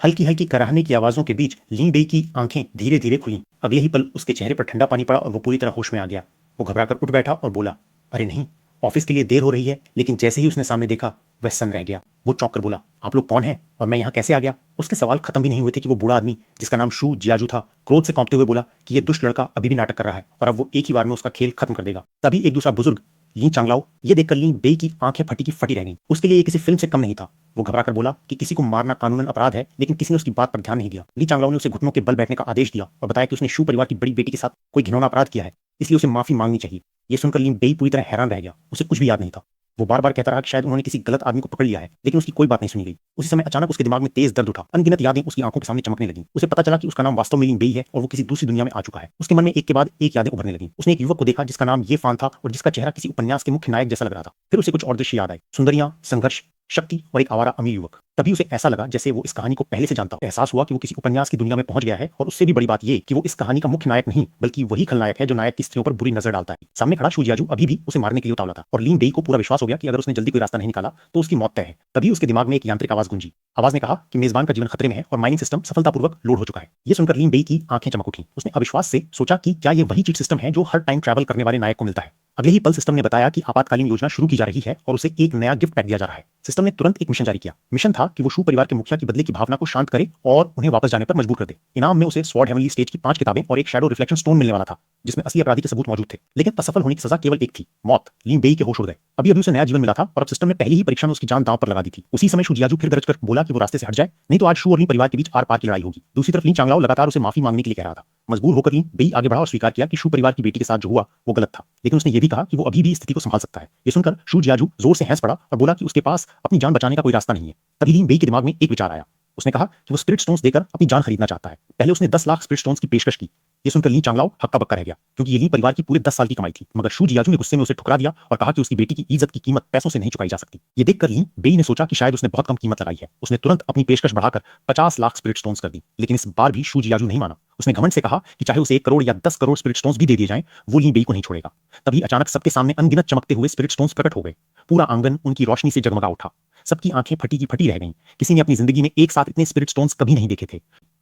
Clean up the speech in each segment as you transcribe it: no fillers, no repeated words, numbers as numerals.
हल्की हल्की कराहने की आवाजों के बीच ली बेई की आंखें धीरे धीरे खुलीं। अगले ही पल उसके चेहरे पर ठंडा पानी पड़ा और वो पूरी तरह होश में आ गया। वो घबराकर उठ बैठा और बोला, अरे नहीं, ऑफिस के लिए देर हो रही है। लेकिन जैसे ही उसने सामने देखा वह सन्न रह गया। वो चौंक कर बोला, आप लोग कौन हैं और मैं यहाँ कैसे आ गया? उसके सवाल खत्म भी नहीं हुए थे कि वो बूढ़ा आदमी जिसका नाम शू जियाजू था क्रोध से कांपते हुए बोला कि ये दुष्ट लड़का अभी भी नाटक कर रहा है और अब वो एक ही बार में उसका खेल खत्म कर देगा। तभी एक दूसरा बुजुर्ग ली चांगलाओ ये देखकर ली बेई की आंखें फटी की फटी रह गईं। उसके लिए ये किसी फिल्म से कम नहीं था। वो घबराकर बोला कि किसी को मारना कानूनन अपराध है, लेकिन किसी ने उसकी बात पर ध्यान नहीं दिया। ली चांगलाओ ने उसे घुटनों के बल बैठने का आदेश दिया और बताया कि उसने शू परिवार की बड़ी बेटी के साथ कोई घिनौना अपराध किया है, इसलिए उसे माफी मांगनी चाहिए। ये सुनकर ली बेई पूरी तरह हैरान रह गया। उसे कुछ भी याद नहीं था। वो बार बार कहता रहा कि शायद उन्होंने किसी गलत आदमी को पकड़ लिया है, लेकिन उसकी कोई बात नहीं सुनी गई। उसी समय अचानक उसके दिमाग में तेज दर्द उठा। अनगिनत यादें उसकी आंखों के सामने चमकने लगीं। उसे पता चला कि उसका नाम वास्तव में ली बेई है और वो किसी दूसरी दुनिया में आ चुका है। उसके मन में एक के बाद एक यादें उभरने लगीं। उसने एक युवक को देखा जिसका नाम ये फान था और जिसका चेहरा किसी उपन्यास के मुख्य नायक जैसा लग रहा था। फिर उसे कुछ और दृश्य याद आए, सुंदरियां, संघर्ष, शक्ति और एक आवारा अमीर युवक। तभी उसे ऐसा लगा जैसे वो इस कहानी को पहले से जानता हो। एहसास हुआ कि वो किसी उपन्यास की दुनिया में पहुंच गया है और उससे भी बड़ी बात ये कि वो इस कहानी का मुख्य नायक नहीं बल्कि वही खलनायक है जो नायक की स्त्रियों पर बुरी नजर डालता है। सामने खड़ा शू जियाजू अभी भी उसे मारने के लिए उतावला था और लीन बेई को पूरा विश्वास हो गया कि अगर उसने जल्दी कोई रास्ता नहीं निकाला तो उसकी मौत तय है। तभी उसके दिमाग में एक यांत्रिक आवाज गूंजी। आवाज ने कहा कि मेजबान का जीवन खतरे में है और माइनिंग सिस्टम सफलतापूर्वक लोड हो चुका है। ये सुनकर लीन बेई की आंखें चमक उठी। उसने अविश्वास से सोचा कि क्या ये वही चीट सिस्टम है जो हर टाइम ट्रैवल करने वाले नायक को मिलता है। अगले ही पल सिस्टम ने बताया कि आपातकालीन योजना शुरू की जा रही है और उसे एक नया गिफ्ट पैक दिया जा रहा है। सिस्टम ने तुरंत एक मिशन जारी किया। मिशन था कि वो शू परिवार के मुखिया की बदले की भावना को शांत करे और उन्हें वापस जाने पर मजबूर कर दे। इनाम में उसे स्वॉर्ड हेवनली स्टेज की 5 किताबें और एक शैडो रिफ्लेक्शन स्टोन मिलने वाला था जिसमें असली अपराधी के सबूत मौजूद थे। लेकिन असफल होने की सजा केवल एक थी, मौत। ली बेई के होश उड़ गए। अभी अभी उसे नया जीवन मिला था और अब सिस्टम ने पहली ही परीक्षा में उसकी जान दांव पर लगा दी थी। उसी समय शू जियाजू फिर गरज कर बोला कि वो रास्ते से हट जाए, नहीं तो आज शू और ली परिवार के बीच आर पार की लड़ाई होगी। दूसरी तरफ ली चांगलाओ लगातार उसे माफी मांगने के लिए कह रहा था। मजबूर होकर ली बेई आगे बढ़ा और स्वीकार किया कि शू परिवार की बेटी के साथ जो हुआ वो गलत था, लेकिन उसने ये भी कहा कि वो अभी भी स्थिति को संभाल सकता है। ये सुनकर शू जियाजू जोर से हंस पड़ा और बोला कि उसके पास अपनी जान बचाने का कोई रास्ता नहीं है। तभी ली बेई के दिमाग में एक विचार आया। उसने कहा कि वो स्पिरिट स्टोन्स देकर अपनी जान खरीदना चाहता है। पहले उसने 10 लाख स्पिरिट स्टोन्स की पेशकश की। ये सुनकर ली चांगलाओ हक्का बक्का रह गया, क्योंकि ये ली परिवार की पूरे 10 साल की कमाई थी। मगर शू जियाजू ने गुस्से में उसे ठुकरा दिया और कहा कि उसकी बेटी की इज्जत की कीमत पैसों से नहीं चुकाई जा सकती। ये देखकर ली बेई ने सोचा कि शायद उसने बहुत कम कीमत लगाई है। उसने तुरंत अपनी पेशकश बढ़ाकर 50 लाख स्पिरिट स्टोन्स कर दी। लेकिन इस बार भी शू जियाजू नहीं माना। उसने घमंड से कहा कि चाहे उसे 1 करोड़ या 10 करोड़ स्पिरिट स्टोन्स भी दे दिए जाएं, वो ली बेई को नहीं छोड़ेगा। तभी अचानक सबके सामने अनगिनत चमकते हुए स्पिरिट स्टोन्स प्रकट हो गए। पूरा आंगन उनकी रोशनी से जगमगा उठा। सबकी आंखें फटी की फटी रह गईं। किसी ने अपनी जिंदगी में एक साथ इतने स्पिरिट स्टोन्स कभी नहीं देखे थे।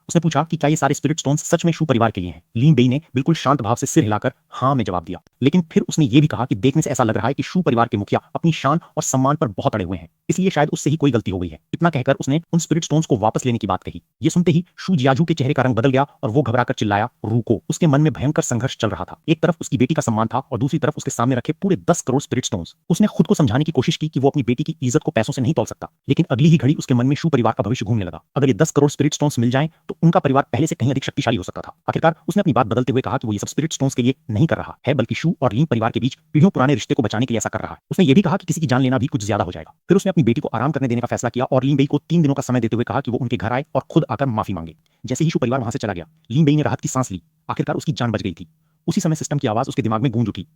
उसने पूछा कि क्या ये सारे स्पिरिट स्टोन्स सच में शू परिवार के लिए हैं? ली बेई ने बिल्कुल शांत भाव से सिर हिलाकर हाँ में जवाब दिया। लेकिन फिर उसने ये भी कहा कि देखने से ऐसा लग रहा है कि शू परिवार के मुखिया अपनी शान और सम्मान पर बहुत अड़े हुए हैं, इसलिए शायद उससे ही कोई गलती हो गई है। इतना कहकर उसने उन स्पिरिट स्टोन्स को वापस लेने की बात कही। ये सुनते ही शू जियाजू के चेहरे का रंग बदल गया और वो घबराकर चिल्लाया, रुको। उसके मन में भयंकर संघर्ष चल रहा था। एक तरफ उसकी बेटी का सम्मान था और दूसरी तरफ उसके सामने रखे पूरे 10 करोड़ स्पिरिट स्टोन्स। उसने खुद को समझाने की कोशिश की कि वो अपनी बेटी की इज्जत को पैसों से नहीं तौल सकता, लेकिन अगली ही घड़ी उसके मन में शू परिवार का भविष्य घूमने लगा। अगर ये 10 करोड़ स्पिरिट स्टोन्स मिल जाएं तो उनका परिवार पहले से कहीं अधिक शक्तिशाली हो सकता था। आखिरकार उसने अपनी बात बदलते हुए कहा कि वो ये सब स्पिरिट स्टोन्स के लिए नहीं कर रहा है, बल्कि शू और ली परिवार के बीच पीढ़ियों पुराने रिश्ते को बचाने के लिए ऐसा कर रहा है। उसने ये भी कहा कि किसी की जान लेना भी कुछ ज्यादा हो जाएगा। फिर उसने अपनी बेटी को आराम करने देने का फैसला किया और ली बेई को 3 दिनों का समय देते हुए कहा कि वो उनके घर आए और खुद आकर माफी मांगे। जैसे ही शू परिवार वहां से चला गया, ली बेई ने राहत की सांस ली। आखिरकार उसकी जान बच गई थी। उसी समय सिस्टम की आवाज उसके दिमाग में गूंज उठी।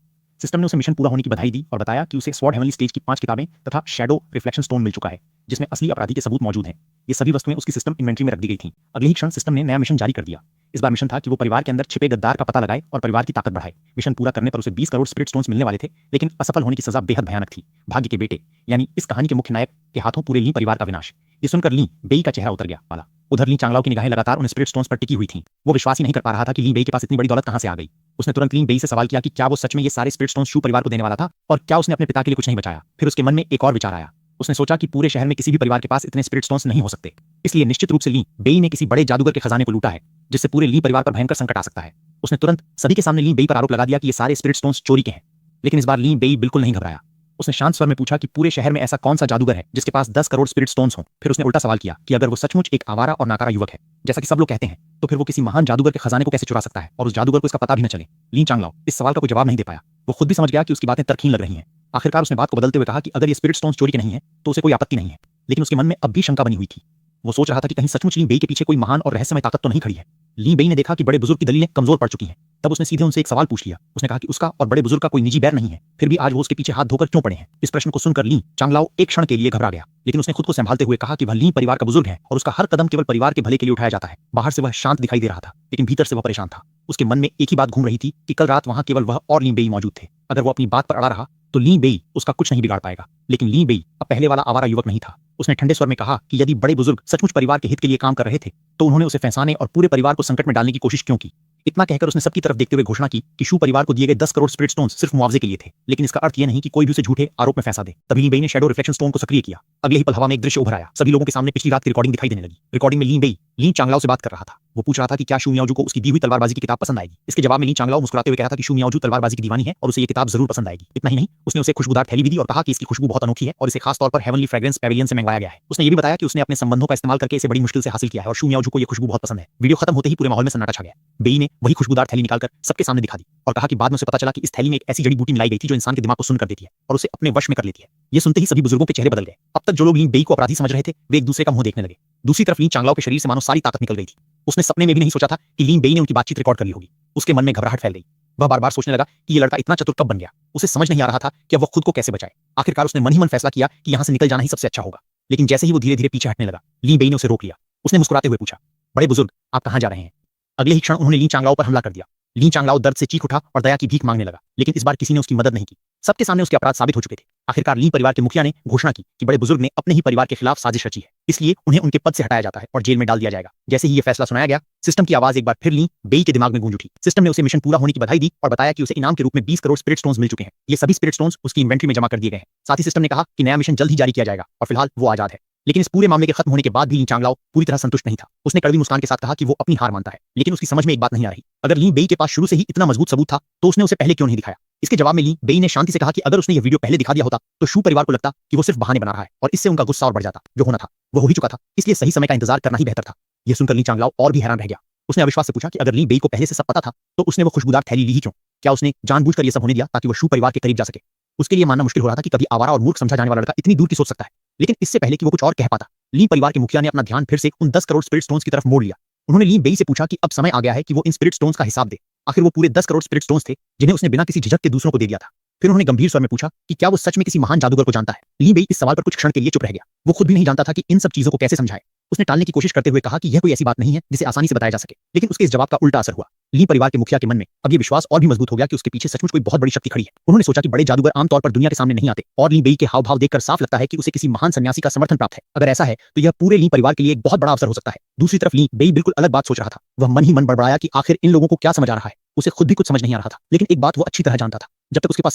सिस्टम ने उसे मिशन पूरा होने की बधाई दी और बताया कि उसे स्वॉर्ड हेवनली स्टेज की 5 किताबें तथा शैडो रिफ्लेक्शन स्टोन मिल चुका है, जिसमें असली अपराधी के सबूत मौजूद हैं। ये सभी वस्तुएं उसकी सिस्टम इन्वेंट्री में रख दी गई थीं। अगले ही क्षण सिस्टम ने नया मिशन जारी कर दिया। इस बार मिशन था कि वो परिवार के अंदर छिपे गद्दार का पता लगाए और परिवार की ताकत बढ़ाए। मिशन पूरा करने पर उसे 20 करोड़ स्पिरिट स्टोन्स मिलने वाले थे, लेकिन असफल होने की सजा बेहद भयानक थी। भाग्य के बेटे यानी इस कहानी के मुख्य नायक के हाथों पूरे ली परिवार का विनाश। ये सुनकर ली बेई का चेहरा उतर गया वाला। उधर ली चांगलाओ की निगाहें लगातार उन स्पिरिट स्टोन्स पर टिकी हुई थीं। वो विश्वास ही नहीं कर पा रहा था कि ली बेई के पास इतनी बड़ी दौलत कहां से आ गई। उसने तुरंत ली बेई से सवाल किया कि क्या वो सच में ये सारे स्पिरिट स्टोन्स शू परिवार को देने वाला था और क्या उसने अपने पिता के लिए कुछ नहीं बचाया। फिर उसके मन में एक और विचार आया। उसने सोचा कि पूरे शहर में किसी भी परिवार के पास इतने स्पिरिट स्टोन्स नहीं हो सकते, इसलिए निश्चित रूप से ली बेई ने किसी बड़े जादूगर के खजाने को लूटा है, जिससे पूरे ली परिवार पर भयंकर संकट आ सकता है। उसने तुरंत सभी के सामने ली बेई पर आरोप लगा दिया कि ये सारे स्पिरिट स्टोन्स चोरी के हैं। लेकिन इस बार ली बेई बिल्कुल नहीं घबराया। उसने शांत स्वर में पूछा कि पूरे शहर में ऐसा कौन सा जादूगर है जिसके पास 10 करोड़ स्पिरिट स्टोन्स हों। फिर उसने उल्टा सवाल किया कि अगर वो सचमुच एक आवारा और नाकारा युवक है, जैसा कि सब लोग कहते हैं, तो फिर वो किसी महान जादूगर के खजाने को कैसे चुरा सकता है और उस जादूगर को इसका पता भी न चले। ली चांगलाओ इस सवाल का कोई जवाब नहीं दे पाया। वो खुद भी समझ गया कि उसकी बातें तर्कहीन लग रही हैं। आखिरकार उसने बात को बदलते हुए कहा कि अगर ये स्पिरिट स्टोन्स चोरी के नहीं है तो उसे कोई आपत्ति नहीं है, लेकिन उसके मन में अब भी शंका बनी हुई थी। वो सोच रहा था कि कहीं सचमुच ली बेई के पीछे कोई महान और रहस्यमय ताकत तो नहीं खड़ी है। ली बेई ने देखा कि बड़े बुजुर्ग की दलीलें कमजोर पड़ चुकी हैं। तब उसने सीधे उनसे एक सवाल पूछ लिया। उसने कहा कि उसका और बड़े बुजुर्ग का कोई निजी बैर नहीं है, फिर भी आज वो उसके पीछे हाथ धोकर क्यों पड़े हैं। इस प्रश्न को सुनकर ली चांगलाओ एक क्षण के लिए घबरा गया, लेकिन उसने खुद को संभालते हुए कहा कि वह ली परिवार का बुजुर्ग है और उसका हर कदम केवल परिवार के भले के लिए उठाया जाता है। बाहर से वह शांत दिखाई दे रहा था, लेकिन भीतर से वह परेशान था। उसके मन में एक ही बात घूम रही थी कि कल रात वहां केवल वह और ली बेई मौजूद थे। अगर वो अपनी बात पर अड़ा रहा तो ली बेई उसका कुछ नहीं बिगाड़ पाएगा। लेकिन ली बेई अब पहले वाला आवारा युवक नहीं था। उसने ठंडे स्वर में कहा कि यदि बड़े बुजुर्ग सचमुच परिवार के हित के लिए काम कर रहे थे तो उन्होंने उसे फंसाने और पूरे परिवार को संकट में डालने की कोशिश क्यों की। इतना कहकर उसने सबकी तरफ देखते हुए घोषणा की कि शू परिवार को दिए गए 10 करोड़ स्पिरिट स्टोन्स सिर्फ मुआवजे के लिए थे, लेकिन इसका अर्थ यह नहीं कि कोई भी उसे झूठे आरोप में फंसा दे। तभी ली बेई ने शैडो रिफ्लेक्शन स्टोन को सक्रिय किया। अगले ही पल हवा में एक दृश्य उभर आया। सभी लोगों के सामने पिछली रात की रिकॉर्डिंग दिखाई देने लगी। रिकॉर्डिंग में ली बेई ली चांगलाओ से बात कर रहा था। वो पूछ रहा था कि क्या शू मियाओजू को उसकी दी हुई तलवारबाजी की किताब पसंद आएगी। इसके जवाब में ली चांगलाओ मुस्कुराते हुए कहा था कि शू मियाओजू तलवारबाजी की दीवानी है और उसे ये किताब जरूर पसंद आएगी। इतना ही नहीं, उसने उसे खुशबूदार थैली भी दी और कहा कि इसकी खुशबू बहुत अनोखी है और इसे खास तौर पर हेवनली फ्रेग्रेंस पैविलियन से मंगवाया गया है। उसने ये भी बताया कि उसने अपने संबंधों का इस्तेमाल करके इसे बड़ी मुश्किल से हासिल किया है और शू मियाओजू को ये खुशबू बहुत पसंद है। वीडियो खत्म होते ही पूरे माहौल में सन्नाटा छा गया। बेई ने वही खुशबूदार थैली निकालकर सबके सामने दिखा दी और कहा कि बाद में उसे पता चला कि इस थैली में एक ऐसी जड़ी बूटी मिलाई गई थी जो इंसान के दिमाग को सुन्न कर देती है और उसे अपने वश में कर लेती है। ये सुनते ही सभी बुजुर्गों के चेहरे बदल गए। अब तक जो लोग ली बेई को अपराधी समझ रहे थे वे एक दूसरे का मुंह देखने लगे। दूसरी तरफ ली चांगलाओ के शरीर से मानो सारी ताकत निकल गई थी। उसने सपने में भी नहीं सोचा था कि ली बेई ने उनकी बातचीत रिकॉर्ड कर ली होगी। उसके मन में घबराहट फैल गई। वह बार बार सोचने लगा कि ये लड़का इतना चतुर कब बन गया। उसे समझ नहीं आ रहा था कि अब वह खुद को कैसे बचाए। आखिरकार उसने मन ही मन फैसला किया कि यहां से निकल जाना ही सबसे अच्छा होगा। लेकिन जैसे ही वो धीरे धीरे पीछे हटने लगा, ली बेई ने उसे रोक लिया। उसने मुस्कुराते हुए पूछा, बड़े बुजुर्ग आप कहां जा रहे हैं। अगले ही क्षण उन्होंने ली चांगलाओ पर हमला कर दिया। ली चांगलाओ दर्द से चीख उठा और दया की भीख मांगने लगा, लेकिन इस बार किसी ने उसकी मदद नहीं की। सबके सामने उसके अपराध साबित हो चुके थे। आखिरकार ली परिवार के मुखिया ने घोषणा की कि बड़े बुजुर्ग ने अपने ही परिवार के खिलाफ साजिश रची है, इसलिए उन्हें उनके पद से हटाया जाता है और जेल में डाल दिया जाएगा। जैसे ही ये फैसला सुनाया गया, सिस्टम की आवाज एक बार फिर ली बेई के दिमाग में गूंज उठी। सिस्टम ने उसे मिशन पूरा होने की बधाई दी और बताया कि उसे इनाम के रूप में 20 करोड़ स्पिरिट स्टोन्स मिल चुके हैं। ये सभी स्पिरिट स्टोन्स उसकी इन्वेंट्री में जमा कर दिए गए हैं। साथ ही सिस्टम ने कहा कि नया मिशन जल्द ही जारी किया जाएगा और फिलहाल वो आजाद है। लेकिन इस पूरे मामले के खत्म होने के बाद भी ली चांगलाओ पूरी तरह संतुष्ट नहीं था। उसने कड़वी मुस्कान के साथ कहा कि वो अपनी हार मानता है, लेकिन उसकी समझ में एक बात नहीं आ रही। अगर ली बेई के पास शुरू से ही इतना मजबूत सबूत था तो उसने उसे पहले क्यों नहीं दिखाया। इसके जवाब में ली बेई ने शांति से कहा कि अगर उसने ये वीडियो पहले दिखा दिया होता तो शू परिवार को लगता कि वो सिर्फ बहाने बना रहा है और इससे उनका गुस्सा और बढ़ जाता। जो होना था वो हो ही चुका था, इसलिए सही समय का इंतजार करना ही बेहतर था। यह सुनकर ली चांगलाओ और भी हैरान रह गया। उसने अविश्वास से पूछा कि अगर ली बेई को पहले से सब पता था तो उसने वो खुशबूदार थैली ली ही क्यों। क्या उसने जानबूझकर ये सब होने दिया ताकि वो शू परिवार के करीब जा सके। उसके लिए मानना मुश्किल हो रहा था कि कभी आवारा और मूर्ख समझा जाने वाला लड़का इतनी दूर की सोच सकता है। लेकिन इससे पहले कि वो कुछ और कह पाता, ली परिवार के मुखिया ने अपना ध्यान फिर से उन 10 करोड़ स्पिरिट स्टोन्स की तरफ मोड़ लिया। उन्होंने ली बेई से पूछा कि अब समय आ गया है कि वो इन स्पिरिट स्टोन्स का हिसाब दे। आखिर वो पूरे 10 करोड़ स्पिरिट स्टोन्स थे जिन्हें उसने बिना किसी झिझक के दूसरों को दे दिया था। फिर उन्होंने गंभीर स्वर में पूछा कि क्या वो सच में किसी महान जादूगर को जानता है। ली बेई इस सवाल पर कुछ क्षण के लिए चुप रह गया। वो खुद भी नहीं जानता था कि इन सब चीजों को कैसे समझाए। उसने टालने की कोशिश करते हुए कहा कि यह कोई ऐसी बात नहीं है जिसे आसानी से बताया जा सके, लेकिन उसके इस जवाब का उल्टा असर हुआ। ली परिवार के मुखिया के मन में अब ये विश्वास और भी मजबूत हो गया कि उसके पीछे सचमुच कोई बहुत बड़ी शक्ति खड़ी है। उन्होंने सोचा कि बड़े जादूगर आमतौर पर दुनिया के सामने नहीं आते और ली बेई के हाव भाव देखकर साफ लगता है कि उसे किसी महान सन्यासी का समर्थन प्राप्त है। अगर ऐसा है तो यह पूरे ली परिवार के लिए एक बहुत बड़ा अवसर हो सकता है। दूसरी तरफ ली बेई बिल्कुल अलग बात सोच रहा था। वह मन ही मन बड़बड़ाया कि आखिर इन लोगों को क्या समझ आ रहा है। उसे खुद भी कुछ समझ नहीं आ रहा था, लेकिन एक बात वो अच्छी तरह जानता था, जब तक उसके पास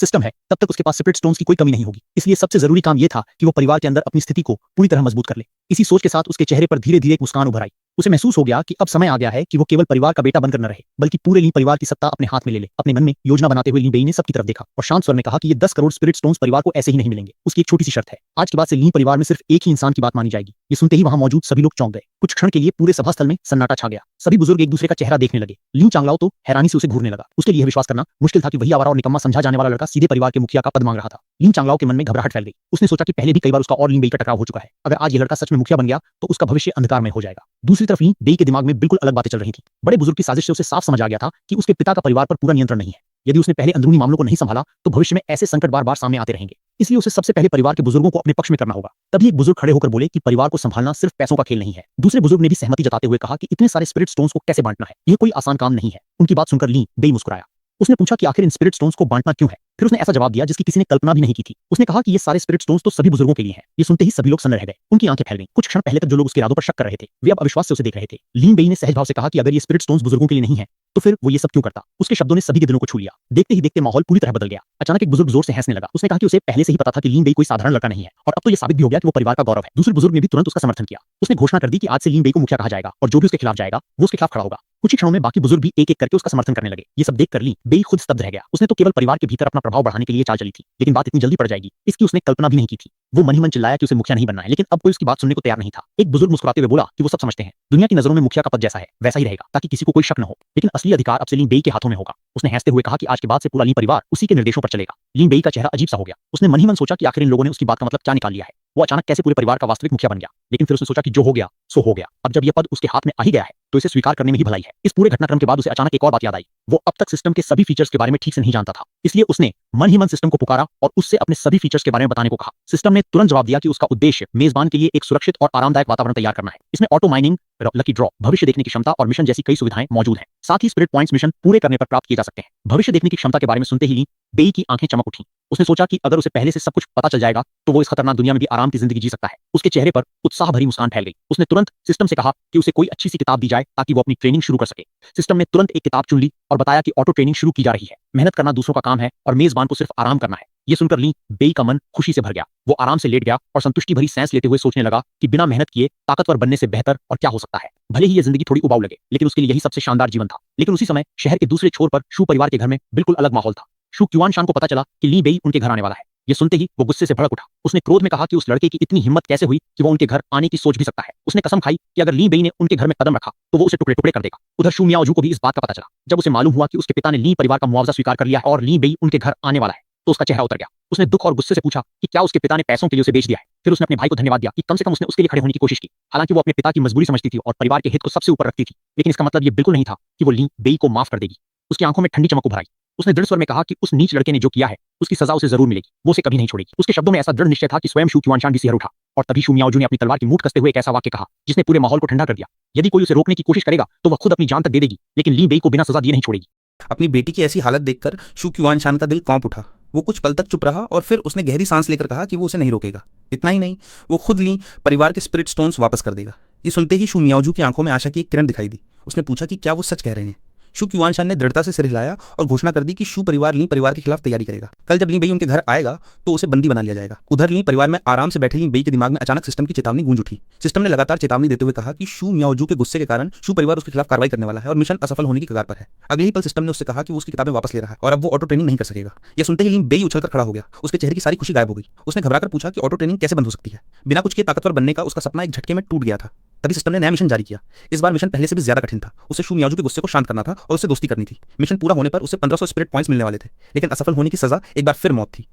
सिस्टम है तब तक उसके पास स्पिरिट स्टोन्स की कोई कमी नहीं होगी। इसलिए सबसे जरूरी काम यह था कि वो परिवार के अंदर अपनी स्थिति को पूरी तरह मजबूत कर ले। इसी सोच के साथ उसके चेहरे पर धीरे धीरे एक मुस्कान उभर आई। उसे महसूस हो गया कि अब समय आ गया है कि वो केवल परिवार का बेटा बनकर न रहे, बल्कि पूरे ली परिवार की सत्ता अपने हाथ में ले ले। अपने मन में योजना बनाते हुए ली बेई ने सबकी तरफ देखा और शांत स्वर में कहा कि ये 10 करोड़ स्पिरिट स्टोन्स परिवार को ऐसे ही नहीं मिलेंगे। उसकी एक छोटी सी शर्त है, आज के बाद से ली परिवार में सिर्फ एक ही इंसान की बात मानी जाएगी। ये सुनते ही वहां मौजूद सभी लोग चौंक गए। कुछ क्षण के लिए पूरे सभा स्थल में सन्नाटा छा गया। सभी बुजुर्ग एक दूसरे का चेहरा देखने लगे। ली चांगलाओ तो हैरानी से उसे घूरने लगा। उसके लिए विश्वास करना मुश्किल था कि वही आवारा और निकम्मा समझा जाने वाला लड़का सीधे परिवार के मुखिया का पद मांग रहा था। ली चांगलाओ के मन में घबराहट फैल गई। उसने सोचा कि पहले भी कई बार उसका और ली बेई का टकराव हो चुका है। अगर आज ये लड़का सच में मुखिया बन गया तो उसका भविष्य अंधकारमय हो जाएगा। दूसरी तरफ ली बेई के दिमाग में बिल्कुल अलग बातें चल रही थी। बड़े बुजुर्ग की साजिश से उसे साफ समझ आ गया था कि उसके पिता का परिवार पर पूरा नियंत्रण नहीं है। यदि उसने पहले अंदरूनी मामलों को नहीं संभाला तो भविष्य में ऐसे संकट बार बार सामने आते रहेंगे। इसलिए उसे सबसे पहले परिवार के बुजुर्गों को अपने पक्ष में करना होगा। तभी एक बुजुर्ग खड़े होकर बोले कि परिवार को संभालना सिर्फ पैसों का खेल नहीं है। दूसरे बुजुर्ग ने भी सहमति जताते हुए कहा कि इतने सारे स्पिरिट स्टोन्स को कैसे बांटना है, यह कोई आसान काम नहीं है। उनकी बात सुनकर ली बेई मुस्कुराया। उसने पूछा कि आखिर इन स्पिरिट स्टोन्स को बांटना क्यों है। फिर उसने ऐसा जवाब दिया जिसकी किसी ने कल्पना भी नहीं की थी। उसने कहा कि ये सारे स्पिरिट स्टोन्स तो सभी बुजुर्गों के लिए हैं। ये सुनते ही सभी लोग सन्न रह गए। उनकी आंखें फैल गईं। कुछ क्षण पहले तक जो लोग उसके इरादों पर शक कर रहे थे वे अब अविश्वास से उसे देख रहे थे। ली बेई ने सहज भाव से कहा कि अगर ये स्पिरिट स्टोन्स बुजुर्गों के लिए नहीं है तो फिर वो ये सब क्यों करता। उसके शब्दों ने सभी के दिलों को छू लिया। देखते ही देखते माहौल पूरी तरह बदल गया। अचानक एक बुजुर्ग जोर से हंसने लगा। उसने कहा कि उसे पहले से ही पता था कि ली बेई कोई साधारण लड़का नहीं है और अब तो ये साबित भी हो गया कि वो परिवार का गौरव है। दूसरे बुजुर्ग ने भी तुरंत उसका समर्थन किया। उसने घोषणा कर दी कि आज से ली बेई को मुखिया कहा जाएगा और जो भी उसके खिलाफ जाएगा वो उसके खिलाफ खड़ा होगा। कुछ ही क्षणों में बाकी बुजुर्ग भी एक एक करके उसका समर्थन करने लगे। ये सब देखकर ली बेई खुद स्तब्ध रह गया। उसने तो केवल परिवार के भीतर अपना प्रभाव बढ़ाने के लिए चाल चली थी, लेकिन बात इतनी जल्दी पड़ जाएगी इसकी उसने कल्पना भी नहीं की थी। वो मन ही मन चिल्लाया कि उसे मुखिया नहीं बनना है, लेकिन अब कोई उसकी बात सुनने को तैयार नहीं था। एक बुजुर्ग मुस्कुराते हुए बोला कि वो सब समझते हैं, दुनिया की नजरों में मुखिया का पद जैसा है वैसा ही रहेगा ताकि किसी को कोई शक न हो, लेकिन असली अधिकार अब से ली बेई के हाथों में होगा। उसने हंसते हुए कहा कि आज के बाद से पूरा ली परिवार उसी के निर्देशों पर चलेगा। ली बेई का चेहरा अजीब सा हो गया। उसने मन ही मन सोचा कि आखिर इन लोगों ने उसकी बात का मतलब क्या निकाल लिया है। वो अचानक कैसे पूरे परिवार का वास्तविक मुखिया बन गया। लेकिन फिर उसने सोचा कि जो हो गया सो हो गया। अब जब यह पद उसके हाथ में आ ही गया है तो इसे स्वीकार करने में ही भलाई है। इस पूरे घटनाक्रम के बाद उसे अचानक एक और बात याद आई। वो अब तक सिस्टम के सभी फीचर्स के बारे में ठीक से नहीं जानता था, इसलिए उसने मन ही मन सिस्टम को पुकारा और उससे अपने सभी फीचर्स के बारे में बताने को कहा। सिस्टम ने तुरंत जवाब दिया कि उसका उद्देश्य मेजबान के लिए एक सुरक्षित और आरामदायक वातावरण तैयार करना है। इसमें ऑटो माइनिंग, लकी ड्रॉ, भविष्य देखने की क्षमता और मिशन जैसी कई सुविधाएं मौजूद हैं। साथ ही स्पिरिट पॉइंट्स मिशन पूरे करने पर प्राप्त किए जा सकते हैं। भविष्य देखने की क्षमता के बारे में सुनते ही ली बेई की आंखें चमक उठी। उसने सोचा कि अगर उसे पहले से सब कुछ पता चल जाएगा तो वो इस खतरनाक दुनिया में भी आराम की जिंदगी जी सकता है। उसके चेहरे पर उत्साह भरी मुस्कान फैल गई। उसने तुरंत सिस्टम से कहा कि उसे कोई अच्छी सी किताब दी जाए ताकि वो अपनी ट्रेनिंग शुरू कर सके। सिस्टम ने तुरंत एक किताब चुन ली और बताया कि ऑटो ट्रेनिंग शुरू की जा रही है। मेहनत करना दूसरों का काम है और मेजबान को सिर्फ आराम करना है। ये सुनकर ली बेई का मन खुशी से भर गया। वो आराम से लेट गया और संतुष्टि भरी सांस लेते हुए सोचने लगा कि बिना मेहनत किए ताकतवर बनने से बेहतर और क्या हो सकता है। भले ही ये जिंदगी थोड़ी उबाऊ लगे, लेकिन उसके लिए यही सबसे शानदार जीवन था। लेकिन उसी समय शहर के दूसरे छोर पर शू परिवार के घर में बिल्कुल अलग माहौल था। शू क्यूआनशान को पता चला कि ली बेई उनके घर आने वाला है। ये सुनते ही वो गुस्से से भड़क उठा। उसने क्रोध में कहा कि उस लड़के की इतनी हिम्मत कैसे हुई कि वो उनके घर आने की सोच भी सकता है। उसने कसम खाई कि अगर ली बेई ने उनके घर में कदम रखा तो वो उसे टुकड़े टुकड़े कर देगा। उधर शू मियाओजू को भी इस बात का पता चला। जब उसे मालूम हुआ कि उसके पिता ने ली परिवार का मुआवजा स्वीकार कर लिया है और ली बेई उनके घर आने वाला है तो उसका चेहरा उतर गया। उसने दुख और गुस्से से पूछा कि क्या उसके पिता ने पैसों के लिए उसे बेच दिया है। फिर उसने अपने भाई को धन्यवाद दिया कि कम से कम उसने उसके लिए खड़े होने की कोशिश की। हालांकि वो अपने पिता की मजबूरी समझती थी और परिवार के हित को सबसे ऊपर रखती थी, लेकिन इसका मतलब ये बिल्कुल नहीं था कि वो ली बेई को माफ कर देगी। उसकी आंखों में ठंडी चमक उभर आई। उसने दृढ़ स्वर में कहा कि उस नीच लड़के ने जो किया है उसकी सजा उसे जरूर मिलेगी। वो उसे कभी नहीं छोड़ेगी। उसके शब्दों में ऐसा दृढ़ निश्चय था कि स्वयं शू क्यूआनशान भी सिहर उठा। और तभी शू मियाओजू ने अपनी तलवार की मूठ कसते हुए एक ऐसा वाक्य कहा जिसने पूरे माहौल को ठंडा कर दिया। यदि कोई उसे रोकने की कोशिश करेगा तो वह खुद अपनी जान तक दे देगी, लेकिन ली बेई को बिना सजा दिए नहीं छोड़ेगी। अपनी बेटी की ऐसी हालत देखकर शू क्यूआनशान का दिल कांप उठा। वो कुछ पल तक चुप रहा और फिर उसने गहरी सांस लेकर कहा कि वो उसे नहीं रोकेगा। इतना ही नहीं, वो खुद ली परिवार के स्पिरिट स्टोन्स वापस कर देगा। ये सुनते ही शू मियाओजू की आंखों में आशा की एक किरण दिखाई दी। उसने पूछा कि क्या वो सच कह रहे हैं। शू क्यूआनशान ने दृढ़ता से सिर हिलाया और घोषणा कर दी कि शू परिवार ली परिवार के खिलाफ तैयारी करेगा। कल जब ली बेई उनके घर आएगा तो उसे बंदी बना लिया जाएगा। उधर ली परिवार में आराम से बैठे ली बेई के दिमाग में अचानक सिस्टम की चेतावनी गूंज उठी। सिस्टम ने लगातार चेतावनी देते हुए कहा कि शू मियाओजू के गुस्से के कारण शू परिवार उसके खिलाफ कार्रवाई करने वाला है और मिशन असफल होने की कगार पर है। अगले ही पल सिस्टम ने उससे कहा कि वो उसकी किताबें वापस ले रहा है और अब वो ऑटो ट्रेनिंग नहीं कर सकेगा। यह सुनते ही ली बेई उछलकर खड़ा हो गया। उसके चेहरे की सारी खुशी गायब हो गई। उसने घबराकर पूछा कि ऑटो ट्रेनिंग कैसे बंद हो सकती है। बिना कुछ किए ताकतवर बनने का उसका सपना एक झटके में टूट गया था। तभी सिस्टम ने नया मिशन जारी किया। इस बार मिशन पहले से भी ज्यादा कठिन था। उसे शू मियाओजू के गुस्से को शांत करना था और उससे दोस्ती करनी थी। मिशन पूरा होने पर उसे 1500 स्पिरिट पॉइंट्स मिलने वाले थे, लेकिन असफल होने की सजा एक बार फिर मौत थी।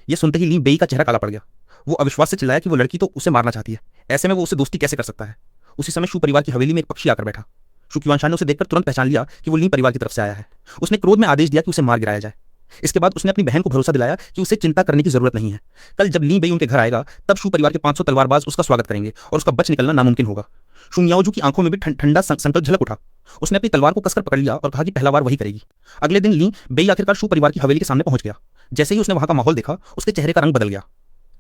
यह सुनते ही ली बेई का चेहरा काला पड़ गया। वो अविश्वास से चिल्लाया कि वो लड़की तो उसे मारना चाहती है, ऐसे में वो उसे दोस्ती कैसे कर सकता है। उसी समय शू परिवार की हवेली में एक पक्षी आकर बैठा। शू क्यूआनशान ने उसे देखकर तुरंत पहचान लिया कि वो ली परिवार की तरफ से आया है। उसने क्रोध में आदेश दिया कि उसे मार गिराया जाए। इसके बाद उसने अपनी बहन को भरोसा दिलाया कि उसे चिंता करने की जरूरत नहीं है। कल जब ली बेई उनके घर आएगा तब शू परिवार के 500 तलवारबाज उसका स्वागत करेंगे और उसका बच निकलना नामुमकिन होगा। शू मियाओजू की आंखों में भी ठंडा संकल्प झलक उठा। उसने अपनी तलवार को कसकर पकड़ लिया और कहा कि पहला वार वही करेगी। अगले दिन ली बेई आखिरकार शू परिवार की हवेली के सामने पहुंच गया। जैसे ही उसने वहां का माहौल देखा उसके चेहरे का रंग बदल गया।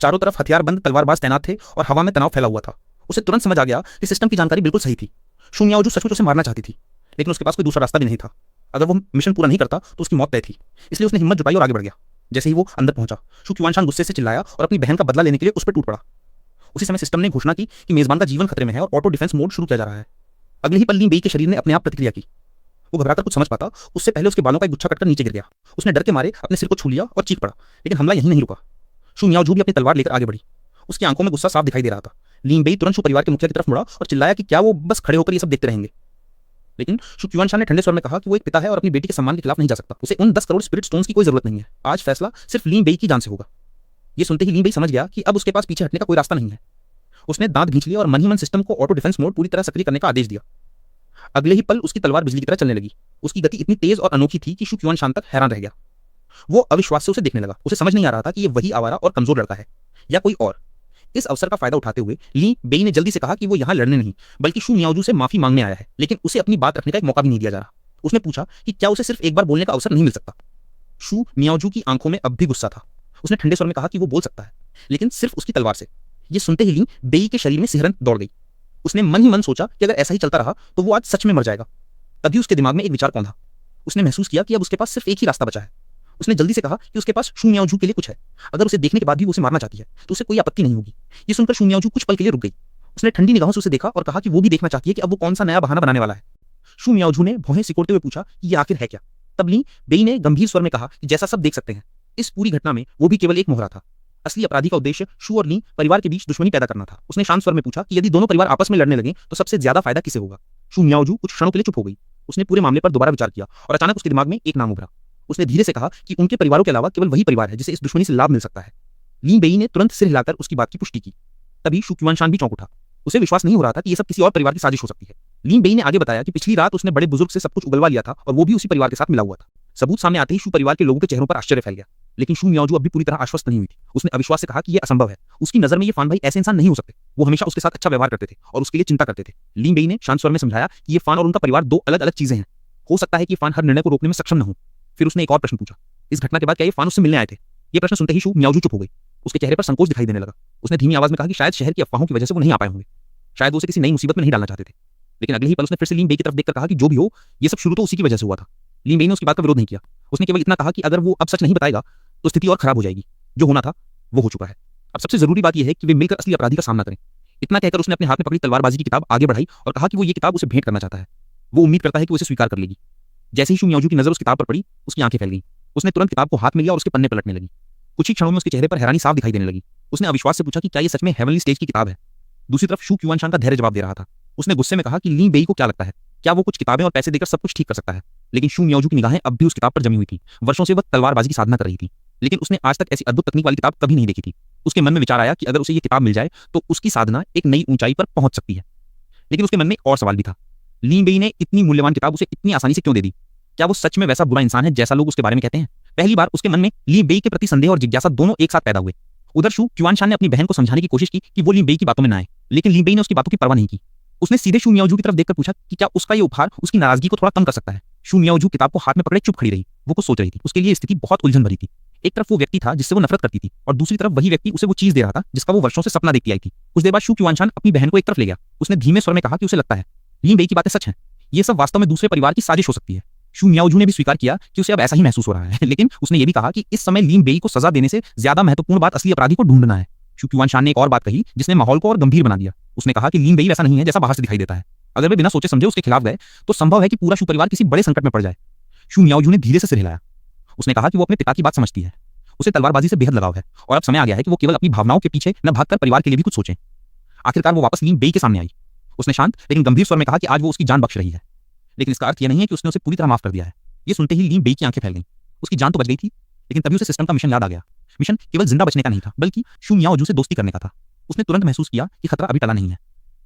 चारों तरफ हथियारबंद तलवारबाज तैनात थे और हवा में तनाव फैला हुआ था। उसे तुरंत समझ आ गया कि सिस्टम की जानकारी बिल्कुल सही थी। शू मियाओजू सचमुच उसे मारना चाहती थी, लेकिन उसके पास कोई दूसरा रास्ता भी नहीं था। अगर वो मिशन पूरा नहीं करता तो उसकी मौत तय थी। इसलिए उसने हिम्मत जुटाई और आगे बढ़ गया। जैसे ही वो अंदर पहुंचा, शू क्यूआनशान गुस्से से चिल्लाया और अपनी बहन का बदला लेने के लिए उस पर टूट पड़ा। उसी समय सिस्टम ने घोषणा की कि मेजबान का जीवन खतरे में है और ऑटो डिफेंस मोड शुरू किया जा रहा है। अगले ही पल ली बेई के शरीर ने अपने आप प्रतिक्रिया की। वो घबराकर कुछ समझ पाता उससे पहले उसके बालों का एक गुच्छा कटकर नीचे गिर गया। उसने डर के मारे अपने सिर को छू लिया और चीख पड़ा, लेकिन हमला यहीं नहीं रुका। शू मियाओजू भी अपनी तलवार लेकर आगे बढ़ी। उसकी आंखों में गुस्सा साफ दिखाई दे रहा था। ली बेई तुरंत शू परिवार के मुखिया की तरफ मुड़ा और चिल्लाया कि क्या वो बस खड़े होकर ये सब देखते रहेंगे। लेकिन शू क्यूआनशान ने ठंडे स्वर में कहा कि वो एक पिता है और अपनी बेटी के सम्मान के खिलाफ नहीं जा सकता। उसे उन 10 करोड़ स्पिरिट स्टोन्स की कोई जरूरत नहीं है। आज फैसला सिर्फ ली बेई की जान से होगा। ये सुनते ही ली बेई समझ गया कि अब उसके पास पीछे हटने का कोई रास्ता नहीं है। उसने दांत खींच लिए और मन ही मन सिस्टम को ऑटो डिफेंस मोड पूरी तरह सक्रिय करने का आदेश दिया। अगले ही पल उसकी तलवार बिजली की तरह चलने लगी। उसकी गति इतनी तेज और अनोखी थी कि शू क्यूआनशान तक हैरान रह गया। वो अविश्वास से उसे देखने लगा। उसे समझ नहीं आ रहा था कि ये वही आवारा और कमजोर लड़का है या कोई और। इस अवसर का फायदा उठाते हुए ली बेई ने जल्दी से कहा कि वो यहाँ लड़ने नहीं बल्कि शू मियाओजू से माफी मांगने आया है, लेकिन उसे अपनी बात रखने का एक मौका भी नहीं दिया जा रहा। उसने पूछा कि क्या उसे सिर्फ एक बार बोलने का अवसर नहीं मिल सकता। शू मियाओजू की आंखों में अब भी गुस्सा था। उसने ठंडे स्वर में कहा कि वो बोल सकता है, लेकिन सिर्फ उसकी तलवार से। ये सुनते ही ली बेई के शरीर में सिहरन दौड़ गई। उसने मन ही मन सोचा कि अगर ऐसा ही चलता रहा तो वो आज सच में मर जाएगा। तभी उसके दिमाग में एक विचार कौंधा। उसने महसूस किया कि अब उसके पास सिर्फ एक ही रास्ता बचा है। उसने जल्दी से कहा कि उसके पास शू मियाओजू के लिए कुछ है। अगर उसे देखने के बाद भी वो उसे मारना चाहती है तो उसे कोई आपत्ति नहीं होगी। ये सुनकर शू मियाओजू कुछ पल के लिए रुक गई। उसने ठंडी निगाहों से उसे देखा और कहा कि वो भी देखना चाहती है कि अब वो कौन सा नया बहाना बनाने वाला है। शू मियाओजू ने भौहें सिकोड़ते हुए पूछा कि ये आखिर है क्या। तब ली बेई ने गंभीर स्वर में कहा कि जैसा सब देख सकते हैं, इस पूरी घटना में वो भी केवल एक मोहरा था। असली अपराधी का उद्देश्य शू और ली परिवार के बीच दुश्मनी पैदा करना था। उसने शांत स्वर में पूछा कि यदि दोनों परिवार आपस में लड़ने लगे तो सबसे ज्यादा फायदा किसे होगा। शू मियाओजू कुछ क्षणों के लिए चुप हो गई। उसने पूरे मामले पर दोबारा विचार किया और अचानक उसके दिमाग में एक नाम उभरा। उसने धीरे से कहा कि उनके परिवारों के अलावा केवल वही परिवार है जिसे इस दुश्मनी से लाभ मिल सकता है। ली बेई ने तुरंत सिर हिलाकर उसकी बात की पुष्टि की। तभी शू क्यूआनशान भी चौंक उठा। उसे विश्वास नहीं हो रहा था कि ये सब किसी और परिवार की साजिश हो सकती है। ली बेई ने आगे बताया कि पिछली रात उसने बड़े बुजुर्ग से सब कुछ उगलवा लिया था और वो भी उसी परिवार के साथ मिला हुआ था। सबूत सामने आते ही शू परिवार के लोगों के चेहरों पर आश्चर्य फैल गया, लेकिन शू मियाओजू अब भी पूरी तरह आश्वस्त नहीं हुई थी। उसने अविश्वास से कहा कि यह असंभव है। उसकी नजर में ये फान भाई ऐसे इंसान नहीं हो सकते। वो हमेशा उसके साथ अच्छा व्यवहार करते थे और उसके लिए चिंता करते थे। ली बेई ने शांत स्वर में समझाया कि ये फान और उनका परिवार दो अलग अलग चीजें हैं। हो सकता है कि फान हर निर्णय को रोकने में सक्षम न हो। फिर उसने एक और प्रश्न पूछा, इस घटना के बाद क्या ये फान उससे मिलने आए थे। ये प्रश्न सुनते ही शू मियाओजू चुप हो गई। उसके चेहरे पर संकोच दिखाई देने लगा। उसने धीमी आवाज में कहा कि शायद शहर की अफवाहों की वजह से वो नहीं आ पाए होंगे, शायद वो उसे किसी नई मुसीबत में नहीं डालना चाहते थे। लेकिन अगले ही पल उसने फिर से लीन बेई की तरफ देखकर कहा कि जो भी हो, ये सब शुरू तो उसी की वजह से हुआ था। लीन बेई ने उसकी बात का विरोध नहीं किया। उसने केवल इतना कहा कि अगर वो अब सच नहीं बताएगा तो स्थिति और खराब हो जाएगी। जो होना था वो हो चुका है। अब सबसे जरूरी बात यह है कि वे मिलकर असली अपराधी का सामना करें। इतना कहकर उसने अपने हाथ में पकड़ी तलवारबाजी की किताब आगे बढ़ाई और कहा कि वो ये किताब उसे भेंट करना चाहता है। वो उम्मीद करता है कि वो इसे स्वीकार कर लेगी। जैसे ही शू मियाओजू की नजर उस किताब पर पड़ी, उसकी आंखें फैल गईं। उसने तुरंत किताब को हाथ में लिया और उसके पन्ने पलटने लगी। कुछ ही क्षणों में उसके चेहरे पर हैरानी साफ दिखाई देने लगी। उसने अविश्वास से पूछा कि क्या ये सच में हेवनली स्टेज की किताब है। दूसरी तरफ शू क्यूआनशान का धैर्य जवाब दे रहा था। उसने गुस्से में कहा कि ली बेई को क्या लगता है, क्या वो कुछ किताबें और पैसे देकर सब कुछ ठीक कर सकता है। लेकिन शू मियाओजू की निगाहें अब भी उस किताब पर जमी हुई थी। वर्षों से वह तलवारबाजी की साधना कर रही थी, लेकिन उसने आज तक ऐसी अद्भुत तकनीक वाली किताब कभी नहीं देखी थी। उसके मन में विचार आया कि अगर उसे ये किताब मिल जाए तो उसकी साधना एक नई ऊंचाई पर पहुंच सकती है। लेकिन उसके मन में एक और सवाल भी था। ली बेई ने इतनी मूल्यवान किताब उसे इतनी आसानी से क्यों दे दी? क्या वो सच में वैसा बुरा इंसान है जैसा लोग उसके बारे में कहते हैं? पहली बार उसके मन में ली बेई के प्रति संदेह और जिज्ञासा दोनों एक साथ पैदा हुए। उधर शू क्यूआनशान ने अपनी बहन को समझाने की कोशिश की कि वो ली बेई की बातों में ना आए, लेकिन ली बेई ने उसकी बातों की परवाह नहीं की। उसने सीधे शू मियाओजू की तरफ देखकर पूछा कि क्या उसका ये उपहार उसकी नाराजगी को थोड़ा कम कर सकता है। शू मियाओजू किताब को हाथ में पकड़े चुप खड़ी रही। वो कुछ सोच रही थी। उसके लिए स्थिति बहुत उलझन भरी थी। एक तरफ वो व्यक्ति था जिससे वो नफरत करती थी, और दूसरी तरफ वही व्यक्ति उसे वो चीज दे रहा था जिसका वो वर्षों से सपना देखती आई थी। कुछ देर बाद शू क्यूआनशान अपनी बहन को एक तरफ ले गया। उसने धीमे स्वर में कहा कि उसे लगता है ली बेई की बातें सच हैं। ये सब वास्तव में दूसरे परिवार की साजिश हो सकती है। शू मियाओजू ने भी स्वीकार किया कि उसे अब ऐसा ही महसूस हो रहा है, लेकिन उसने ये भी कहा कि इस समय लीन बेई को सजा देने से ज्यादा महत्वपूर्ण बात असली अपराधी को ढूंढना है। शू क्यूआनशान ने एक और बात कही जिसने माहौल को और गंभीर बना दिया। उसने कहा कि लीन बेई वैसा नहीं है जैसा बाहर से दिखाई देता है। अगर वे बिना सोचे समझे उसके खिलाफ गए तो संभव है कि पूरा शू परिवार किसी बड़े संकट में पड़ जाए। शू मियाओजू ने धीरे से सिर हिलाया। उसने कहा कि वो अपने पिता की बात समझती है। उसे तलवारबाजी से बेहद लगाव है और अब समय आ गया है कि वो केवल अपनी भावनाओं के पीछे न भागकर परिवार के लिए भी कुछ सोचें। आखिरकार वो वापस लीन बेई के सामने आई। उसने शांत लेकिन गंभीर स्वर में कहा कि आज वो उसकी जान बख्श रही है, लेकिन इसका अर्थ यह नहीं है कि उसने उसे पूरी तरह माफ कर दिया है। ये सुनते ही लीन बेई की आंखें फैल गईं। उसकी जान तो बच गई थी, लेकिन तभी उसे सिस्टम का मिशन याद आ गया। मिशन केवल जिंदा बचने का नहीं था, बल्कि शू मियाओजू से दोस्ती करने का था। उसने तुरंत महसूस किया कि खतरा अभी टला नहीं है।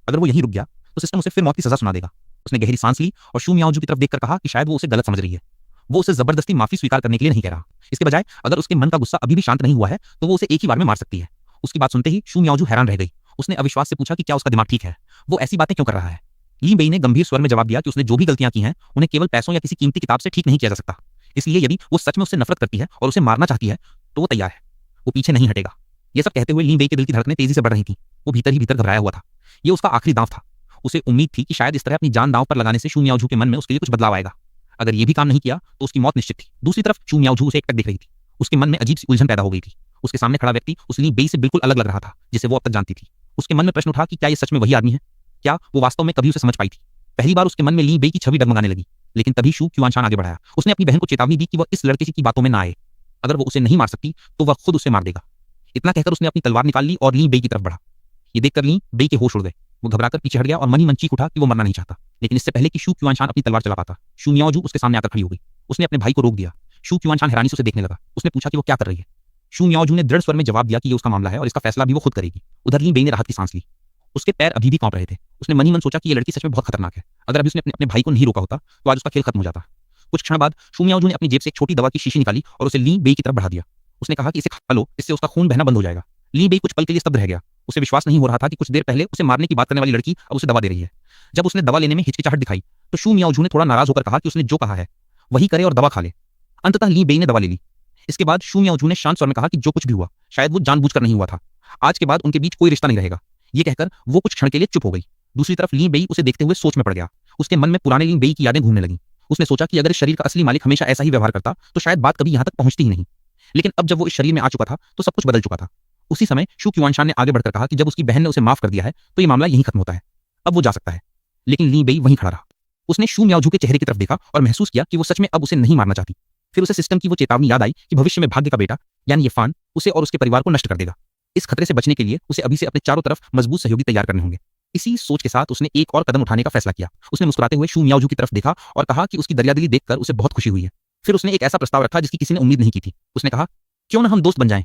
अगर वो यहीं रुक गया तो सिस्टम उसे फिर मौत की सजा सुना देगा। उसने गहरी सांस ली और शू मियाओजू की तरफ देखकर कहा कि शायद वो उसे गलत समझ रही है। वो उसे जबरदस्ती माफी स्वीकार करने के लिए नहीं कह रहा। इसके बजाय अगर उसके मन का गुस्सा अभी भी शांत नहीं हुआ है तो वो उसे एक ही बार में मार सकती है। उसकी बात सुनते ही शू मियाओजू हैरान रह गई। उसने अविश्वास से पूछा कि क्या उसका दिमाग ठीक है, वो ऐसी बातें क्यों कर रहा है। ली बेई ने गंभीर स्वर में जवाब दिया कि उसने जो भी गलतियां की हैं उन्हें केवल पैसों या किसी कीमती किताब से ठीक नहीं किया जा सकता। इसलिए यदि वो सच में उससे नफरत करती है और उसे मारना चाहती है तो वो तैयार है, वो पीछे नहीं हटेगा। ये सब कहते हुए ली बेई के दिल की धड़कनें तेजी से बढ़ रही थी। वो भीतर ही भीतर घबराया हुआ था। ये उसका आखिरी दांव था। उसे उम्मीद थी कि शायद इस तरह अपनी जान दांव पर लगाने से शू मियाओजू के मन में उसके लिए कुछ बदलाव आएगा। अगर ये भी काम नहीं किया तो उसकी मौत निश्चित थी। दूसरी तरफ शू मियाओजू उसे एकटक देख रही थी। उसके मन में अजीब सी उलझन पैदा हो गई थी। उसके सामने खड़ा व्यक्ति उस ली बेई से बिल्कुल अलग लग रहा था जिसे वो अब तक जानती थी। उसके मन में प्रश्न उठा कि क्या ये सच में वही आदमी है? क्या वो वास्तव में कभी उसे समझ पाई थी? पहली बार उसके मन में ली बेई की छवि डगमगाने लगी। लेकिन तभी शू क्यूआनशान आगे बढ़ाया। उसने अपनी बहन को चेतावनी दी कि वह इस लड़के की बातों में ना आए। अगर वो उसे नहीं मार सकती तो वह खुद उसे मार देगा। इतना कहकर उसने अपनी तलवार निकाल ली और ली बेई की तरफ बढ़ा। ये देखकर ली बेई के होश उड़ गए। वो घबराकर पीछे हट गया और मन ही मन चीख उठा कि वो मरना नहीं चाहता। लेकिन इससे पहले कि शू क्यूआनशान अपनी तलवार चला पाता, शू मियाओजू उसके सामने आकर खड़ी हो गई। उसने अपने भाई को रोक दिया। शू क्यूआनशान हैरानी से उसे देखने लगा। उसने पूछा कि वो क्या कर रही है। शू मियाओजू ने दृढ़ स्वर में जवाब दिया कि ये उसका मामला है और इसका फैसला भी वो खुद करेगी। उधर ली बेई ने राहत की सांस ली। उसके पैर अभी भी कांप रहे थे। उसने मन ही मन सोचा कि ये लड़की सच में बहुत खतरनाक है। अगर अभी उसने अपने भाई को नहीं रोका होता तो आज उसका खेल खत्म हो जाता। कुछ क्षण बाद शू मियाओजू ने अपनी जेब से एक छोटी दवा की शीशी निकाली और उसे ली बेई की तरफ बढ़ा दिया। उसने कहा कि इसे खा लो, इससे उसका खून बहना बंद हो जाएगा। ली बेई कुछ पल के लिए स्तब्ध रह गया। उसे विश्वास नहीं हो रहा था कि कुछ देर पहले उसे मारने की बात करने वाली लड़की अब उसे दवा दे रही है। जब उसने दवा लेने में हिचकिचाहट दिखाई तो शू मियाओजू ने थोड़ा नाराज होकर कहा कि उसने जो कहा है वही करे और दवा खा ले। अंततः ली बेई ने दवा ले ली। इसके बाद शू मियाओजू ने शांत स्वर में कहा कि जो कुछ भी हुआ शायद वो जानबूझकर नहीं हुआ था। आज के बाद उनके बीच कोई रिश्ता नहीं रहेगा। ये कहकर वो कुछ क्षण के लिए चुप हो गई। दूसरी तरफ ली बेई उसे देखते हुए सोच में पड़ गया। उसके मन में पुराने ली बेई की यादें घूमने लगीं। उसने सोचा कि अगर इस शरीर का असली मालिक हमेशा ऐसा ही व्यवहार करता तो शायद बात कभी यहाँ तक पहुंचती ही नहीं। लेकिन अब जब वो इस शरीर में आ चुका था तो सब कुछ बदल चुका था। उसी समय शू क्यूआनशान ने आगे बढ़कर कहा कि जब उसकी बहन ने उसे माफ कर दिया है तो ये मामला यहीं खत्म होता है। अब वो जा सकता है। लेकिन ली बेई वहीं खड़ा रहा। उसने शू मियाओजू के चेहरे की तरफ देखा और महसूस किया कि वो सच में अब उसे नहीं मारना चाहती। फिर उसे सिस्टम की वो चेतावनी याद आई कि भविष्य में भाग्य का बेटा यानी ये फान उसे और उसके परिवार को नष्ट कर देगा। इस खतरे से बचने के लिए उसे अभी से अपने चारों तरफ मजबूत सहयोगी तैयार करने होंगे। इसी सोच के साथ उसने एक और कदम उठाने का फैसला किया। उसने मुस्कुराते हुए शू मियाओजू की तरफ देखा और कहा कि उसकी दरियादिली देखकर उसे बहुत खुशी हुई है। फिर उसने एक ऐसा प्रस्ताव रखा जिसकी किसी ने उम्मीद नहीं की थी। उसने कहा, क्यों ना हम दोस्त बन जाएं।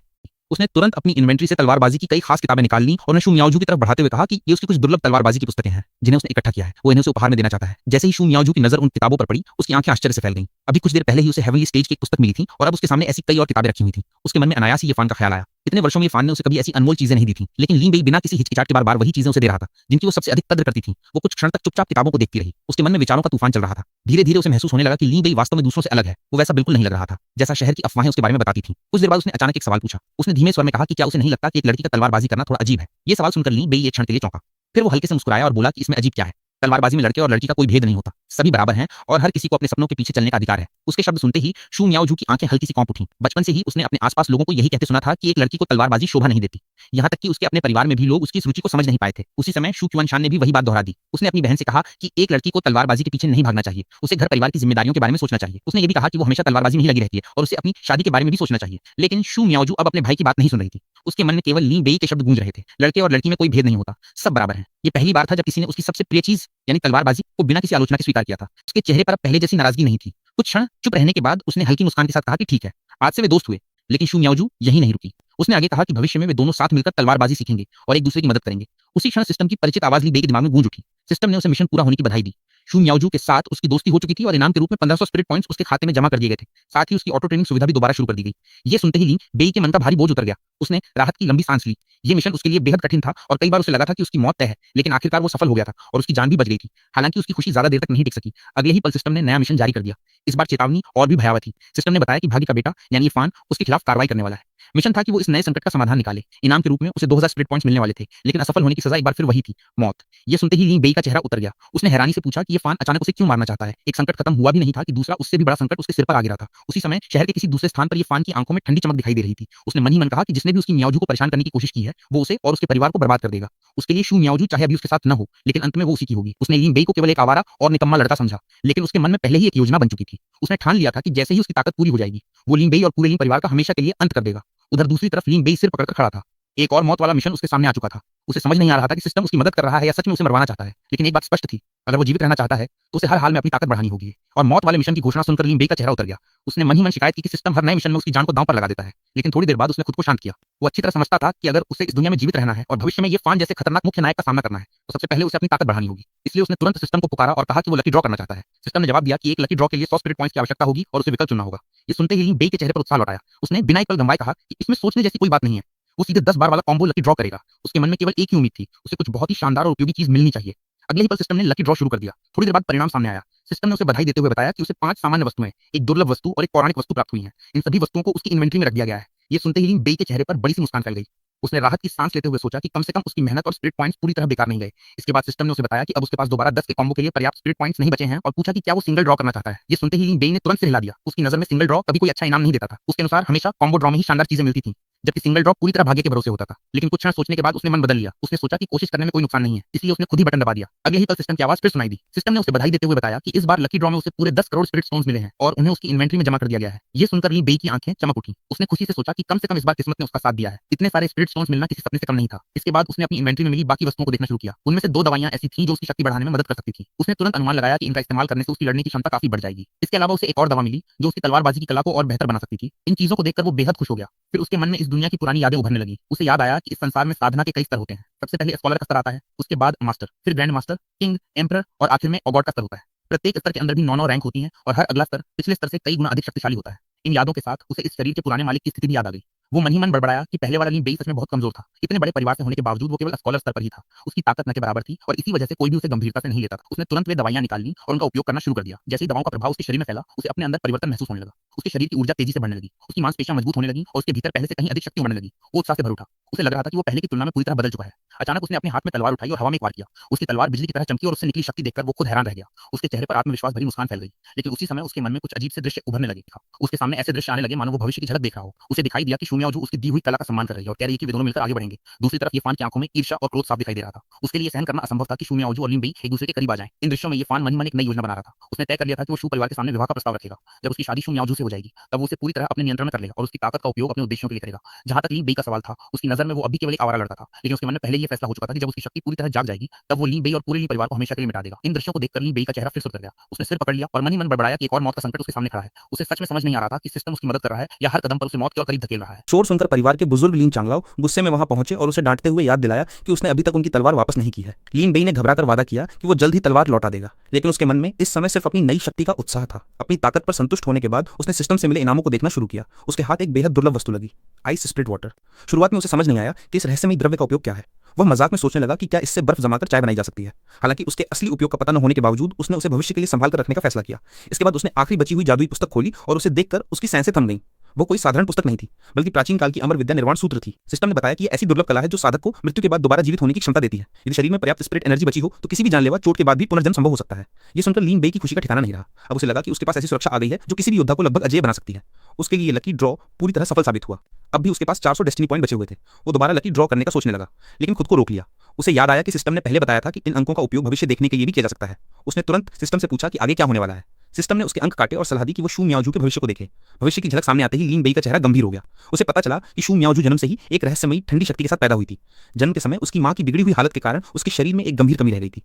उसने तुरंत अपनी इन्वेंट्री से तलवारबाजी की कई खास किताबें निकाल ली और उन्हें शू मियाओजू की तरफ बढ़ाते हुए कहा कि ये उसकी कुछ दुर्लभ तलवारबाजी की पुस्तकें हैं जिन्हें उसने इकट्ठा किया है। वो इन्हें उसे उपहार में देना चाहता है। जैसे ही शू मियाओजू की नजर उन किताबों पर पड़ी उसकी आंखें आश्चर्य से फैल गईं। अभी कुछ देर पहले ही उसे हेवनली स्टेज की एक पुस्तक मिली थी और अब उसके सामने ऐसी कई और किताबें रखी हुई थी। उसके मन में अनायास ही ये फान का ख्याल आया। इतने वर्षों में फान ने उसे कभी ऐसी अनमोल चीजें नहीं दी थी, लेकिन लीन बेई बिना किसी हिचकिचाहट के बार-बार वही चीजें उसे दे रहा था जिनकी वो सबसे अधिक कद्र करती थी। वो कुछ क्षण तक चुपचाप किताबों को देखती रही। उसके मन में विचारों का तूफान चल रहा था। धीरे-धीरे उसे महसूस होने लगा कि लीन बेई वास्तव में दूसरों से अलग है। वो वैसा बिल्कुल नहीं लग रहा था जैसा शहर की अफवाहें उसके बारे में बताती थीं। कुछ देर बाद उसने अचानक एक सवाल पूछा। उसने धीमे स्वर में कहा कि क्या उसे नहीं लगता कि एक लड़की का तलवारबाजी करना थोड़ा अजीब है। ये सवाल सुनकर लीन बेई एक क्षण के लिए चौंका। फिर वो हल्के से मुस्कुराया और बोला कि इसमें अजीब क्या है? तलवारबाजी में लड़के और लड़की का कोई भेद नहीं होता। सभी बराबर हैं और हर किसी को अपने सपनों के पीछे चलने का अधिकार है। उसके शब्द सुनते ही शू मियाओजू की आंखें हल्की सी कांप उठीं। बचपन से ही उसने अपने आसपास लोगों को यही कहते सुना था कि एक लड़की को तलवारबाजी शोभा नहीं देती। यहाँ तक कि उसके अपने परिवार में भी लोग उसकी इस रुचि को समझ नहीं पाए थे। उसी समय शू क्युआनशान ने भी वही बात दोहरा दी। उसने अपनी बहन से कहा कि एक लड़की को तलवारबाजी के पीछे नहीं भागना चाहिए। उसे घर परिवार की जिम्मेदारियों के बारे में सोचना चाहिए। उसने ये भी कहा कि वो हमेशा तलवारबाजी में ही लगी रहती है और उसे अपनी शादी के बारे में भी सोचना चाहिए। लेकिन शू मियाओजू अब अपने भाई की बात नहीं सुन रही थी। उसके मन में केवल ली बेई के शब्द गूंज रहे थे। लड़के और लड़की में कोई भेद नहीं होता, सब बराबर हैं। ये पहली बार था जब किसी ने उसकी सबसे प्रिय चीज यानी तलवारबाजी को बिना किसी आलोचना के स्वीकार किया था। उसके चेहरे पर अब पहले जैसी नाराजगी नहीं थी। कुछ क्षण चुप रहने के बाद उसने हल्की मुस्कान के साथ कहा कि ठीक है। आज से वे दोस्त हुए। लेकिन शू मियाओजू यही नहीं रुकी। उसने आगे कहा कि भविष्य में वे दोनों साथ मिलकर तलवारबाजी सीखेंगे और एक दूसरे की मदद करेंगे। उसी क्षण सिस्टम की परिचित आवाज ली बेई के दिमाग में गूंज उठी। सिस्टम ने उसे मिशन पूरा होने की बधाई दी। शू मियाओजू के साथ उसकी दोस्ती हो चुकी थी और इनाम के रूप में 1500 स्पिरिट पॉइंट्स उसके खाते में जमा कर दिए गए थे। साथ ही उसकी ऑटो ट्रेनिंग सुविधा भी दोबारा शुरू कर दी गई। ये सुनते ही ली बेई के मन का भारी बोझ उतर गया। उसने राहत की लंबी सांस ली। ये मिशन उसके लिए बेहद कठिन था और कई बार उसे लगा था कि उसकी मौत तय है, लेकिन आखिरकार वो सफल हो गया था और उसकी जान भी बच गई थी। हालांकि उसकी खुशी ज्यादा देर तक नहीं टिक सकी। अगले ही पल सिस्टम ने नया मिशन जारी कर दिया। इस बार चेतावनी और भी भयावह थी। सिस्टम ने बताया कि भाग्य का बेटा यानी इरफान उसके खिलाफ कार्रवाई करने वाला है। मिशन था कि वो इस नए संकट का समाधान निकाले। इनाम के रूप में उसे 2000 स्पिरिट पॉइंट्स मिलने वाले थे, लेकिन असफल होने की सजा एक बार फिर वही थी, मौत। ये सुनते ही ली बेई का चेहरा उतर गया। उसने हैरानी से पूछा कि ये फान अचानक उसे क्यों मारना चाहता है। एक संकट खत्म हुआ भी नहीं था कि दूसरा उससे भी बड़ा संकट उसके सिर पर आ गिरा था। उसी समय शहर के किसी दूसरे स्थान पर ये फान की आंखों में ठंडी चमक दिखाई दे रही थी। उसने मन ही मन कहा कि जिसने भी उसकी मियाओजू को परेशान करने की कोशिश की है वो उसे और उसके परिवार को बर्बाद कर देगा। उसके लिए शू मियाओजू चाहे अभी उसके साथ न हो, लेकिन अंत में वो उसी की होगी। उसने ली बेई को केवल एक आवारा और निकम्मा लड़का समझा, लेकिन उसके मन में पहले ही एक योजना बन चुकी थी। उसने ठान लिया था कि जैसे ही उसकी ताकत पूरी हो जाएगी वो ली बेई और पूरे ली परिवार का हमेशा के लिए अंत कर देगा। उधर दूसरी तरफ लीन बेई सिर पकड़कर खड़ा था। एक और मौत वाला मिशन उसके सामने आ चुका था। उसे समझ नहीं आ रहा था कि सिस्टम उसकी मदद कर रहा है या सच में उसे मरवाना चाहता है। लेकिन एक बात स्पष्ट थी, अगर वो जीवित रहना चाहता है तो उसे हर हाल में अपनी ताकत बढ़ानी होगी। और मौत वाले मिशन की घोषणा सुनकर लीन बेई का चेहरा उतर गया। उसने मन ही मन शिकायत की कि सिस्टम हर नए मिशन में उसकी जान को दांव पर लगा देता है। लेकिन थोड़ी देर बाद उसने खुद को शांत किया। वो अच्छी तरह समझता था कि अगर उसे इस दुनिया में जीवित रहना है और भविष्य में ये फान जैसे खतरनाक मुख्य नायक का सामना करना है तो सबसे पहले उसे अपनी ताकत बढ़ानी होगी। इसलिए उसने तुरंत सिस्टम को पुकारा और कहा कि वो लकी ड्रॉ करना चाहता है। सिस्टम ने जवाब दिया कि एक लकी ड्रॉ के लिए 100 स्पिरिट पॉइंट्स की आवश्यकता होगी और उसे विकल्प चुनना होगा। ये सुनते ही लीन बेई के चेहरे पर उत्साह लौट आया। उसने बिना एक पल गंवाए कहा कि इसमें सोचने जैसी कोई बात नहीं है। वो सीधे 10 बार वाला कॉम्बो लकी ड्रॉ करेगा। उसके मन में केवल एक ही उम्मीद थी, उसे कुछ बहुत ही शानदार और उपयोगी चीज मिलनी चाहिए। अगले ही पल सिस्टम ने लकी ड्रॉ शुरू कर दिया। थोड़ी देर बाद परिणाम सामने आया। सिस्टम ने उसे बधाई देते हुए बताया कि उसे 5 सामान्य वस्तुएं, एक दुर्लभ वस्तु और एक पौराणिक वस्तु प्राप्त हुई हैं। इन सभी वस्तुओं को उसकी इन्वेंट्री में रख दिया गया है। ये सुनते ही लीन बेई के चेहरे पर बड़ी सी मुस्कान फैल गई। उसने राहत की सांस लेते हुए सोचा कि कम से कम उसकी मेहनत और स्पिरिट पॉइंट्स पूरी तरह बेकार नहीं गए। इसके बाद सिस्टम ने उसे बताया कि अब उसके पास दोबारा 10 के कॉम्बो के लिए पर्याप्त स्पिरिट पॉइंट्स नहीं बचे हैं और पूछा कि क्या वो सिंगल ड्रॉ करना चाहता है। ये सुनते ही लीन बेई ने तुरंत से हिला दिया। उसकी नजर में सिंगल ड्रॉ कभी कोई अच्छा इनाम नहीं देता था। उसके अनुसार हमेशा कॉम्बो ड्रॉ में ही शानदार चीजें मिलती थी, जबकि सिंगल ड्रॉ पूरी तरह भाग्य के भरोसे होता था। लेकिन कुछ क्षण सोचने के बाद उसने मन बदल लिया। उसने सोचा कि कोशिश करने में कोई नुकसान नहीं है, इसलिए उसने खुद ही बटन दबा दिया। अगले ही पल सिस्टम की आवाज फिर सुनाई दी। सिस्टम ने उसे बधाई देते हुए बताया कि इस बार लकी ड्रॉ में उसे पूरे 10 करोड़ स्पिरिट स्टोन्स मिले हैं और उन्हें उसकी इन्वेंट्री में जमा कर दिया गया है। ये सुनकर ली बेई की आंखें चमक उठी। उसने खुशी से सोचा कि कम से कम इस बार किस्मत ने उसका साथ दिया है। इतने सारे स्पिरिट स्टोन्स मिलना किसी सपने से कम नहीं था। इसके बाद उसने अपनी इन्वेंट्री में मिली बाकी वस्तुओं को देखना शुरू किया। उनमें से 2 दवाइयां ऐसी थीं जो उसकी शक्ति बढ़ाने में मदद कर सकती थी। उसने तुरंत अनुमान लगाया कि इनका इस्तेमाल करने से उसकी लड़ने की क्षमता काफी बढ़ जाएगी। इसके अलावा उसे एक और दवा मिली जो उसकी तलवारबाजी की कला को और बेहतर बना सकती थी। इन चीजों को देखकर वो बेहद खुश हो गया। फिर उसके मन में इस दुनिया की पुरानी यादें उभरने लगी। उसे याद आया कि इस संसार में साधना के कई स्तर होते हैं। सबसे पहले स्कॉलर का स्तर आता है, उसके बाद मास्टर, फिर ग्रैंड मास्टर, किंग, एम्परर और आखिर में गॉड का स्तर होता है। प्रत्येक स्तर के अंदर भी 9 रैंक होती हैं और हर अगला स्तर पिछले स्तर से कई गुना अधिक शक्तिशाली होता है। इन यादों के साथ उसे इस शरीर के पुराने मालिक की स्थिति भी याद आ गई। वो मन ही मन बड़बड़ाया कि पहले वाला लीन बेई सच में बहुत कमजोर था। इतने बड़े परिवार से होने के बावजूद वो केवल स्कॉलर स्तर पर ही था। उसकी ताकत न के बराबर थी और इसी वजह से कोई भी उसे गंभीरता से नहीं लेता था। उसने तुरंत वे दवाइयां निकाल ली और उनका उपयोग करना शुरू कर दिया। जैसे ही दवाओं का प्रभाव उसके शरीर में फैला, उसे अपने अंदर परिवर्तन महसूस होने लगा। उसके शरीर की ऊर्जा तेजी से बढ़ने लगी, उसकी मांसपेशियां मजबूत होने लगी और उसके भीतर पहले से कहीं अधिक शक्ति बढ़ने लगी। वो उत्साह से भर उठा। उसे लग रहा था कि वो पहले की तुलना में पूरी तरह बदल चुका है। अचानक उसने अपने हाथ में तलवार उठाई और हवा में एक वार किया। उसकी तलवार बिजली की तरह चमकी और उससे निकली शक्ति देखकर वो खुद हैरान रह गया। उसके चेहरे पर आत्मविश्वास भरी मुस्कान फैल गई। लेकिन उसी समय उसके मन में कुछ अजीब से दृश्य उभरने लगे। उसके सामने ऐसे दृश्य आने लगे मानो वो भविष्य की झलक देख रहा हो। उसे दिखाई दिया कि शू मियाओजू उसकी दी हुई कला का सम्मान कर रही है और कह रही है कि वे दोनों मिलकर आगे बढ़ेंगे। दूसरी तरफ ये फान की आंखों में ईर्ष्या और क्रोध साफ दिखाई दे रहा था। उसके लिए सहन करना असंभव था कि शू मियाओजू और लीन बेई एक दूसरे के करीब आ जाएं। इन दृश्यों में ये फान मन ही मन एक नई योजना बना रहा था। उसने तय कर लिया था कि वो शू परिवार के सामने विवाह का प्रस्ताव रखेगा। जब उसकी शादी शू मियाओजू से हो जाएगी तब वो उसे पूरी तरह अपने नियंत्रण में कर लेगा और उसकी ताकत का उपयोग अपने उद्देश्यों के लिए करेगा। जहां तक लीन बेई का सवाल था, उसकी नजर में वो अभी केवल एक आवारा लड़का था, लेकिन उसके मन में पहले ये फैसला हो चुका था कि जब उसकी शक्ति पूरी तरह जाग जाएगी तब वो ली बेई और पूरे ली परिवार को हमेशा के लिए मिटा देगा। इन दृश्यों को देखकर ली बेई का चेहरा फिर सुधर गया। उसने सिर पकड़ लिया और मन ही मन बड़बड़ाया कि एक और मौत का संकट उसके सामने खड़ा है। उसे सच में समझ नहीं आ रहा था कि सिस्टम उसकी मदद कर रहा है या हर कदम पर उसे मौत की ओर करीब धकेल रहा है। शोर सुनकर परिवार के बुजुर्ग लीन चांगलाओ गुस्से में वहां पहुंचे और उसे डांटते हुए याद दिलाया कि उसने अभी तक उनकी तलवार वापस नहीं की है। लीन बेई ने घबराकर वादा किया कि वो जल्द ही तलवार लौटा देगा, लेकिन उसके मन में इस समय सिर्फ अपनी नई शक्ति का उत्साह था। अपनी ताकत पर संतुष्ट होने के बाद उसने सिस्टम से मिले इनामों को देखना शुरू किया। उसके हाथ एक बेहद दुर्लभ वस्तु लगी, आइस स्प्रिट वाटर। शुरुआत में उसे समझ नहीं आया कि इस रहस्यमयी द्रव्य का उपयोग क्या है। वह मजाक में सोचने लगा कि क्या इससे बर्फ जमाकर चाय बनाई जा सकती है। हालांकि उसके असली उपयोग का पता न होने के बावजूद उसने उसे भविष्य के लिए संभाल कर रखने का फैसला किया। इसके बाद उसने आखिरी बची हुई जादुई पुस्तक खोली और उसे देखकर उसकी सांसें थम गईं। वो कोई साधारण पुस्तक नहीं थी, बल्कि प्राचीन काल की अमर विद्या निर्वाण सूत्र थी। सिस्टम ने बताया कि यह ऐसी दुर्लभ कला है जो साधक को मृत्यु के बाद दोबारा जीवित होने की क्षमता देती है। यदि शरीर में पर्याप्त स्पिरिट एनर्जी बची हो तो किसी भी जानलेवा चोट के बाद भी पुनर्जन्म संभव हो सकता है। ये सुनकर लीन बेई की खुशी का ठिकाना नहीं रहा। अब उसे लगा कि उसके पास ऐसी सुरक्षा आ गई है जो किसी भी योद्धा को लगभग अजेय बना सकती है। उसके लिए लकी ड्रॉ पूरी तरह सफल साबित हुआ। अब भी उसके पास 400 डेस्टिनी पॉइंट बचे हुए थे। वो दोबारा लकी ड्रॉ करने का सोचने लगा, लेकिन खुद को रोक लिया। उसे याद आया कि सिस्टम ने पहले बताया था कि इन अंकों का उपयोग भविष्य देखने के लिए भी किया जा सकता है। उसने तुरंत सिस्टम से पूछा कि आगे क्या होने वाला है। सिस्टम ने उसके अंक काटे और सलाह दी कि वो शू मियाओजू के भविष्य को देखे। भविष्य की झलक सामने आते ही लीन बेई का चेहरा गंभीर हो गया। उसे पता चला कि शू मियाओजू जन्म से ही एक रहस्यमयी ठंडी शक्ति के साथ पैदा हुई थी। जन्म के समय उसकी मां की बिगड़ी हुई हालत के कारण उसके शरीर में एक गंभीर कमी रह गई थी।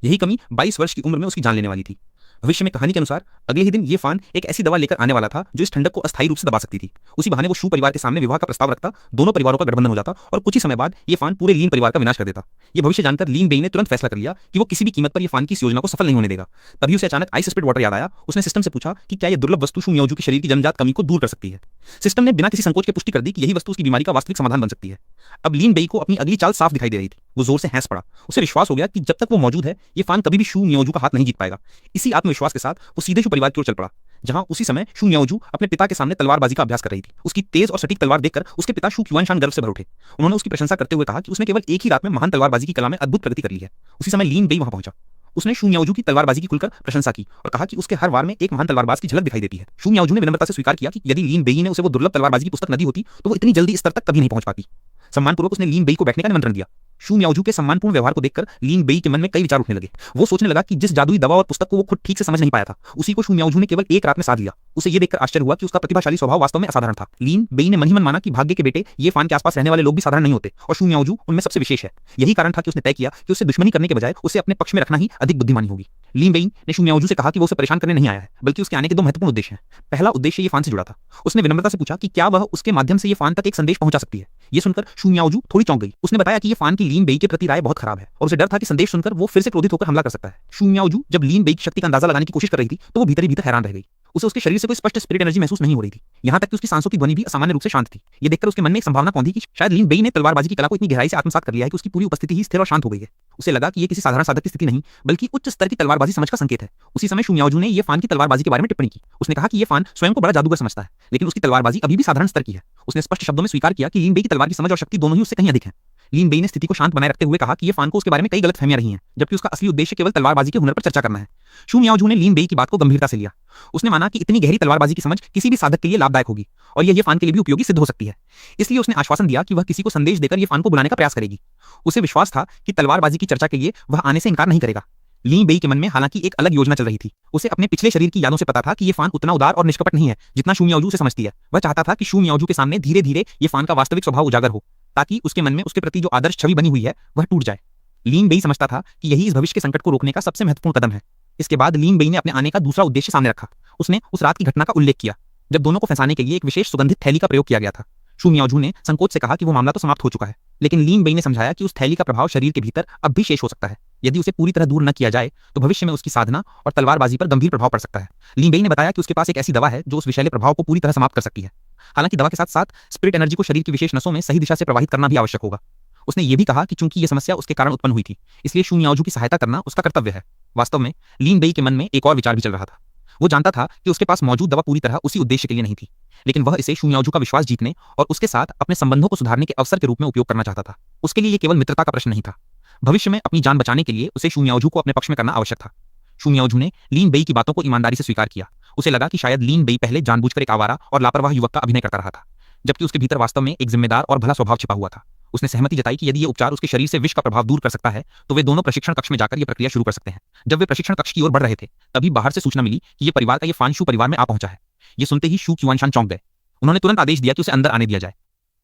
यही कमी 22 वर्ष की उम्र में उसकी जान लेने वाली थी। भविष्य में कहानी के अनुसार अगले ही दिन ये फान एक ऐसी दवा लेकर आने वाला था जो इस ठंडक को अस्थायी रूप से दबा सकती थी। उसी बहाने वो शू परिवार के सामने विवाह का प्रस्ताव रखता, दोनों परिवारों का गठबंधन हो जाता और कुछ ही समय बाद ये फान पूरे लीन परिवार का विनाश कर देता। ये भविष्य जानकर लीन बेई ने तुरंत फैसला कर लिया कि वो किसी भी कीमत पर ये फान की इस योजना को सफल नहीं होने देगा। तभी उसे अचानक आइस स्प्रिट वाटर याद आया। उसने सिस्टम से पूछा कि क्या यह दुर्लभ वस्तु शू मियाओजू के शरीर की जन्मजात कमी को दूर कर सकती है। सिस्टम ने बिना किसी संकोच के पुष्टि कर दी कि यही वस्तु उसकी बीमारी का वास्तविक समाधान बन सकती है। अब लीन बेई को अपनी अगली चाल साफ दिखाई दे रही थी। वो जोर से हंस पड़ा। उसे विश्वास हो गया कि जब तक वो मौजूद है ये फान कभी भी शू मियाओजू का हाथ नहीं जीत पाएगा। इसी आत्मविश्वास के साथ वो सीधे शू परिवार की ओर चल पड़ा, जहां उसी समय शू मियाओजू अपने पिता के सामने तलवारबाजी का अभ्यास कर रही थी। उसकी तेज और सटीक तलवार देखकर उसके पिता शू क्युआनशान गर्व से भर उठे। उन्होंने उसकी प्रशंसा करते हुए कहा कि उसने केवल एक ही रात में महान तलवारबाजी की कला में अद्भुत प्रगति कर ली है। उसी समय लीन बेई वहां पहुंचा। उसने शू मियाओजू की तलवारबाजी की खुलकर प्रशंसा की और कहा कि उसके हर वार में एक महान तलवारबाज की झलक दिखाई देती है। शू मियाओजू ने विनम्रता से स्वीकार किया कि यदि लीन बेई ने उसे वो दुर्लभ तलवारबाजी की पुस्तक न दी होती तो वो इतनी जल्दी इस स्तर तक कभी नहीं पहुंच पाती। सम्मानपूर्वक उसने लीन बेई को बैठने का निमंत्रण दिया। शू मियाओजू के सम्मानपूर्ण व्यवहार को देखकर लीन बेई के मन में कई विचार उठने लगे। वो सोचने लगा कि जिस जादुई दवा और पुस्तक को वो खुद ठीक से समझ नहीं पाया था, उसी को शू मियाओजू ने केवल एक रात में साध लिया। उसे ये देखकर आश्चर्य हुआ कि उसका प्रतिभाशाली स्वभाव वास्तव में असाधारण था। लीन बेई ने मन ही मन माना कि भाग्य के बेटे ये फान के आसपास रहने वाले लोग भी साधारण नहीं होते और शू मियाओजू उनमें सबसे विशेष है। यही कारण था कि उसने तय किया कि उसे दुश्मनी करने के बजाय उसे अपने पक्ष में रखना ही अधिक बुद्धिमानी होगी। लीन बेई ने शू मियाओजू से कहा कि वो उसे परेशान करने नहीं आया है, बल्कि उसके आने के दो महत्वपूर्ण उद्देश्य हैं। पहला उद्देश्य ये फान से जुड़ा था। उसने विनम्रता से पूछा कि क्या वह उसके माध्यम से ये फान तक एक संदेश पहुंचा सकती है। ये सुनकर शू मियाओजू थोड़ी चौंक गई। उसने बताया कि ये फान की लीन बेई के प्रति राय बहुत खराब है और उसे डर था कि संदेश सुनकर वो फिर से क्रोधित होकर हमला कर सकता है। शू मियाओजू जब लीन बेई की शक्ति का अंदाजा लगाने की कोशिश कर रही थी तो वो भीतर ही भीतर हैरान रह गई। उसे उसके शरीर से कोई स्पष्ट स्पिरिट एनर्जी महसूस नहीं हो रही थी। यहाँ तक कि उसकी सांसों की ध्वनि भी असामान्य रूप से शांत थी। ये देखकर उसके मन में एक संभावना पौंधी कि शायद लीन बेई ने तलवारबाजी की कला को इतनी गहराई से आत्मसात कर लिया है कि उसकी पूरी उपस्थिति ही स्थिर और शांत हो गई है। उसे लगा कि ये किसी साधारण साधक की स्थिति नहीं, बल्कि उच्च स्तर की तलवारबाजी समझ का संकेत है। उसी समय शू मियाओजू ने ये फान की तलवारबाजी के बारे में टिप्पणी की। उसने कहा कि ये फान स्वयं को बड़ा जादूगर समझता है, लेकिन उसकी तलवारबाजी अभी भी साधारण स्तर की है। उसने स्पष्ट शब्दों में स्वीकार किया कि लीन बेई की तलवार की समझ और शक्ति दोनों ही उससे कहीं अधिक है। लीन बेई ने स्थिति को शांत बनाए रखते हुए कहा कि ये फान को उसके बारे में कई गलतफहमियां रही हैं, जबकि उसका असली उद्देश्य केवल तलवारबाजी के हुनर पर चर्चा करना है। शू मियाओजू ने लीन बेई की बात को गंभीरता से लिया। उसने माना कि इतनी गहरी तलवारबाजी की समझ किसी भी साधक के लिए लाभदायक होगी और ये फान के लिए भी उपयोगी सिद्ध हो सकती है। इसलिए उसने आश्वासन दिया कि वह किसी को संदेश देकर ये फान को बुलाने का प्रयास करेगी। उसे विश्वास था कि तलवारबाजी की चर्चा के लिए वह आने से इनकार नहीं करेगा। लीन बेई के मन में हालांकि एक अलग योजना चल रही थी। उसे अपने पिछले शरीर की यादों से पता था कि ये फान उतना उदार और निष्कपट नहीं है जितना शू मियाओजू से समझती है। वह चाहता था कि शू मियाओजू के सामने धीरे धीरे ये फान का वास्तविक स्वभाव उजागर हो, ताकि उसके मन में उसके प्रति जो आदर्श छवि बनी हुई है वह टूट जाए। लीन बेई समझता था कि यही इस भविष्य के संकट को रोकने का सबसे महत्वपूर्ण कदम है। इसके बाद लीन बेई ने अपने आने का दूसरा उद्देश्य सामने रखा। उसने उस रात की घटना का उल्लेख किया जब दोनों को फंसाने के लिए एक विशेष सुगंधित थैली का प्रयोग किया गया था। शू मियाओजू ने संकोच से कहा कि वो मामला तो समाप्त हो चुका है, लेकिन लीन बेई ने समझाया कि उस थैली का प्रभाव शरीर के भीतर अब भी शेष हो सकता है। यदि उसे पूरी तरह दूर न किया जाए तो भविष्य में उसकी साधना और तलवारबाजी पर गंभीर प्रभाव पड़ सकता है। लीन बेई ने बताया कि उसके पास एक ऐसी दवा है जो उस विषैले प्रभाव को पूरी तरह समाप्त कर सकती है। हालांकि दवा के साथ साथ स्पिरिट एनर्जी को शरीर की विशेष नसों में सही दिशा से प्रवाहित करना भी आवश्यक होगा। उसने ये भी कहा कि चूंकि यह समस्या उसके कारण उत्पन्न हुई थी, इसलिए शू मियाओजू की सहायता करना उसका कर्तव्य है। वास्तव में लीन बेई के मन में एक और विचार भी चल रहा था। वो जानता था कि उसके पास मौजूद दवा पूरी तरह उसी उद्देश्य के लिए नहीं थी, लेकिन वह इसे शू मियाओजू का विश्वास जीतने और उसके साथ अपने संबंधों को सुधारने के अवसर के रूप में उपयोग करना चाहता था। उसके लिए ये केवल मित्रता का प्रश्न नहीं था। भविष्य में अपनी जान बचाने के लिए उसे शू मियाओजू को अपने पक्ष में करना आवश्यक था। शू मियाओजू ने लीन बेई की बातों को ईमानदारी से स्वीकार किया। उसे लगा कि शायद लीन बेई पहले जानबूझकर एक आवारा और लापरवाह युवक का अभिनय करता रहा था, जबकि उसके भीतर वास्तव में एक जिम्मेदार और भला स्वभाव छिपा हुआ था। उसने सहमति जताई कि यदि ये उपचार उसके शरीर से विष का प्रभाव दूर कर सकता है तो वे दोनों प्रशिक्षण कक्ष में जाकर ये प्रक्रिया शुरू कर सकते हैं। जब वे प्रशिक्षण कक्ष की ओर बढ़ रहे थे तभी बाहर से सूचना मिली कि ये परिवार का ये फान शू परिवार में आ पहुंचा है। ये सुनते ही शू क्युआनशान चौंक गए। उन्होंने तुरंत आदेश दिया कि उसे अंदर आने दिया जाए।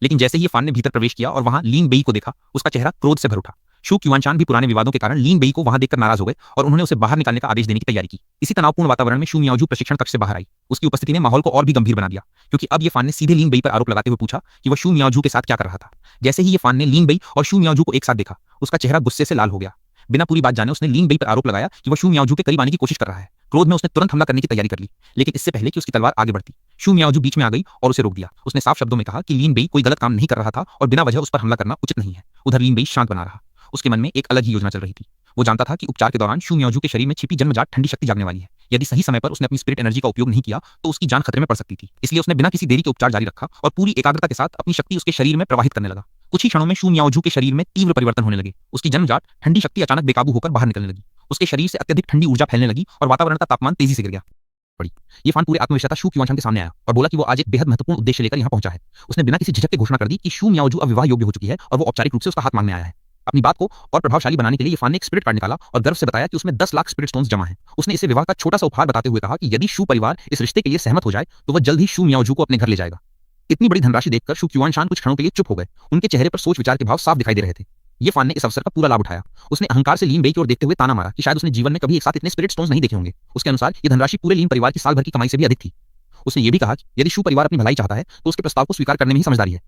लेकिन जैसे ही ये फान ने भीतर प्रवेश किया और वहां लीन बेई को देखा, उसका चेहरा क्रोध से भर उठा। शू क्यूआनशान भी पुराने विवादों के कारण लीन बेई को वहां देखकर नाराज हो गए और उन्होंने उसे बाहर निकालने का आदेश देने की तैयारी की। इसी तनावपूर्ण वातावरण में शू मियाओजू प्रशिक्षण कक्ष से बाहर आई। उसकी उपस्थिति ने माहौल को और भी गंभीर बना दिया, क्योंकि अब ये फान ने सीधे लीन बेई पर आरोप लगाते हुए पूछा कि वह शू मियाओजू के साथ क्या कर रहा था। जैसे ही ये फान ने लीन बेई और शू मियाओजू को एक साथ देखा, उसका चेहरा गुस्से से लाल हो गया। बिना पूरी बात जाने उसने लीन बेई पर आरोप लगाया कि वह शू मियाओजू के करीब आने की कोशिश कर रहा है। क्रोध में उसने तुरंत हमला करने की तैयारी कर ली, लेकिन इससे पहले कि उसकी तलवार आगे बढ़ती, शू मियाओजू बीच में आ गई और उसे रोक दिया। उसने साफ शब्दों में कहा कि लीन बेई कोई गलत काम नहीं कर रहा था और बिना वजह उस पर हमला करना उचित नहीं है। उधर लीन बेई शांत बना रहा। उसके मन में एक अलग ही योजना चल रही थी। वो जानता था कि उपचार के दौरान शू मियाओजू के शरीर में छिपी जन्मजात ठंडी शक्ति जागने वाली है। यदि सही समय पर उसने अपनी स्पिरिट एनर्जी का उपयोग नहीं किया तो उसकी जान खतरे में पड़ सकती थी। इसलिए उसने बिना किसी देरी के उपचार जारी रखा और पूरी एकाग्रता के साथ अपनी शक्ति उसके शरीर में प्रवाहित करने लगा। कुछ ही क्षणों में शू मियाओजू के शरीर में तीव्र परिवर्तन होने लगे। उसकी जन्मजात ठंडी शक्ति अचानक बेकाबू होकर बाहर निकलने लगी। उसके शरीर से अत्यधिक ठंडी ऊर्जा फैलने लगी और वातावरण का तापमान तेजी से गिर गया। ये फान पूरे आत्मविश्वास शू क्यूआनशान के सामने आया और बोला कि वो आज एक बेहद महत्वपूर्ण उद्देश्य लेकर यहाँ पहुंचा है। उसने बिना किसी झिझक के घोषणा कर दी कि शू मियाओजू अब विवाह योग्य हो चुकी है और वो औपचारिक रूप से उसका हाथ मांगने आया है। अपनी बात को और प्रभावशाली बनाने के लिए फान ने एक स्पिरिट कार्ड निकाला और गर्व से बताया कि उसमें 10 लाख स्पिरिट स्टोन्स जमा हैं। उसने इसे विवाह का छोटा सा उपहार बताते हुए कहा कि यदि शू परिवार इस रिश्ते के लिए सहमत हो जाए तो वह जल्द ही शू मियाओजू को अपने घर ले जाएगा। इतनी बड़ी धनराशि देखकर शू क्यूआनशान कुछ क्षणों के लिए चुप हो गए। उनके चेहरे पर सोच विचार के भाव साफ दिखाई दे रहे थे। ये फान ने इस अवसर का पूरा लाभ उठाया। उसने अहंकार से लीन बेई की ओर देखते हुए ताना मारा कि शायद उसने जीवन में कभी एक साथ इतने स्पिरिट स्टोन्स नहीं देखे होंगे। उसके अनुसार ये धनराशि पूरे लीन परिवार की साल भर की कमाई से भी अधिक थी। उसने ये भी कहा कि यदि शू परिवार अपनी भलाई चाहता है तो उसके प्रस्ताव को स्वीकार करने में ही समझदारी है।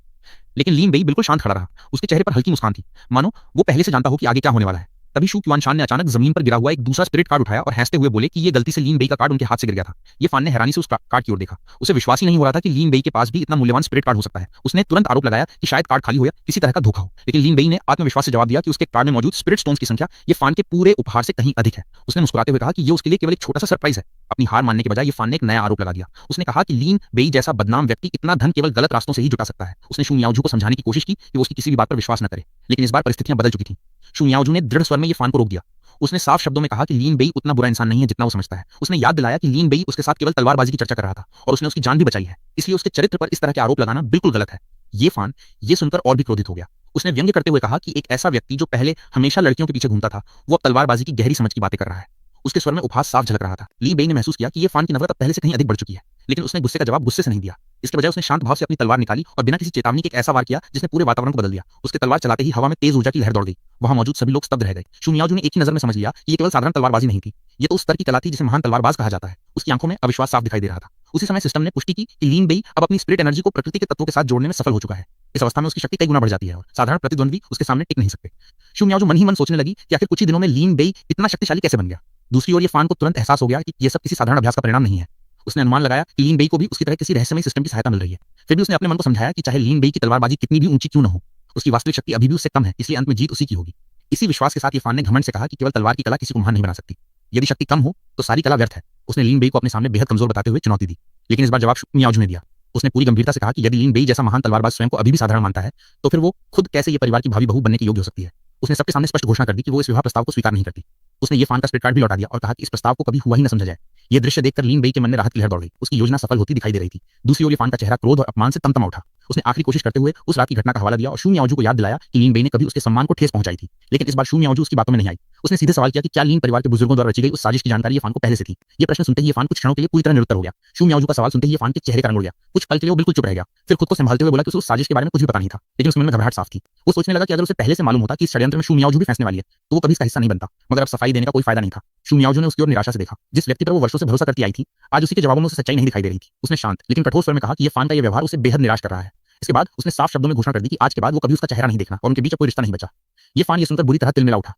लेकिन लीन बेई बिल्कुल शांत खड़ा रहा। उसके चेहरे पर हल्की मुस्कान थी, मानो वो पहले से जानता हो कि आगे क्या होने वाला है। तभी शू क्यूआनशान ने अचानक जमीन पर गिरा हुआ एक दूसरा स्पिरिट कार्ड उठाया और हंसते हुए बोले कि ये गलती से लीन बेई का कार्ड उनके हाथ से गिर गया था। ये फान ने हैरानी से उस कार्ड की ओर देखा। उसे विश्वास ही नहीं हो रहा था कि लीन बेई के पास भी इतना मूल्यवान स्पिरिट कार्ड हो सकता है। उसने तुरंत आरोप लगाया कि शायद कार्ड खाली हो या किसी तरह का धोखा हो, लेकिन लीन बेई ने आत्मविश्वास से जवाब दिया कि उसके कार्ड में मौजूद स्पिरिट स्टोन्स की संख्या ये फान के पूरे उपहार से कहीं अधिक है। उसने मुस्कुराते हुए कहा कि ये उसके लिए केवल एक छोटा सा सरप्राइज है। अपनी हार मानने के बजाय ये फान ने एक नया आरोप लगा दिया। उसने कहा कि लीन बेई जैसा बदनाम व्यक्ति इतना धन केवल गलत रास्तों से ही जुटा सकता है। उसने शू मियाओजू को समझाने की कोशिश की कि वो उसकी किसी भी बात पर विश्वास न करे, लेकिन इस बार परिस्थितियां बदल चुकी थीं। शू मियाओजू ने दृढ़ स्वर में ये फान को रोक दिया। उसने साफ शब्दों में कहा कि लीन बेई उतना बुरा इंसान नहीं है जितना वो समझता है। उसने याद दिलाया कि लीन बेई उसके साथ केवल तलवारबाजी की चर्चा कर रहा था और उसने उसकी जान भी बचाई है, इसलिए उसके चरित्र पर इस तरह के आरोप लगाना बिल्कुल गलत है। ये फान ये सुनकर और भी क्रोधित हो गया। उसने व्यंग्य करते हुए कहा कि एक ऐसा व्यक्ति जो पहले हमेशा लड़कियों के पीछे घूमता था, वो अब तलवारबाजी की गहरी समझ की बातें कर रहा है। उसके स्वर में उपहास साफ झलक रहा था। ली बेई ने महसूस किया कि ये फान की नफरत अब पहले से कहीं अधिक बढ़ चुकी है, लेकिन उसने गुस्से का जवाब गुस्से से नहीं दिया। इसके बजाय उसने शांत भाव से अपनी तलवार निकाली और बिना किसी चेतावनी के एक ऐसा वार किया जिसने पूरे वातावरण को बदल दिया। उसके तलवार चलाते ही हवा में तेज ऊर्जा की लहर दौड़ गई। वहां मौजूद सभी लोग स्तब्ध रह गए। शू मियाओजू ने एक ही नजर में समझ लिया कि ये केवल साधारण तलवारबाजी नहीं थी, ये तो उस स्तर की कला थी जिसे महान तलवारबाज कहा जाता है। उसकी आंखों में अविश्वास साफ दिखाई दे रहा था। उसी समय सिस्टम ने पुष्टि की कि लीन बेई अब अपनी स्पिरिट एनर्जी को प्रकृति के तत्वों के साथ जोड़ने में सफल हो चुका है। इस अवस्था में उसकी शक्ति कई गुना बढ़ जाती है और साधारण प्रतिद्वंद्वी उसके सामने टिक नहीं सकते। शू मियाओजू मन ही मन सोचने लगी कि आखिर कुछ ही दिनों में लीन बेई इतना शक्तिशाली कैसे बन गया। दूसरी ओर ये फान को तुरंत एहसास हो गया कि ये सब किसी साधारण अभ्यास का परिणाम नहीं है। उसने अनुमान लगाया कि लीन बेई को भी उसकी तरह किसी रहस्यमय सिस्टम की सहायता मिल रही है। फिर भी उसने अपने मन को समझाया कि चाहे लीन बेई की तलवारबाजी कितनी भी ऊंची क्यों न हो, उसकी वास्तविक शक्ति अभी भी उससे कम है, इसलिए अंत में जीत उसी की होगी। इसी विश्वास के साथ ये फान ने घमंड से कहा कि केवल तलवार की कला किसी को महान नहीं बना सकती। यदि शक्ति कम हो तो सारी कला व्यर्थ है। उसने लीन बेई को अपने सामने बेहद कमजोर बताते हुए चुनौती दी, लेकिन इस बार जवाब शू मियाओजू ने दिया। उसने पूरी गंभीरता से कहा कि यदि लीन बेई जैसा महान तलवारबाज स्वयं को अभी भी साधारण मानता है तो फिर वो खुद कैसे ये परिवार की भावी बहू बनने के योग्य हो सकती है। उसने सबके सामने स्पष्ट घोषणा कर दी कि वो इस विवाह प्रस्ताव को स्वीकार नहीं करती। उसने ये फान का स्पिरिट कार्ड भी लौटा दिया और कहा कि इस प्रस्ताव को कभी हुआ ही न समझा जाए। ये दृश्य देखकर लीन बेई के मन में राहत की लहर दौड़ गई। उसकी योजना सफल होती दिखाई दे रही थी। दूसरी ओर ये फान का चेहरा क्रोध और अपमान से तमतमा उठा। उसने आखिरी कोशिश करते हुए उस रात की घटना का हवाला दिया और शू मियाओजू को याद दिलाया कि लीन बेई ने कभी उसके सम्मान को ठेस पहुंचाई थी। लेकिन इस बार शू मियाओजू उसकी बातों में नहीं आई। उसने सीधे सवाल किया कि क्या लीन परिवार के बुजुर्गों द्वारा रची गई उस साजिश की जानकारी ये फान को पहले से थी। ये प्रश्न सुनते ही ये फान कुछ क्षणों के लिए पूरी तरह निरुत्तर हो गया। शू मियाओजू का सवाल सुनते ही ये फान के चेहरे का रंग उड़ गया। कुछ पल के लिए वो बिल्कुल चुप रह गया, फिर खुद को संभालते हुए बोला कि उसे उस साजिश के बारे में कुछ भी पता नहीं था, लेकिन उसके मन में घबराहट साफ थी। वो सोचने लगा कि अगर उसे पहले से मालूम होता कि इस षड्यंत्र में शू मियाओजू भी फंसने वाली है तो वो कभी इसका हिस्सा नहीं बनता। मगर अब सफाई देने का कोई फायदा नहीं था। शू मियाओजू ने उसकी ओर निराशा से देखा। जिस व्यक्ति पर वो वर्षों से भरोसा करती आई थी, आज उसी के जवाबों में उसे सच्चाई नहीं दिखाई दे रही थी। उसने शांत लेकिन कठोर स्वर में कहा कि ये फान का ये व्यवहार उसे बेहद निराश कर रहा है। इसके बाद उसने साफ शब्दों में घोषणा कर दी कि आज के बाद वो कभी उसका चेहरा नहीं देखना और उनके बीच कोई रिश्ता नहीं बचा। ये फान ये सुनकर बुरी तरह तिलमिला उठा।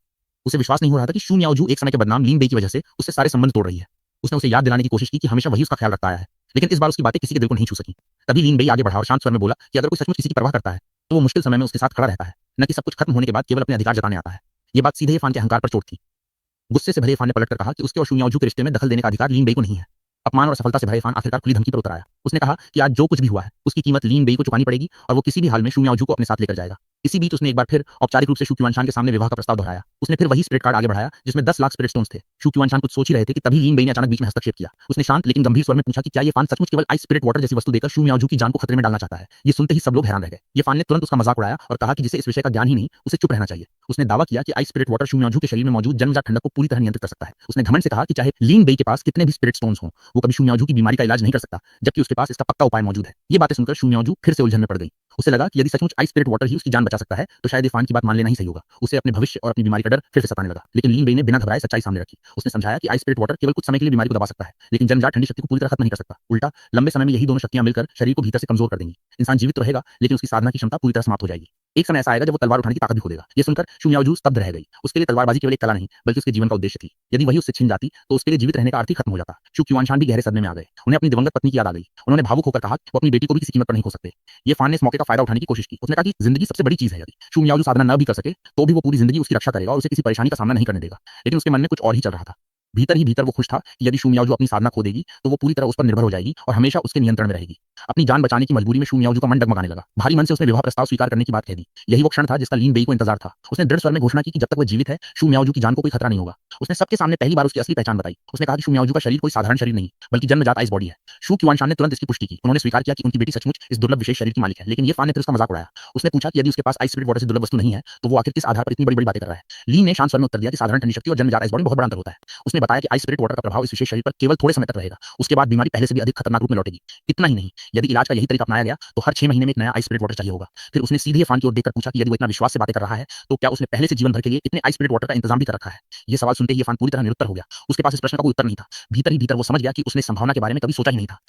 उसे विश्वास नहीं हो रहा था कि शू मियाओजू एक समय के बदनाम लीन बेई की वजह से उससे सारे संबंध तोड़ रही है। उसने उसे याद दिलाने की कोशिश की कि हमेशा वही उसका ख्याल रखता आया है, लेकिन इस बार उसकी बातें किसी के दिल को नहीं छू सकी। तभी लीन बेई आगे बढ़ा और शांत स्वर में बोला कि अगर कोई सचमुच किसी की परवाह करता है तो वो मुश्किल समय में उसके साथ खड़ा रहता है, न कि सब कुछ खत्म होने के बाद केवल अपने अधिकार जताने आता है। ये बात सीधे फान के अहंकार पर चोट थी। गुस्से से भरे फान ने पलटकर कहा कि उसके और शू मियाओजू के रिश्ते में दखल देने का अधिकार लीन बेई को नहीं है। अपमान और सफलता से भरे फान आखिरकार खुली धमकी पर उतर आया। उसने कहा कि आज जो कुछ भी हुआ है उसकी कीमत लीन बेई को चुकानी पड़ेगी और वो किसी भी हाल में शू मियाओजू को अपने साथ लेकर जाएगा। इसी बीच उसने एक बार फिर औपचारिक रूप से शू क्यूआनशान के सामने विवाह का प्रस्ताव दोहराया। उसने फिर वही स्पिरिट कार्ड आगे बढ़ाया जिसमें 10 लाख स्पिरिट स्टोन्स थे। शू क्यूआनशान कुछ सोच ही रहे थे कि तभी लीन बेई ने अचानक बीच में हस्तक्षेप किया। उसने शांत लेकिन गंभीर स्वर में पूछा कि क्या ये फान सचमुच केवल आइस स्पिरिट वाटर जैसी वस्तु देकर शू मियाओजू की जान को खतरे में डालना चाहता है। ये सुनते ही सब लोग हैरान रह गए। ये फान ने तुरंत उसका मजाक उड़ाया और कहा कि जिसे इस विषय का ज्ञान ही नहीं उसे चुप रहना चाहिए। उसने दावा किया कि आइस स्पिरिट वाटर शू मियाओजू के शरीर में मौजूद जन्मजात ठंडक को पूरी तरह नियंत्रित कर सकता है। उसने घमंड से कहा कि चाहे लीन बेई के पास कितने भी स्पिरिट स्टोन्स हों, वो कभी शू मियाओजू की बीमारी का इलाज नहीं कर सकता, जबकि उसके पास इसका पक्का उपाय मौजूद है। ये बातें सुनकर शू मियाओजू फिर से उलझन में पड़ गई। उसे लगा कि यदि सचमुच आइस स्पिरिट वाटर ही उसकी जान बचा सकता है तो शायद ये फान की बात मान लेना ही सही होगा। उसे अपने भविष्य और अपनी बीमारी का डर फिर से सताने लगा। लेकिन लीन बेई ने बिना घबराए सच्चाई सामने रखी। उसने समझाया कि आइस स्पिरिट वाटर केवल कुछ समय के लिए बीमारी को दबा सकता है, लेकिन जन्मजात ठंडी शक्ति को पूरी तरह खत्म नहीं कर सकता। उल्टा लंबे समय में यही दोनों शक्तियां मिलकर शरीर को भीतर से कमजोर कर देंगी। इंसान जीवित तो रहेगा, लेकिन उसकी साधना की क्षमता पूरी तरह समाप्त हो जाएगी। एक समय ऐसा आएगा जब वो तलवार उठाने की ताकत भी खो देगा। ये सुनकर शु मियाओजू स्तब्ध रह गई। उसके लिए तलवारबाजी केवल एक कला नहीं, बल्कि उसके जीवन का उद्देश्य थी। यदि वही उससे छिन जाती तो उसके लिए जीवित रहने का अर्थ ही खत्म हो जाता। शु क्युआनशान भी गहरे सदमे में आ गए। उन्हें अपनी दिवंगत पत्नी की याद आ गई। उन्होंने भावुक होकर कहा कि वो अपनी बेटी को भी किसी कीमत पर नहीं खो सकते। ये फान ने इस मौके का फायदा उठाने की कोशिश की। उसने कहा कि जिंदगी सबसे बड़ी चीज है। यदि शु मियाओजू साधना न भी कर सके तो भी वो पूरी जिंदगी उसकी रक्षा करेगा और उसे किसी परेशानी का सामना नहीं करने देगा। लेकिन उसके मन में कुछ और ही चल रहा था। भीतर ही भीतर वो खुश था कि यदि शु मियाओजू अपनी साधना खो देगी तो वो पूरी तरह उस पर निर्भर हो जाएगी और हमेशा उसके नियंत्रण में रहेगी। अपनी जान बचाने की मजबूरी में शु मियाओजू का मन डगमगाने लगा। भारी मन से उसने विवाह प्रस्ताव स्वीकार करने की बात कह दी। यही वो क्षण था जिसका लीन बेई को इंतजार था। उसने दृढ़ स्वर में घोषणा की कि जब तक वह जीवित है शु मियाओजू की जान को कोई खतरा नहीं होगा। उसने सबके सामने पहली बार उसकी असली पहचान बताई। उसने कहा कि शु मियाओजू का शरीर कोई साधारण शरीर नहीं, बल्कि जन्मजात आइस बॉडी है। शु क्युआनशान ने तुरंत इसकी पुष्टि की। उन्होंने स्वीकार किया कि उनकी बेटी सचमुच इस दुर्लभ विशेष शरीर की मालिक है। लेकिन ये फान ने फिर उसका मजाक उड़ाया। उसने पूछा कि यदि उसके पास आइस स्पिरिट वाटर से दुर्लभ वस्तु नहीं है तो वो आखिर किस आधार पर इतनी बड़ी बड़ी बातें कर रहा है। ली ने शांत स्वर में उत्तर दिया कि साधारण ठंडी शक्ति और जन्मजात आइस बॉडी में बहुत बड़ा अंतर होता है। उसने बताया कि आइस स्पिरिट वाटर का प्रभाव इस विशेष शरीर पर केवल थोड़े समय तक रहेगा। उसके बाद बीमारी पहले से भी अधिक खतरनाक रूप में लौटेगी। इतना ही नहीं, यदि इलाज का यही तरीका अपनाया गया तो हर 6 महीने में एक नया आइस स्पिरिट वाटर चाहिए होगा। फिर उसने सीधे फान की ओर देखकर पूछा कि यदि वो इतना विश्वास से बातें कर रहा है तो क्या उसने पहले से जीवन भर के लिए इतने आइस स्पिरिट वाटर का इंतजाम भी कर रखा है। ये सवाल सुनते ही ये फान पूरी तरह निरुत्तर हो गया। उसके पास इस प्रश्न का कोई उत्तर नहीं था। भीतर ही भीतर वो समझ गया कि उसने इस संभावना के बारे में कभी सोचा ही नहीं था।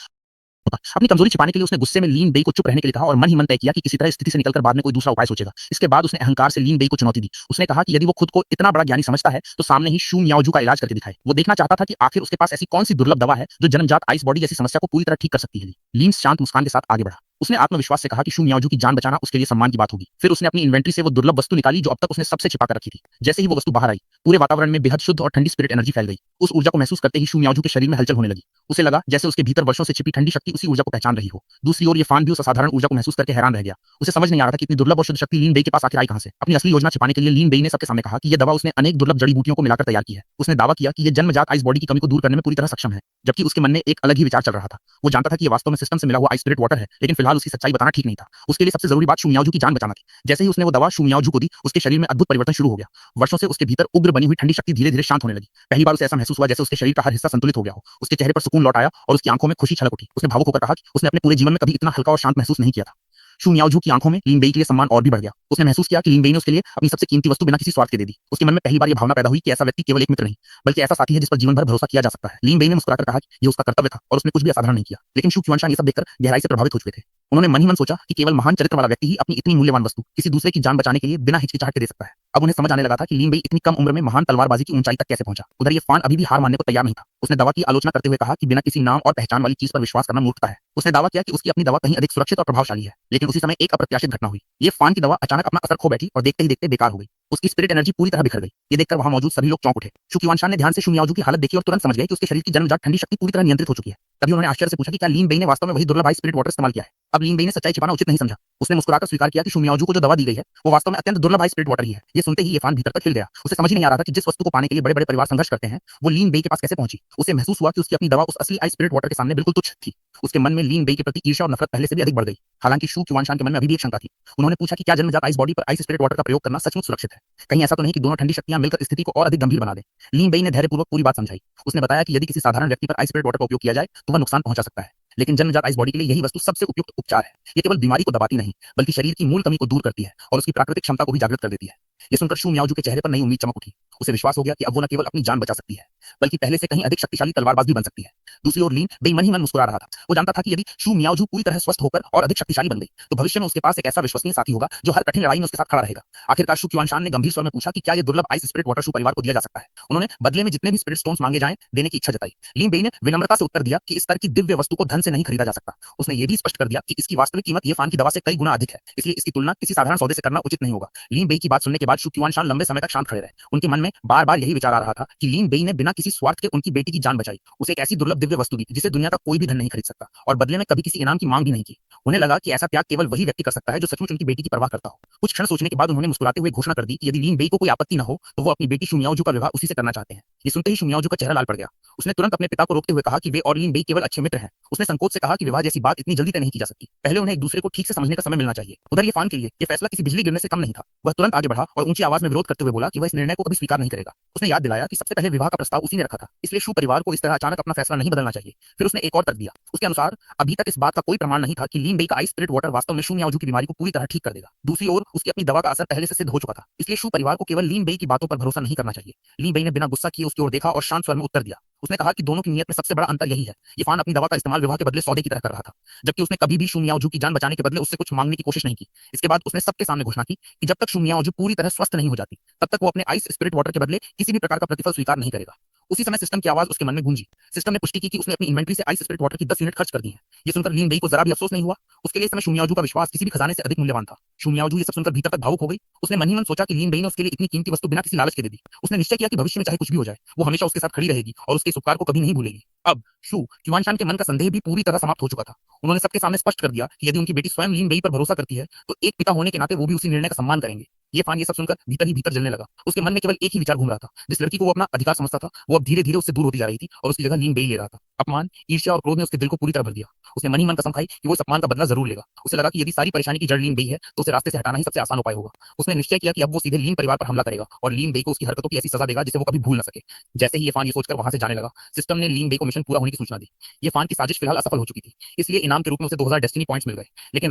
अपनी कमजोरी छिपाने के लिए उसने गुस्से में लीन बेई को चुप रहने के लिए कहा और मन ही मन तय किया कि किसी तरह स्थिति से निकलकर बाद में कोई दूसरा उपाय सोचेगा। इसके बाद उसने अहंकार से लीन बेई को चुनौती दी। उसने कहा कि यदि वो खुद को इतना बड़ा ज्ञानी समझता है तो सामने ही शु मियाओजू का इलाज करके दिखाए। वो देखना चाहता था कि आखिर उसके पास ऐसी कौन सी दुर्लभ दवा है जो जन्मजात आइस बॉडी जैसी समस्या को पूरी तरह ठीक कर सकती है। लीन शांत मुस्कान के साथ आगे बढ़ा। उसने आत्मविश्वास से कहा कि शु मियाओजू की जान बचाना उसके लिए सम्मान की बात होगी। फिर उसने अपनी इन्वेंट्री से वो दुर्लभ वस्तु निकाली जो अब तक उसने सबसे छिपा कर रखी थी। जैसे ही वो वस्तु बाहर आई पूरे वातावरण में बेहद शुद्ध और ठंडी स्पिरिट एनर्जी फैल गई। उस ऊर्जा को महसूस करते ही शु मियाओजू के शरीर में हलचल होने लगी। उसे लगा जैसे उसके भीतर वर्षों से छिपी ठंडी शक्ति उसी ऊर्जा को पहचान रही हो। दूसरी ओर ये फान भी उस असाधारण ऊर्जा को महसूस करके हैरान रह गया। उसे समझ नहीं आ रहा था कि इतनी दुर्लभ और शुद्ध शक्ति लीन बेई के पास आखिर आई कहां से। अपनी असली योजना छिपाने के लिए लीन बेई ने सबके सामने कहा कि यह दवा उसने अनेक दुर्लभ जड़ी बूटियों को मिलाकर तैयार की है। उसने दावा किया कि यह जन्मजात आइस बॉडी की कमी को दूर करने में पूरी तरह सक्षम है, जबकि उसके मन में एक अलग ही विचार चल रहा था। वो जानता था कि यह वास्तव में सिस्टम से मिला हुआ आइस स्पिरिट वाटर है, लेकिन फिलहाल उसकी सच्चाई बताना ठीक नहीं था। उसके लिए सबसे जरूरी बात शु मियाओजू की जान बचाना थी। जैसे ही उसने वो दवा शु मियाओजू को दी उसके शरीर में अद्भुत परिवर्तन शुरू हो गया। वर्षों से उसके भीतर उग्र बनी हुई ठंडी शक्ति धीरे धीरे शांत होने लगी। पहली बार उसे ऐसा महसूस हुआ जैसे उसके शरीर का हर हिस्सा संतुलित हो गया हो। उसके चेहरे पर सुकून लौट आया और उसकी आंखों में खुशी छलक उठी। उसने भावुक होकर कहा कि उसने अपने पूरे जीवन में कभी इतना हल्का और शांत महसूस नहीं किया था। शु मियाओजू की आंखों में लीन बेई के लिए सम्मान और भी बढ़ गया। उसने महसूस किया कि लीन बेई ने उसके लिए अपनी सबसे कीमती वस्तु बिना किसी स्वार्थ के दे दी। उसके मन में पहली बार यह भावना पैदा हुई कि ऐसा व्यक्ति केवल एक मित्र नहीं, बल्कि ऐसा साथी है जिस पर जीवन भर भरोसा किया जा सकता है। लीन बेई ने मुस्कुराकर कहा कि यह उसका कर्तव्य था और उसने कुछ भी असाधारण नहीं किया। लेकिन शु क्युआनशान ये सब देखकर गहराई से प्रभावित हो चुके थे। उन्होंने मन ही मन सोचा कि केवल महान चरित्र वाला व्यक्ति ही अपनी इतनी मूल्यवान वस्तु किसी दूसरे की जान बचाने के लिए बिना हिचकिचाहट के दे सकता है। अब उन्हें समझ आने लगा था कि लीन बेई इतनी कम उम्र में महान तलवारबाजी की ऊंचाई तक कैसे पहुंचा। उधर ये फान अभी भी हार मानने को तैयार नहीं था। उसने दवा की आलोचना करते हुए कहा कि बिना किसी नाम और पहचान वाली चीज पर विश्वास करना मूर्खता है। उसने दावा किया कि उसकी अपनी दवा कहीं अधिक सुरक्षित और प्रभावशाली है। लेकिन उसी समय एक अप्रत्याशित घटना हुई। ये फान की दवा अचानक अपना असर खो बैठी और देखते ही देखते बेकार हो गई। उसकी स्पिरिट एनर्जी पूरी तरह बिखर गई। ये देखकर वहां मौजूद सभी लोग चौंक उठे। शु क्युआनशान ने ध्यान से शु मियाओजू की हालत देखी और तुरंत समझ गए कि उसके शरीर की जन्मजात ठंडी शक्ति पूरी तरह नियंत्रित हो चुकी है। तभी उन्होंने आश्चर्य से पूछा कि क्या लीन बेई ने वास्तव में वही दुर्लभ आइस स्पिरिट वाटर इस्तेमाल किया है। अब लीन बेई ने सच्चाई छिपाना उचित नहीं समझा। उसने मुस्कुराकर स्वीकार किया कि शु मियाओजू को जो दवा दी गई है वो वास्तव में अत्यंत दुर्लभ आइस स्पिरिट वाटर ही है। ये सुनते ही ये फान भीतर तक हिल गया। उसे समझ ही नहीं आ रहा था कि जिस वस्तु को पाने के लिए बड़े बड़े परिवार संघर्ष करते हैं वो लीन बेई के पास कैसे पहुंची। उसे महसूस हुआ कि उसकी अपनी दवा उस असली आइस स्पिरिट वाटर के सामने बिल्कुल तुच्छ थी। उसके मन में लीन बेई के प्रति ईर्ष्या और नफरत पहले से भी अधिक बढ़ गई। हालांकि शु क्युआनशान के मन में अभी भी एक शंका थी। उन्होंने पूछा कि क्या जन्मजात आइस बॉडी पर आइस स्पिरिट वाटर का प्रयोग करना सचमुच सुरक्षित है। कहीं ऐसा तो नहीं कि दोनों ठंडी शक्तियां मिलकर स्थिति को और अधिक गंभीर बना दें। लीन बेई ने धैर्यपूर्वक पूरी बात समझाई। उसने बताया कि यदि किसी साधारण व्यक्ति पर आइस स्पिरिट वाटर का उपयोग किया जाए तो वह नुकसान पहुंचा सकता है, लेकिन जन्मजात आइस बॉडी के लिए यही वस्तु सबसे उपयुक्त उपचार है। ये केवल बीमारी को दबाती नहीं बल्कि शरीर की मूल कमी को दूर करती है और उसकी प्राकृतिक क्षमता को भी जागृत कर देती है। ये सुनकर शु मियाओजू के चेहरे पर नई उम्मीद चमक उठी। उसे विश्वास हो गया कि अब वो न केवल अपनी जान बचा सकती है बल्कि पहले से कहीं अधिक शक्तिशाली तलवारबाज भी बन सकती है। दूसरी ओर लीन बेई मन ही मन मुस्कुरा रहा था। वो जानता था कि यदि शु मियाओजू पूरी तरह स्वस्थ होकर और अधिक शक्तिशाली बन गई तो भविष्य में उसके पास एक ऐसा विश्वसनीय साथी होगा जो हर कठिन लड़ाई में उसके साथ खड़ा रहेगा। आखिरकार शु क्युआनशान ने गंभीर स्वर में पूछा कि क्या ये दुर्लभ आइस स्पिरिट वाटर शु परिवार को दिया जा सकता है। उन्होंने बदले में जितने भी स्पिरिट स्टोन्स मांगे जाएं देने की इच्छा जताई। लीन बेई ने विनम्रता से उत्तर दिया कि इस तरह की दिव्य वस्तु को धन से नहीं खरीदा जा सकता। उसने ये भी स्पष्ट कर दिया कि इसकी वास्तविक कीमत ये फान की दवा से कई गुना अधिक है, इसलिए इसकी तुलना किसी साधारण सौदे से करना उचित नहीं होगा। लीन बेई की बात सुनने के बाद शु क्युआनशान लंबे समय तक शांत खड़े रहे। उनके मन में बार बार यही विचार आ रहा था कि लीन बेई ने बिना किसी स्वार्थ के उनकी बेटी की जान बचाई, उसे एक ऐसी दुर्लभ दिव्य वस्तु दी जिसे दुनिया का कोई भी धन नहीं खरीद सकता और बदले में कभी किसी इनाम की मांग भी नहीं की। उन्हें लगा कि ऐसा त्याग केवल वही व्यक्ति कर सकता है जो सचमुच उनकी बेटी की परवाह करता हो। कुछ क्षण सोचने के बाद उन्होंने मुस्कुराते हुए घोषणा कर दी कि यदि लीन बेई को कोई आपत्ति न हो तो वो अपनी बेटी शु मियाओजू का विवाह उसी से करना चाहते हैं। ये सुनते ही शु मियाओजू का चेहरा लाल पड़ गया। उसने तुरंत अपने पिता को रोकते हुए कहा कि वे और लीन बेई केवल अच्छे मित्र हैं। उसने संकोच से कहा कि विवाह जैसी बात इतनी जल्दी तय नहीं की जा सकती, पहले उन्हें एक दूसरे को ठीक से समझने का समय मिलना चाहिए। उधर ये फान के लिए ये फैसला किसी बिजली गिरने से कम नहीं था। वह तुरंत आगे बढ़ा और ऊंची आवाज में विरोध करते हुए बोला कि वह इस निर्णय को कभी स्वीकार नहीं करेगा। उसने याद दिलाया कि सबसे पहले विवाह का प्रस्ताव उसी ने रखा था, इसलिए शू परिवार को इस तरह अचानक अपना फैसला नहीं बदलना चाहिए। फिर उसने एक और तर्क दिया। उसके अनुसार अभी तक इस बात का कोई प्रमाण नहीं था कि लीन बेई का आइस स्पिरिट वाटर वास्तव में शू मियाओजू की बीमारी को पूरी तरह ठीक कर देगा। दूसरी ओर उसकी अपनी दवा का असर पहले से सिद्ध हो चुका था, इसलिए शू परिवार को केवल लीन बेई की बातों पर भरोसा नहीं करना चाहिए। लीन बेई ने बिना गुस्सा किए उसकी ओर देखा और शांत स्वर में उत्तर दिया। उसने कहा कि दोनों की नीयत में सबसे बड़ा अंतर यही है, ये फान अपनी दवा का इस्तेमाल विवाह के बदले सौदे की तरह कर रहा था, जबकि उसने कभी भी शू मियाओजू की जान बचाने के बदले उससे कुछ मांगने की कोशिश नहीं की। इसके बाद उसने सबके सामने घोषणा की कि जब तक शू मियाओजू पूरी तरह स्वस्थ नहीं हो जाती, तब तक वो अपने आइस स्पिरिट वाटर के बदले किसी भी प्रकार का प्रतिफल स्वीकार नहीं करेगा। उसी समय सिस्टम की आवाज उसके मन में गूंजी। सिस्टम ने पुष्टि की कि उसने अपनी इन्वेंट्री से आइस स्पिरिट वाटर की 10 यूनिट खर्च कर दी है। ये सुनकर लीन बेई को जरा भी अफसोस नहीं हुआ। उसके लिए इस समय शू मियाओजू का विश्वास किसी भी खजाने से अधिक मूल्यवान था। शू मियाओजू ये सब सुनकर भीतर तक भावुक हो गई। उसने मन ही मन सोचा कि लीन बेई ने उसके लिए इतनी कीमती वस्तु बिना किसी लालच के दे दी। उसने निश्चय किया कि भविष्य में चाहे कुछ भी हो जाए, वो हमेशा उसके साथ खड़ी रहेगी और उसके इस उपकार को कभी नहीं भूलेगी। अब शू क्यूआनशान के मन का संदेह भी पूरी तरह समाप्त हो चुका था। उन्होंने सबके सामने स्पष्ट कर दिया कि यदि उनकी बेटी स्वयं लीन बेई पर भरोसा करती है, तो एक पिता होने के नाते वो भी उसी निर्णय का सम्मान करेंगे। ये फान ये सब सुनकर भीतर ही भीतर जलने लगा। उसके मन में केवल एक ही विचार घूम रहा था। जिस लड़की को वो अपना अधिकार समझता था, वो अब धीरे धीरे उससे दूर होती जा रही थी और उसकी जगह लीन बेई ले रहा था। अपमान, ईर्ष्या और क्रोध ने उसके दिल को पूरी तरह भर दिया। उसने मन ही मन कसम खाई कि वो इस अपमान का बदला जरूर लेगा। उसे लगा कि यदि सारी परेशानी की जड़ लीन बेई है, तो उसे रास्ते से हटाना ही सबसे आसान उपाय होगा। उसने निश्चय किया कि अब वो सीधे लीन परिवार पर हमला करेगा और लीन बेई को उसकी हरकतों की ऐसी सजा देगा जिसे वो कभी भूल न सके। जैसे ही ये फान ये सोचकर वहां से जाने लगा, सिस्टम ने लीन बेई को मिशन पूरा होने की सूचना दी। ये फान की साजिश फिलहाल असफल हो चुकी थी, इसलिए इनाम के रूप में उसे 2000 डेस्टिनी पॉइंट्स मिल गए। लेकिन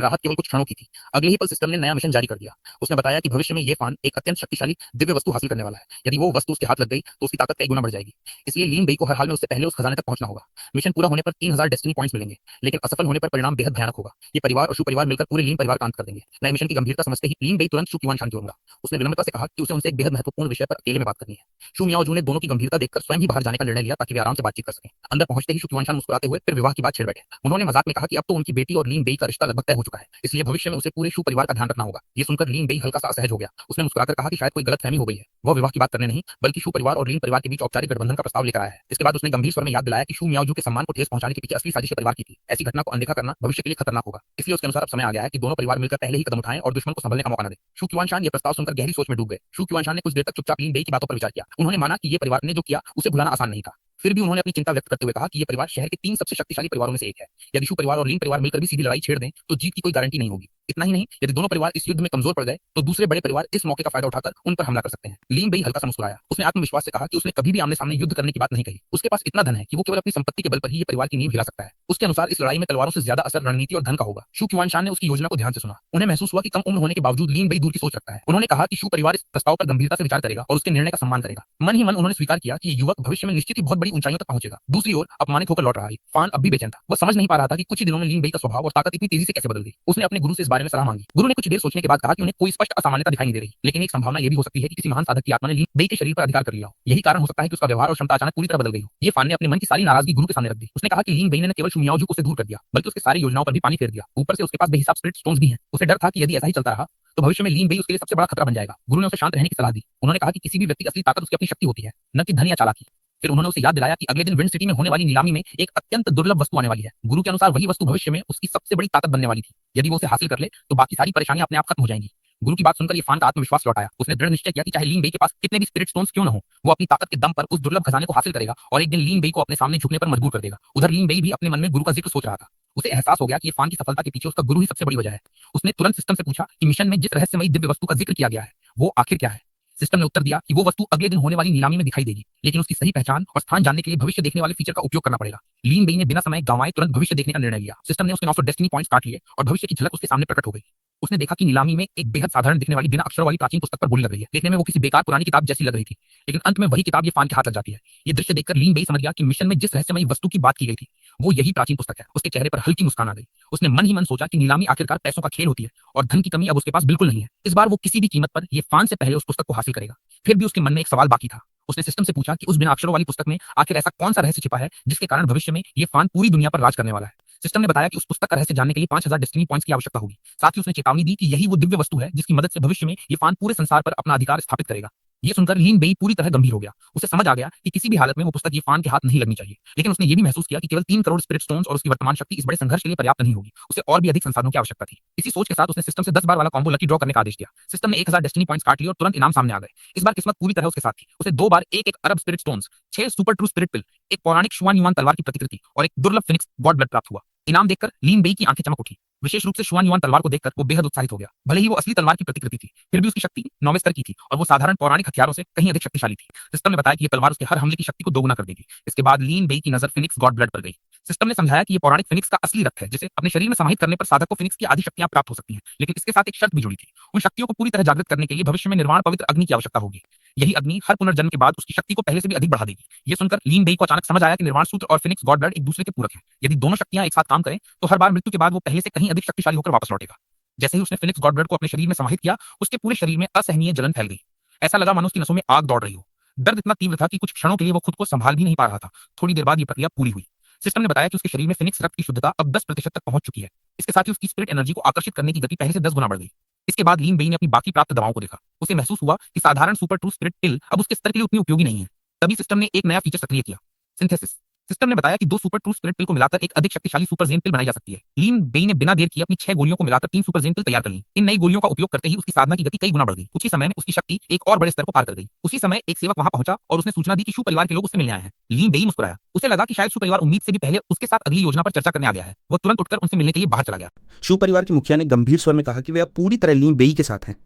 राहत केवल कुछ क्षणों की थी। अगले ही पल सिस्टम ने नया मिशन जारी कर दिया। उसने बताया कि भविष्य में ये फान एक अत्यंत शक्तिशाली दिव्य वस्तु हासिल करने वाला है। यदि वो वस्तु उसके हाथ लग गई तो उसकी ताकत कई गुना बढ़ जाएगी। इसलिए लीन बेई को हर हाल में उससे पहले उस खजाने तक पहुंचना होगा। मिशन पूरा होने पर 3000 डेस्टिनी पॉइंट्स मिलेंगे, लेकिन असफल होने पर परिणाम बेहद भयानक होगा। ये परिवार और शू परिवार मिलकर पूरे लीन परिवार का अंत कर देंगे। नए मिशन की गंभीरता समझते ही लीन बेई तुरंत शू क्यूआनशान की ओर मुड़ा। उसने विनम्रता से कहा कि उसे उनसे एक बेहद महत्वपूर्ण विषय पर अकेले में बात करनी है। शू मियाओजू ने दोनों की गंभीरता देखकर स्वयं ही बाहर जाने का निर्णय लिया ताकि वे आराम से बातचीत कर सकें। अंदर पहुंचते ही शू क्यूआनशान मुस्कुराते हुए फिर विवाह की बात छेड़ बैठे। उन्होंने मजाक में कहा कि अब तो उनकी बेटी और लीन बेई का रिश्ता लगभग तय हो चुका है, इसलिए भविष्य में उसे पूरे शू परिवार का ध्यान रखना होगा। ये सुनकर लीन बेई हल्का सा असहज हो गया। उसने मुस्कुराकर कहा कि शायद कोई गलतफहमी हो गई है। वह विवाह की बात करने नहीं, बल्कि शू परिवार और लीन परिवार के बीच औपचारिक गठबंधन का प्रस्ताव लेकर आया है। इसके बाद उसने गंभीर स्वर में याद दिलाया कि शू मियाओजू के सम्मान को ठेस पहुंचाने के पीछे असली साजिश परिवार की थी। ऐसी घटना को अनदेखा करना भविष्य के लिए खतरनाक होगा। इसलिए उसके अनुसार अब समय आ गया है कि दोनों परिवार मिलकर पहले ही कदम उठाएं और दुश्मन को संभलने का मौका न दें। शू क्यूआनशान ये प्रस्ताव सुनकर गहरी सोच में डूब गए। शू क्यूआनशान ने कुछ देर तक चुपचाप लीन बेई की बातों पर विचार किया। उन्होंने माना कि ये परिवार ने जो किया उसे भुलाना आसान नहीं था। फिर भी उन्होंने अपनी चिंता व्यक्त करते हुए कहा कि ये परिवार शहर के 3 सबसे शक्तिशाली परिवारों में से एक है। यदि शू परिवार और लीन परिवार मिलकर भी सीधी लड़ाई छेड़ दें तो जीत की कोई गारंटी नहीं होगी। इतना ही नहीं, यदि दोनों परिवार इस युद्ध में कमजोर पड़ गए तो दूसरे बड़े परिवार इस मौके का फायदा उठाकर उन पर हमला कर सकते हैं। लीन बेई हल्का सा मुस्कुराया। उसने आत्मविश्वास से कहा कि उसने कभी भी आमने सामने युद्ध करने की बात नहीं कही। उसके पास इतना धन है कि वो केवल अपनी संपत्ति के बल पर ही ये परिवार की नींव हिला सकता है। उसके अनुसार इस लड़ाई में तलवारों से ज्यादा असर रणनीति और धन का होगा। शू क्यूआनशान ने उसकी योजना को ध्यान से सुना। उन्हें महसूस हुआ कि कम उम्र होने के बावजूद लीन बेई दूर की सोच रखता है। उन्होंने कहा कि शू परिवार इस प्रस्ताव पर गंभीरता से विचार करेगा और उसके निर्णय का सम्मान करेगा। मन ही मन उन्होंने स्वीकार किया कि ये युवक भविष्य में निश्चित ही बहुत बड़ी ऊंचाइयों तक पहुंचेगा। दूसरी ओर अपमानित होकर लौट रहा है फान अब भी बेचैन था। वह समझ नहीं पा रहा था कि कुछ ही दिनों में लीन बेई का स्वभाव और ताकत इतनी तेजी से कैसे बदल गई। उसने अपने गुरु से इस बारे में सलाह मांगी। गुरु ने कुछ देर सोचने के बाद कहा कि उन्हें कोई स्पष्ट असामान्यता दिखाई नहीं दे रही, लेकिन एक संभावना यह भी हो सकती है कि किसी महान साधक की आत्मा ने लीन बेई के शरीर पर अधिकार कर लिया हो। यही कारण हो सकता है कि उसका व्यवहार और क्षमता अचानक पूरी तरह बदल गई हो। ये फान ने अपने मन की सारी नाराजगी गुरु के सामने रख दी। उसने कहा कि लीन बेई ने न केवल शू मियाओजू को उससे दूर कर दिया, बल्कि उसके सारी योजनाओं पर भी पानी फेर दिया। ऊपर से उसके पास बेहिसाब स्पिरिट स्टोन्स भी हैं। उसे डर था कि यदि ऐसा ही चलता रहा तो भविष्य में लीन बेई उसके लिए सबसे बड़ा खतरा बन जाएगा। गुरु ने उसे शांत रहने की सलाह दी। उन्होंने कहा कि किसी भी व्यक्ति की असली ताकत उसकी अपनी शक्ति होती है, न कि धन या चालाकी। फिर उन्होंने उसे याद दिलाया कि अगले दिन विंड सिटी में होने वाली नीलामी में एक अत्यंत दुर्लभ वस्तु आने वाली है। गुरु के अनुसार वही वस्तु भविष्य में उसकी सबसे बड़ी ताकत बनने वाली थी। यदि वो उसे हासिल कर ले तो बाकी सारी परेशानियां अपने आप खत्म हो जाएंगी। गुरु की बात सुनकर ये फान का आत्मविश्वास लौट आया। उसने दृढ़ निश्चय किया कि चाहे लीन बेई के पास कितने भी स्पिरिट स्टोन्स क्यों न हो, वो अपनी ताकत के दम पर उस दुर्लभ खजाने को हासिल करेगा और एक दिन लीन बेई को अपने सामने झुकने पर मजबूर कर देगा। उधर लीन बेई भी अपने मन में गुरु का जिक्र सोच रहा था। उसे एहसास हो गया कि ये फान की सफलता के पीछे उसका गुरु ही सबसे बड़ी वजह है। उसने तुरंत सिस्टम से पूछा कि मिशन में जिस रहस्यमयी दिव्य वस्तु का जिक्र किया गया है वो आखिर क्या है। सिस्टम ने उत्तर दिया कि वो वस्तु अगले दिन होने वाली नीलामी में दिखाई देगी, लेकिन उसकी सही पहचान और स्थान जानने के लिए भविष्य देखने वाले फीचर का उपयोग करना पड़ेगा। लीन बेई ने बिना समय गंवाए तुरंत भविष्य देखने का निर्णय लिया। सिस्टम ने उसके 900 डेस्टिनी पॉइंट्स काट लिए और भविष्य की झलक उसके सामने प्रकट हो गई। उसने देखा कि नीलामी में एक बेहद साधारण दिखने वाली बिना अक्षरों वाली प्राचीन पुस्तक पर बोली लग रही है। देखने में वो किसी बेकार पुरानी किताब जैसी लग रही थी, लेकिन अंत में वही किताब ये फान के हाथ लग जाती है। ये दृश्य देखकर लीन बेई समझ गया कि मिशन में जिस रहस्यमयी वस्तु की बात की गई थी वो यही प्राचीन पुस्तक है। उसके चेहरे पर हल्की मुस्कान आ गई। उसने मन ही मन सोचा कि नीलामी आखिरकार पैसों का खेल होती है और धन की कमी अब उसके पास बिल्कुल नहीं है। इस बार वो किसी भी कीमत पर ये फान से पहले उस पुस्तक को हासिल करेगा। फिर भी उसके मन में एक सवाल बाकी था। उसने सिस्टम से पूछा कि उस बिना अक्षरों वाली पुस्तक में आखिर ऐसा कौन सा रहस्य छिपा है जिसके कारण भविष्य में ये फान पूरी दुनिया पर राज करने वाला है। सिस्टम ने बताया कि उस पुस्तक का रहस्य जानने के लिए 5000 डेस्टिनी पॉइंट्स की आवश्यकता होगी। साथ ही उसने चेतावनी दी कि यही वो दिव्य वस्तु है जिसकी मदद से भविष्य में ये फान पूरे संसार पर अपना अधिकार स्थापित करेगा। ये सुनकर लीन बेई पूरी तरह गंभीर हो गया। उसे समझ आ गया कि किसी भी हालत में वो पुस्तक ये फान के हाथ नहीं लगनी चाहिए। लेकिन उसने ये भी महसूस किया कि केवल 3 करोड़ स्पिरिट स्टोन्स और उसकी वर्तमान शक्ति इस बड़े संघर्ष के लिए पर्याप्त नहीं होगी। उसे और भी अधिक संसाधनों की आवश्यकता थी। इसी सोच के साथ उसने सिस्टम से 10 बार वाला कॉम्बो लकी ड्रॉ करने का आदेश दिया। सिस्टम ने 1000 डेस्टिनी पॉइंट्स काट लिए और तुरंत इनाम सामने आ गए। इस बार किस्मत पूरी तरह उसके साथ थी। उसे 2 बार 1-1 अरब spirit stones, 6 super true spirit pill, एक पौराणिक शुआन युआन तलवार की प्रतिकृति और एक दुर्लभ फिनिक्स गॉड ब्लड प्राप्त हुआ। इनाम देखकर लीन बेई की आंखें चमक उठी। विशेष रूप से शुआन युआन तलवार को देखकर वो बेहद उत्साहित हो गया। भले ही वो असली तलवार की प्रतिकृति थी, फिर भी उसकी शक्ति 9वें स्तर की थी और वो साधारण पौराणिक हथियारों से कहीं अधिक शक्तिशाली थी। सिस्टम ने बताया कि ये तलवार उसके हर हमले की शक्ति को दोगुना कर देगी। इसके बाद लीन बेई की नजर फिनिक्स गॉड ब्लड पर गई। सिस्टम ने समझाया कि ये पौराणिक फिनिक्स का असली रक्त है, जिसे अपने शरीर में समाहित करने पर साधक को फिनिक्स की आधी शक्तियां प्राप्त हो सकती हैं। लेकिन इसके साथ एक शर्त भी जुड़ी थी। उन शक्तियों को पूरी तरह जागृत करने के लिए भविष्य में निर्वाण पवित्र अग्नि की आवश्यकता होगी। यही अग्नि हर पुनर्जन्म के बाद उसकी शक्ति को पहले से भी अधिक बढ़ा देगी। ये सुनकर लीन बेई को अचानक समझ आया कि निर्वाण सूत्र और फिनिक्स गॉड ब्लड एक दूसरे के पूरक हैं। यदि दोनों शक्तियां एक साथ काम करें तो हर बार मृत्यु के बाद वो पहले से कहीं अधिक शक्तिशाली होकर वापस लौटेगा। जैसे ही उसने फिनिक्स गॉड ब्लड को अपने शरीर में समाहित किया, उसके पूरे शरीर में असहनीय जलन फैल गई। ऐसा लगा मानो उसकी नसों में आग दौड़ रही हो। दर्द इतना तीव्र था कि कुछ क्षणों के लिए वो खुद को संभाल भी नहीं पा रहा था। थोड़ी देर बाद ये प्रक्रिया पूरी हुई। सिस्टम ने बताया कि उसके शरीर में फिनिक्स रक्त की शुद्धता अब 10% तक पहुंच चुकी है। इसके साथ ही उसकी स्पिरिट एनर्जी को आकर्षित करने की गति पहले से 10 गुना बढ़ गई। इसके बाद लीन बेई ने अपनी बाकी प्राप्त दवाओं को देखा। उसे महसूस हुआ कि साधारण सुपर ट्रू स्पिरिट पिल अब उसके स्तर के लिए उतनी उपयोगी नहीं है। तभी सिस्टम ने एक नया फीचर सक्रिय किया, सिंथेसिस। सिस्टम ने बताया कि 2 सुपर ट्रू स्पिरिट पिल को मिलाकर एक अधिक शक्तिशाली सुपर ज़ेन पिल बनाई जा सकती है। लीन बेई ने बिना देर किए अपनी 6 गोलियों को मिलाकर 3 सुपर ज़ेन पिल तैयार कर ली। इन नई गोलियों का उपयोग करते ही उसकी साधना की गति कई गुना बढ़ गई। कुछ ही समय में उसकी शक्ति एक और बड़े स्तर को पार कर गई। उसी समय एक सेवक वहां पहुंचा और उसने सूचना दी कि शू परिवार के लोग उससे मिलने आए हैं। लीन बेई मुस्कुराया। उसे लगा कि शायद शू परिवार उम्मीद से भी पहले उसके साथ अगली योजना पर चर्चा करने आ गया है। वो तुरंत उठकर उनसे मिलने के लिए बाहर चला गया। शू परिवार के मुखिया ने गंभीर स्वर में कहा कि वे अब पूरी तरह लीन बेई के साथ हैं।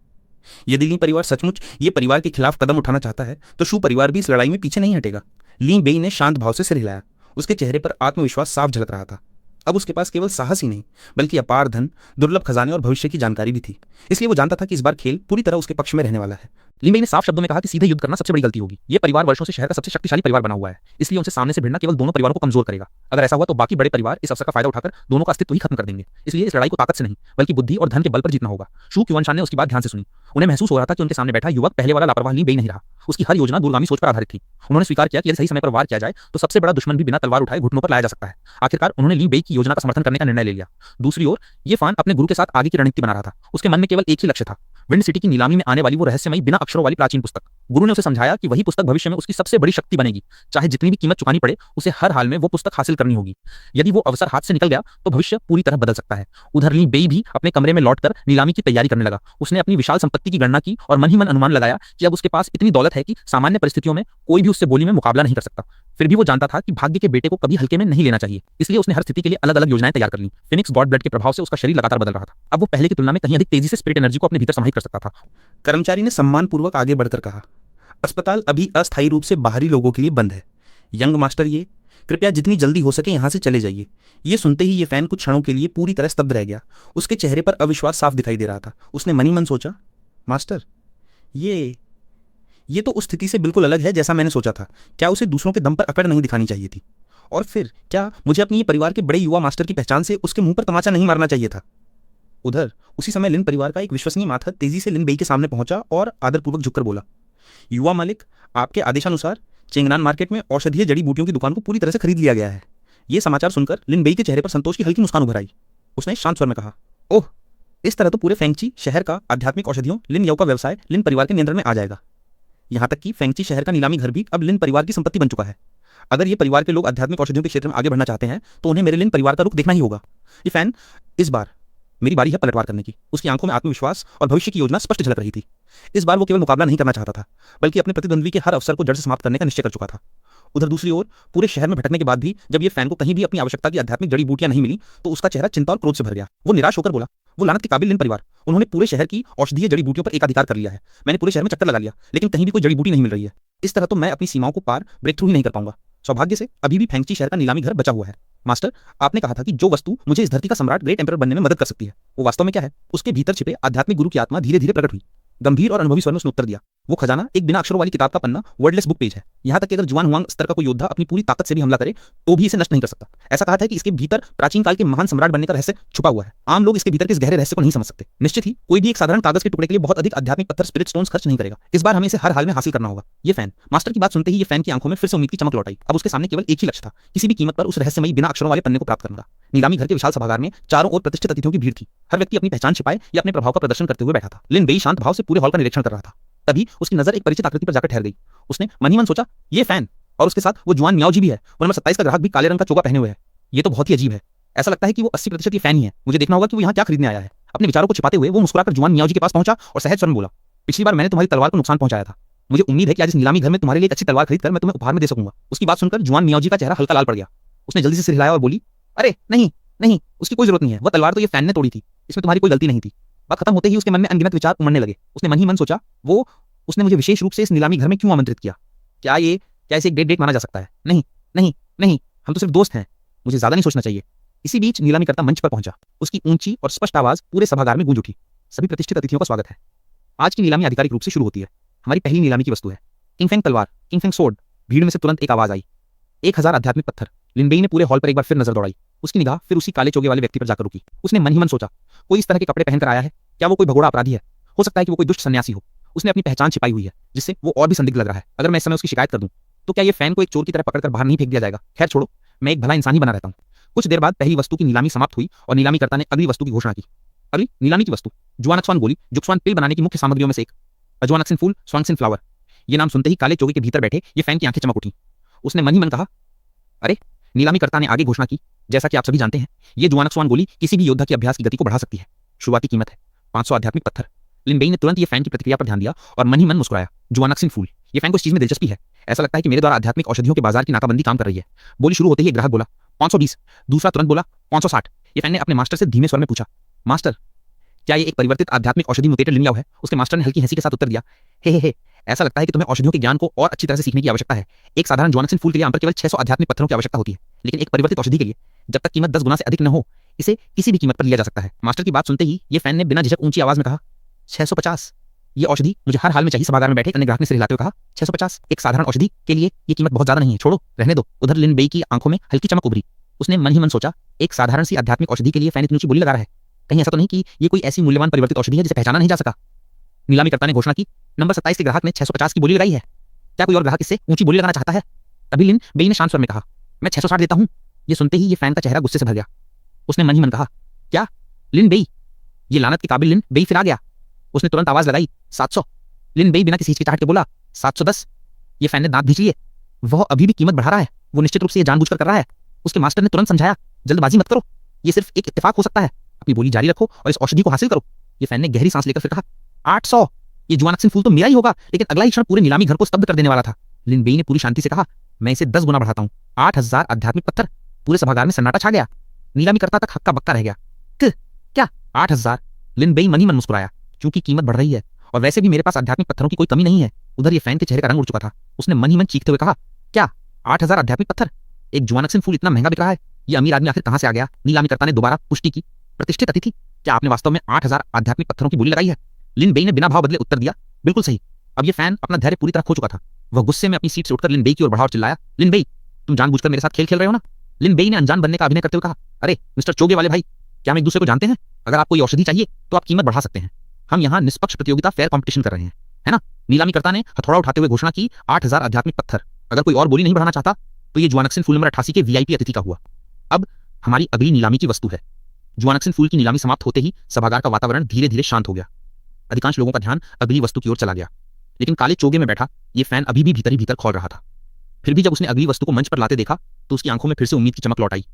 यदि लीन परिवार सचमुच ये परिवार के खिलाफ कदम उठाना चाहता है तो शू परिवार भी इस लड़ाई में पीछे नहीं हटेगा। लीन बेई ने शांत भाव से सिर हिलाया। उसके चेहरे पर आत्मविश्वास साफ झलक रहा था। अब उसके पास केवल साहस ही नहीं बल्कि अपार धन, दुर्लभ खजाने और भविष्य की जानकारी भी थी। इसलिए वो जानता था कि इस बार खेल पूरी तरह उसके पक्ष में रहने वाला है। लीन बेई ने साफ शब्दों में कहा कि सीधे युद्ध करना सबसे बड़ी गलती होगी। ये परिवार वर्षों से शहर का सबसे शक्तिशाली परिवार बना हुआ है, इसलिए उनसे सामने से भिड़ना केवल दोनों परिवारों को कमजोर करेगा। अगर ऐसा हुआ तो बाकी बड़े परिवार इस अवसर का फायदा उठाकर दोनों का अस्तित्व ही खत्म कर देंगे। इसलिए इस लड़ाई को ताकत से नहीं बल्कि बुद्धि और धन के बल पर जीतना होगा। शू क्यूआनशान ने उसकी बात ध्यान से सुनी। उन्हें महसूस हो रहा था कि उनके सामने बैठा युवक पहले वाला लापरवाह लीन बेई नहीं रहा। उसकी हर योजना दूरगामी सोच पर आधारित थी। उन्होंने स्वीकार किया कि यदि सही समय पर वार किया जाए तो सबसे बड़ा दुश्मन भी बिना तलवार उठाए घुटनों पर लाया जा सकता है। आखिरकार उन्होंने लीन बेई की योजना का समर्थन करने का निर्णय ले लिया। दूसरी ओर ये फान अपने गुरु के साथ आगे की रणनीति बना रहा था। उसके मन में केवल एक ही लक्ष्य था, विंड सिटी की नीलामी में आने वाली वो रहस्यमयी बिना अक्षरों वाली प्राचीन पुस्तक। गुरु ने उसे समझाया कि वही पुस्तक भविष्य में उसकी सबसे बड़ी शक्ति बनेगी। चाहे जितनी भी कीमत चुकानी पड़े, उसे हर हाल में वो पुस्तक हासिल करनी होगी। यदि वो अवसर हाथ से निकल गया तो भविष्य पूरी तरह बदल सकता है। उधर लीन बेई भी अपने कमरे में लौटकर नीलामी की तैयारी करने लगा। उसने अपनी विशाल संपत्ति की गणना की और मन ही मन अनुमान लगाया कि अब उसके पास इतनी दौलत है कि सामान्य परिस्थितियों में कोई भी उससे बोली में मुकाबला नहीं कर सकता। फिर भी वो जानता था कि भाग्य के बेटे को कभी हल्के में नहीं लेना चाहिए। इसलिए उसने हर स्थिति के लिए अलग अलग योजनाएं तैयार कर ली। फिनिक्स गॉड ब्लड के प्रभाव से उसका शरीर लगातार बदल रहा था। अब वो पहले की तुलना में कहीं अधिक तेजी से स्पिरिट एनर्जी को अपने भीतर समाहित कर सकता था। कर्मचारी ने सम्मानपूर्वक आगे बढ़कर कहा, अस्पताल अभी अस्थायी रूप से बाहरी लोगों के लिए बंद है। यंग मास्टर, ये कृपया जितनी जल्दी हो सके यहाँ से चले जाइए। ये सुनते ही ये फैन कुछ क्षणों के लिए पूरी तरह स्तब्ध रह गया। उसके चेहरे पर अविश्वास साफ दिखाई दे रहा था। उसने मन ही मन सोचा, मास्टर, ये तो उस स्थिति से बिल्कुल अलग है जैसा मैंने सोचा था। क्या उसे दूसरों के दम पर अकड़ नहीं दिखानी चाहिए थी? और फिर क्या मुझे अपनी ये परिवार के बड़े युवा मास्टर की पहचान से उसके मुंह पर तमाचा नहीं मारना चाहिए था? उधर उसी समय लिन परिवार का एक विश्वसनीय माथा तेजी से लिन बेई के सामने पहुंचा और आदरपूर्वक झुककर बोला, युवा मालिक, आपके आदेशानुसार चेंगनान मार्केट में औषधीय जड़ी बूटियों की दुकान को पूरी तरह से खरीद लिया गया है। यह समाचार सुनकर लिन बेई के चेहरे पर संतोष की हल्की मुस्कान उभर आई। उसने शांत स्वर में कहा, ओह, इस तरह तो पूरे फेंगची शहर का आध्यात्मिक औषधियों लिन याओ का व्यवसाय लिन परिवार के नियंत्रण में आ जाएगा। यहां तक कि फेंगची शहर का नीलामी घर भी अब लिन परिवार की संपत्ति बन चुका है। अगर ये परिवार के लोग आध्यात्मिक औषधियों के क्षेत्र में आगे बढ़ना चाहते हैं तो उन्हें मेरे लिन परिवार का रुख देखना ही होगा। ये फैन, इस बार मेरी बारी है पलटवार करने की। उसकी आंखों में आत्मविश्वास और भविष्य की योजना स्पष्ट झलक रही थी। इस बार वो केवल मुकाबला नहीं करना चाहता था बल्कि अपने प्रतिद्वंद्वी के हर अवसर को जड़ से समाप्त करने का निश्चय कर चुका था। उधर दूसरी ओर पूरे शहर में भटकने के बाद भी जब ये फैन को कहीं भी अपनी आवश्यकता की आध्यात्मिक जड़ी बूटियां नहीं मिली तो उसका चेहरा चिंता और क्रोध से भर गया। वो निराश होकर बोला, वो लानत के काबिल लिन परिवार, उन्होंने पूरे शहर की औषधीय जड़ी बूटियों पर एकाधिकार कर लिया है। मैंने पूरे शहर में चक्कर लगा लिया लेकिन कहीं भी कोई जड़ी बूटी नहीं मिल रही है। इस तरह तो मैं अपनी सीमाओं को पार ब्रेक थ्रू ही नहीं कर पाऊंगा। सौभाग्य से अभी भी फेंगची शहर का नीलामी घर बचा हुआ है। मास्टर, आपने कहा था कि जो वस्तु मुझे इस धरती का सम्राट ग्रेट एम्परर बनने में मदद कर सकती है वो वास्तव में क्या है? उसके भीतर छिपे आध्यात्मिक गुरु की आत्मा धीरे धीरे प्रकट हुई। गंभीर और अनुभवी स्वर में उसने उत्तर दिया, वो खजाना एक बिना अक्षरों वाली किताब का पन्ना, वर्डलेस बुक पेज है। यहाँ तक कि अगर जुआन हुआंग स्तर का कोई योद्धा अपनी पूरी ताकत से भी हमला करे तो भी इसे नष्ट नहीं कर सकता। ऐसा कहा था कि इसके भीतर प्राचीन काल के महान सम्राट बनने का रहस्य छुपा हुआ है। आम लोग इसके भीतर के इस गहरे रहस्य को नहीं समझ सकते। निश्चित ही कोई भी एक साधारण कागज के टुकड़े के लिए बहुत अधिक आध्यात्मिक पत्थर स्पिरिट स्टोन्स खर्च नहीं करेगा। इस बार हमें इसे हर हाल में हासिल करना होगा। ये फैन, मास्टर की बात सुनते ही ये फैन की आंखों में फिर से उम्मीद की चमक लौट आई। अब उसके सामने केवल एक ही लक्ष्य था, किसी भी कीमत पर उस रहस्यमयी बिना अक्षरों वाले पन्ने को प्राप्त करना। नीलामी घर के विशाल सभागार में चारों ओर प्रतिष्ठित अतिथियों की भीड़ थी। हर व्यक्ति अपनी पहचान छिपाए या अपने प्रभाव का प्रदर्शन करते हुए बैठा था। लिन बेई शांत भाव से पूरे हॉल का निरीक्षण कर रहा था। तभी उसकी नजर एक परिचित आकृति पर जाकर ठहर गई। उसने मन ही मन सोचा, ये फैन, और उसके साथ वो जुआन मियाओ जी भी है। वो नंबर 27 का ग्राहक भी काले रंग का चोगा पहने हुए है। ये तो बहुत ही अजीब है। ऐसा लगता है कि वो 80% ये फैन ही है। मुझे देखना होगा कि वो यहाँ क्या खरीदने आया है। अपने विचारों को छिपाते हुए वो मुस्कुराकर जुआन मियाओ जी के पास पहुंचा और सहज स्वर में बोला, पिछली बार मैंने तुम्हारी तलवार को नुकसान पहुंचाया था। मुझे उम्मीद है कि आज इस नीलामी घर में तुम्हारे लिए एक अच्छी तलवार खरीदकर मैं तुम्हें उपहार में दे सकूंगा। उसकी बात सुनकर जुआन मियाओ जी का चेहरा हल्का लाल पड़ गया। उसने जल्दी से सिर हिलाया और बोली, अरे नहीं नहीं, उसकी कोई जरूरत नहीं है। वह तलवार तो ये फैन ने तोड़ी थी, इसमें तुम्हारी कोई गलती नहीं थी। बात खत्म होते ही उसके मन में अनगिनत विचार उमड़ने लगे। उसने मन ही मन सोचा, उसने मुझे विशेष रूप से इस नीलामी घर में क्यों आमंत्रित किया? क्या इसे एक डेट माना जा सकता है? नहीं नहीं नहीं, हम तो सिर्फ दोस्त हैं। मुझे ज्यादा नहीं सोचना चाहिए। इसी बीच नीलामीकर्ता मंच पर पहुंचा। उसकी ऊंची और स्पष्ट आवाज पूरे सभागार में गूंज उठी। सभी प्रतिष्ठित अतिथियों का स्वागत है। आज की नीलामी आधिकारिक रूप से शुरू होती है। हमारी पहली नीलामी की वस्तु है किंगफेंग तलवार, किंगफेंग सोर्ड। भीड़ में से तुरंत एक आवाज आई, 1000 आध्यात्मिक पत्थर। लिनबेई ने पूरे हॉल पर एक बार फिर नजर दौड़ाई। उसकी निगाह फिर उसी काले चोगे वाले व्यक्ति पर जाकर रुकी। उसने मन ही मन सोचा, कोई इस तरह के कपड़े पहनकर आया है? क्या वो कोई भगोड़ा अपराधी है? हो सकता है कि वो कोई दुष्ट सन्यासी हो। उसने अपनी पहचान छिपाई हुई है, जिससे वो और भी संदिग्ध लग रहा है। अगर मैं इस समय उसकी शिकायत कर दूं तो क्या ये फैन को एक चोर की तरह पकड़कर बाहर नहीं फेंक दिया जाएगा? खैर छोड़ो, मैं एक भला इंसान ही बना रहता हूं। कुछ देर बाद पहली वस्तु की नीलामी समाप्त हुई और नीलामीकर्ता ने अगली वस्तु की घोषणा की। अगली नीलामी की वस्तु जुआनक्सवान गोली, जुक्सवान पिल बनाने की मुख्य सामग्रियों में से एक। अजवानक्सिन फूल, स्वांगसिन फ्लावर। ये नाम सुनते ही काले चोगे के भीतर बैठे ये फैन की आंखें चमक उठी। उसने मन ही मन कहा, अरे! नीलामीकर्ता ने आगे घोषणा की, जैसा कि आप सभी जानते हैं, ये जुआनक्सवान गोली किसी भी योद्धा की अभ्यास की गति को बढ़ा सकती है। शुरुआती कीमत है 500 आध्यात्मिक पत्थर। लिनबेई ने तुरंत ये फैन की प्रतिक्रिया पर ध्यान दिया और मन ही मन मुस्कुराया। जुआनक्सिन फूल, ये फैन को इस चीज में दिलचस्पी है। ऐसा लगता है कि मेरे द्वारा आध्यात्मिक औषधियों के बाजार की नाकाबंदी काम कर रही है। बोली शुरू होते ही एक ग्राहक बोला, 520। दूसरा तुरंत बोला, 560। ये फैन ने अपने मास्टर से धीमे स्वर में पूछा, मास्टर, क्या ये एक परिवर्तित आध्यात्मिक औषधि म्यूटेटेड लिनयाओ है? उसके मास्टर ने हल्की हंसी के साथ उत्तर दिया, हे, ऐसा लगता है कि तुम्हें औषधियों के ज्ञान को और अच्छी तरह से सीखने की आवश्यकता है। एक साधारण जुआनक्सिन फूल के लिए आमतौर केवल 600 आध्यात्मिक पत्थरों की आवश्यकता होती है, लेकिन एक परिवर्तित औषधि के लिए जब तक कीमत 10 गुना से अधिक न हो, इसे किसी भी कीमत पर लिया जा सकता है। मास्टर की बात सुनते ही ये फैन ने बिना झिझक ऊंची आवाज में कहा, 650। ये औषधि मुझे हर हाल में चाहिए। सभागार में बैठे अन्य ग्राहक ने सिर हिलाते हुए कहा, 650 एक साधारण औषधि के लिए ये कीमत बहुत ज्यादा नहीं है, छोड़ो, रहने दो। उधर लिनबेई की आंखों में हल्की चमक उभरी। उसने मन ही मन सोचा, एक साधारण सी आध्यात्मिक औषधि के लिए फैन इतनी ऊंची बोली लगा रहा है। कहीं ऐसा तो नहीं कि ये कोई ऐसी मूल्यवान परिवर्तित औषधि है जिसे पहचाना नहीं जा सका। नीलामीकर्ता ने घोषणा की, नंबर 27 के ग्राहक ने 650 की बोली लगाई है। क्या कोई और ग्राहक इससे ऊंची बोली लगाना चाहता है? तभी लिनबेई ने शांत स्वर में कहा, मैं 660 देता हूं। ये सुनते ही ये फैन का चेहरा गुस्से से भर गया। उसने मन ही मन कहा, क्या? लिनबेई? ये लानत के काबिल लिनबेई फिर आ गया। उसने तुरंत आवाज लगाई, 700। लिनबेई बिना किसी हिचकिचाहट के बोला, 710। ये फैन ने दांत भींच लिए। वह अभी भी कीमत बढ़ा रहा है। वो निश्चित रूप से ये जानबूझकर कर रहा है। उसके मास्टर ने तुरंत समझाया, जल्दबाजी मत करो, ये सिर्फ एक इत्तेफाक हो सकता है। अपनी बोली जारी रखो और इस औषधि को हासिल करो। ये फैन ने गहरी सांस लेकर फिर कहा, 800। ये जुआनक्सिन फूल तो मेरा ही होगा, लेकिन अगला ही क्षण पूरे नीलामी घर को स्तब्ध कर देने वाला था। लिनबेई ने पूरी शांति से कहा, मैं इसे 10 गुना बढ़ाता हूं, 8000 आध्यात्मिक पत्थर। पूरे सभागार में सन्नाटा छा गया। नीलामीकर्ता तक हक्का बक्का रह गया। क्या 8000? लिनबेई मन ही मन मुस्कुराया, क्योंकि कीमत बढ़ रही है और वैसे भी मेरे पास आध्यात्मिक पत्थरों की कोई कमी नहीं है। उधर ये फैन के चेहरे का रंग उड़ चुका था। उसने मन ही मन चीखते हुए कहा, क्या 8000 आध्यात्मिक पत्थर? एक जुआनक्सिन फूल इतना महंगा बिक रहा है? ये अमीर आदमी आखिर कहां से आ गया? नीलामीकर्ता ने दोबारा पुष्टि की, प्रतिष्ठित अतिथि, क्या आपने वास्तव में 8000 आध्यात्मिक पत्थरों की बोली लगाई है? लिनबेई ने बिना भाव बदले उत्तर दिया, बिल्कुल सही। अब ये फैन अपना धैर्य पूरी तरह खो चुका था। वह गुस्से में अपनी सीट से उठकर लिनबेई की ओर बढ़ा और चिल्लाया, लिनबेई, तुम जानबूझकर मेरे साथ खेल खेल रहे हो ना? लिनबेई ने अनजान बनने का अभिनय करते हुए कहा, अरे मिस्टर चोगे वाले भाई, क्या हम एक दूसरे को जानते हैं? अगर आपको ये औषधि चाहिए तो आप कीमत बढ़ा सकते हैं। हम यहाँ निष्पक्ष प्रतियोगिता, फेयर कंपटीशन कर रहे हैं, है ना? नीलामीकर्ता ने हथौड़ा उठाते हुए घोषणा की, 8000 आध्यात्मिक पत्थर। अगर कोई और बोली नहीं बढ़ाना चाहता तो ये जुआनक्सिन फूल नंबर 88 के वीआईपी अतिथि का हुआ। अब हमारी अगली नीलामी की वस्तु है। जुआनक्सिन फूल की नीलामी समाप्त होते ही सभागार का वातावरण धीरे धीरे शांत हो गया। अधिकांश लोगों का ध्यान अगली वस्तु की ओर चला गया, लेकिन काले चोगे में बैठा ये फैन अभी भी भीतर ही भीतर खौल रहा था। फिर भी जब उसने अगली वस्तु को मंच पर लाते देखा तो उसकी आंखों में फिर से उम्मीद की चमक लौट आई।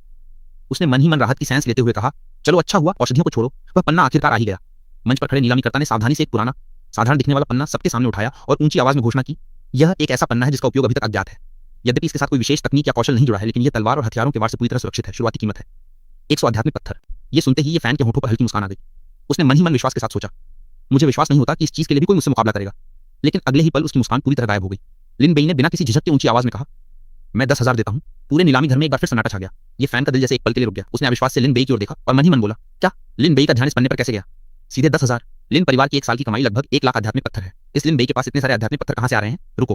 उसने मन ही मन राहत की सांस लेते हुए कहा, चलो अच्छा हुआ, औषधियों को छोड़ो, वह पन्ना आखिरकार आ ही गया। मंच पर खड़े नीलामीकर्ता ने सावधानी से एक पुराना, साधारण दिखने वाला पन्ना सबके सामने उठाया और ऊंची आवाज में घोषणा की, यह एक ऐसा पन्ना है जिसका उपयोग अभी तक अज्ञात है। यद्यपि इसके साथ कोई विशेष तकनीक या कौशल नहीं जुड़ा है, लेकिन यह तलवार और हथियारों के वार से पूरी तरह सुरक्षित है। शुरुआती कीमत है 100 आध्यात्मिक पत्थर। ये सुनते ही ये फैन के होठों पर हल्की मुस्कान आ गई। उसने मन ही मन विश्वास के साथ सोचा, मुझे विश्वास नहीं होता कि इस चीज के लिए भी कोई मुझसे मुकाबला करेगा। लेकिन अगले ही पल उसकी मुस्कान पूरी तरह गायब हो गई। लिनबेई ने बिना किसी झिझक के ऊंची आवाज में कहा, मैं 10,000 देता हूं। पूरे नीलामी घर में एक बार फिर सन्नाटा छा गया। ये फैन का दिल जैसे एक पल के लिए रुक गया। उसने अविश्वास से लिनबेई की ओर देखा और मन ही मन बोला, क्या? लिनबेई का ध्यान इस पन्ने पर कैसे गया? सीधे 10,000। लिन परिवार की एक साल की कमाई लगभग 1 लाख आध्यात्मिक पत्थर है। इस लिनबेई के पास इतने सारे आध्यात्मिक पत्थर कहां से आ रहे हैं? रुको,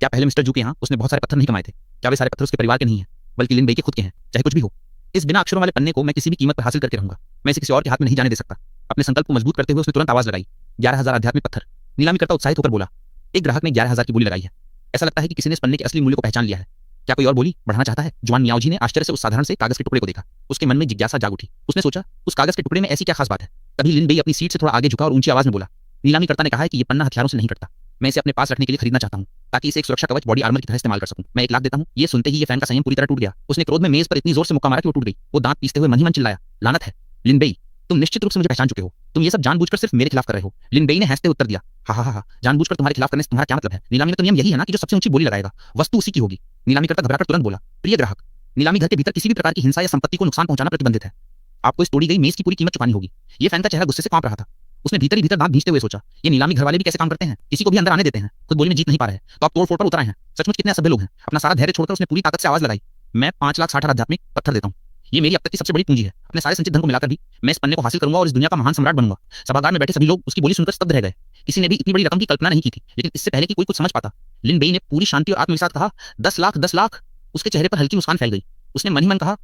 क्या पहले मिस्टर जू के यहाँ उसने बहुत सारे पत्थर नहीं कमाए थे? क्या वे सारे पत्थर उसके परिवार के नहीं है, बल्कि लिनबेई के खुद के हैं? चाहे कुछ भी हो, इस बिना अक्षरों वाले पन्ने को मैं किसी भी कीमत पर हासिल करके रहूंगा। मैं इसे किसी और के हाथ में नहीं जाने दे सकता। अपने संकल्प को मजबूत करते हुए उसने तुरंत आवाज लगाई, 11,000 आध्यात्मिक पत्थर। नीलामीकर्ता उत्साहित होकर बोला, एक ग्राहक ने 11,000 की बोली लगाई है। ऐसा लगता है कि किसी ने इस पन्ने के असली मूल्य को पहचान लिया है। क्या कोई और बोली बढ़ाना चाहता है? जुआन मियाओ जी ने आश्चर्य से उस साधारण से कागज के टुकड़े को देखा। उसके मन में जिज्ञासा जाग उठी। उसने सोचा, उस कागज के टुकड़े में ऐसी क्या खास बात है? तभी लिनबेई अपनी सीट से थोड़ा आगे झुका और ऊंची आवाज में बोला, नीलामीकर्ता ने कहा है कि ये पन्ना हथियारों से नहीं कटता, मैं इसे अपने पास रखने के लिए खरीदना चाहता हूँ ताकि इसे एक सुरक्षा कवच बॉडी आर्मर की तरह इस्तेमाल कर सकूं। मैं 1 लाख देता हूँ। ये सुनते ही ये फैन का संयम पूरी तरह टूट गया। उसने क्रोध में मेज पर इतनी जोर से मुक्का मारा कि वो टूट गई। वो दांत पीसते हुए मन ही मन चिल्लाया, लानत है लिन बेई, तुम निश्चित रूप से मुझे पहचान चुके हो। तुम ये सब जानबूझकर सिर्फ मेरे खिलाफ कर रहे हो। लिन बेई ने हंसते उत्तर दिया, हा, जानबूझकर तुम्हारे खिलाफ करने से तुम्हारा क्या मतलब है? नीलामी में तो नियम यही है ना कि जो सबसे ऊंची बोली लगाएगा वस्तु उसी की होगी। नीलामीकर्ता घबराकर तुरंत बोला, प्रिय ग्राहक, नीलामी घर के भीतर किसी भी प्रकार की हिंसा या संपत्ति को नुकसान पहुंचाना प्रतिबंधित है। आपको इस तोड़ी गई मेज की पूरी कीमत चुकानी होगी। ये फैन का चेहरा गुस्से से कांप रहा था। उसने भीतर ही भीतर दांत भींचते हुए सोचा, ये नीलामी घर वाले भी कैसे काम करते हैं? किसी को भी अंदर आने देते हैं, खुद बोली में जीत नहीं पा रहे, तो आप तोड़ फोड़ पर उतर आए हैं। सचमुच कितने असभ्य लोग हैं। अपना सारा धैर्य छोड़कर उसने पूरी ताकत से आवाज लगाई, मैं 5,60,000 आध्यात्मिक पत्थर देता हूँ। ये मेरी अब तक की सबसे बड़ी पूंजी है। अपने सारे संचित धन को मिलाकर भी मैं इस पन्ने को हासिल करूंगा और इस दुनिया का महान सम्राट बनूंगा। सभागार में बैठे सभी लोग उसकी बोली सुनकर स्तब्ध रह गए। किसी ने भी इतनी बड़ी रकम की कल्पना नहीं की थी, लेकिन इससे पहले कि कोई कुछ समझ पाता, लिन बेई ने पूरी शांति और आत्मविश्वास कहा, 10 लाख, 10 लाख। उसके चेहरे पर हल्की मुस्कान फैल गई। उसने मन ही मन कहा,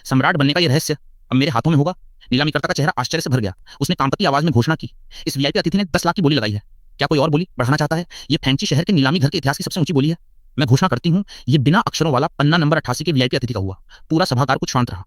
सम्राट बनने का यह रहस्य अब मेरे हाथों में होगा। नीलामीकर्ता का चेहरा आश्चर्य से भर गया। उसने कांपती आवाज में घोषणा की, इस वीआईपी अतिथि ने 10 लाख की बोली लगाई है। क्या कोई और बोली बढ़ाना चाहता है? ये फैंची शहर के नीलामी घर के इतिहास की सबसे ऊंची बोली है। मैं घोषणा करती हूँ, ये बिना अक्षरों वाला पन्ना नंबर 88 के वीआईपी अतिथि का हुआ। पूरा सभागार कुछ शांत रहा।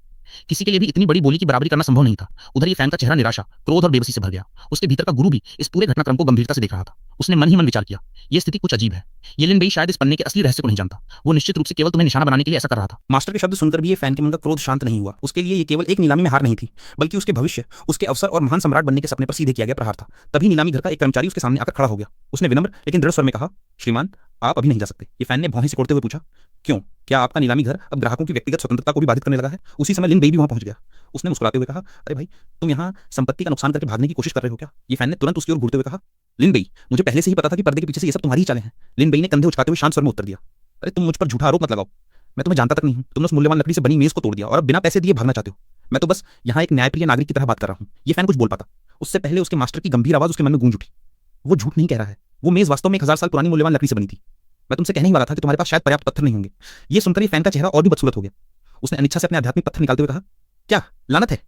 किसी के लिए भी इतनी बड़ी बोली की बराबरी करना संभव नहीं था। उधर ये फैन का चेहरा निराशा, क्रोध और बेबसी से भर गया। उसके भीतर का गुरु भी इस पूरे घटनाक्रम को गंभीरता से देख रहा था। उसने मन ही मन विचार किया, ये स्थिति कुछ अजीब है। ये लिन बेई शायद इस पन्ने के असली रहस्य को नहीं जानता। वो निश्चित रूप से केवल तुम्हें निशाना बनाने के लिए ऐसा कर रहा था। मास्टर के शब्द सुनकर भी ये फैन के मन का क्रोध शांत नहीं हुआ। उसके लिए ये केवल एक नीलामी में हार नहीं थी, बल्कि उसके भविष्य, उसके अवसर और महान सम्राट बनने के सपने पर सीधे किया गया प्रहार था। तभी नीलामी घर का एक कर्मचारी उसके सामने आकर खड़ा हो गया। उसने विनम्र लेकिन दृढ़ स्वर में कहा, श्रीमान, आप अभी नहीं जा सकते। ये फैन ने भौहें सिकोड़ते हुए पूछा, क्यों? क्या आपका नीलामी घर अब ग्राहकों की व्यक्तिगत स्वतंत्रता को भी बाधित करने लगा है? उसी समय लिन बेई भी वहां पहुंच गया। उसने मुस्कुराते हुए कहा, अरे भाई, तुम यहाँ संपत्ति का नुकसान करके भागने की कोशिश कर रहे हो क्या? ये फैन ने तुरंत उसकी ओर घूरते हुए कहा, लिन बेई, मुझे पहले से ही पता था कि पर्दे के पीछे से ये सब तुम्हारी ही चालें हैं। लिन बेई ने कंधे उचकाते हुए शांत स्वर में उत्तर दिया, अरे तुम मुझ पर झूठा आरोप मत लगाओ। मैं तुम्हें जानता तक नहीं हूं। तुमने उस मूल्यवान लकड़ी से बनी मेज को तोड़ दिया और अब बिना पैसे दिए भागना चाहते हो। मैं तो बस यहाँ एक न्यायप्रिय नागरिक की तरह बात कर रहा हूँ। ये फैन कुछ बोल पाता, उससे पहले उसके मास्टर की गंभीर आवाज उसके मन में गूंज उठी। वो झूठ नहीं कह रहा है। वो मेज वास्तव में 1000 साल पुरानी मूल्यवान लकड़ी से बनी थी। मैं तुमसे कहने ही वाला था कि तुम्हारे पास शायद पर्याप्त पत्थर नहीं होंगे। ये सुनकर ये फैन का चेहरा और भी बदसूरत हो गया। उसने अनिच्छा से अपने आध्यात्मिक पत्थर निकालते हुए कहा, क्या लानत है?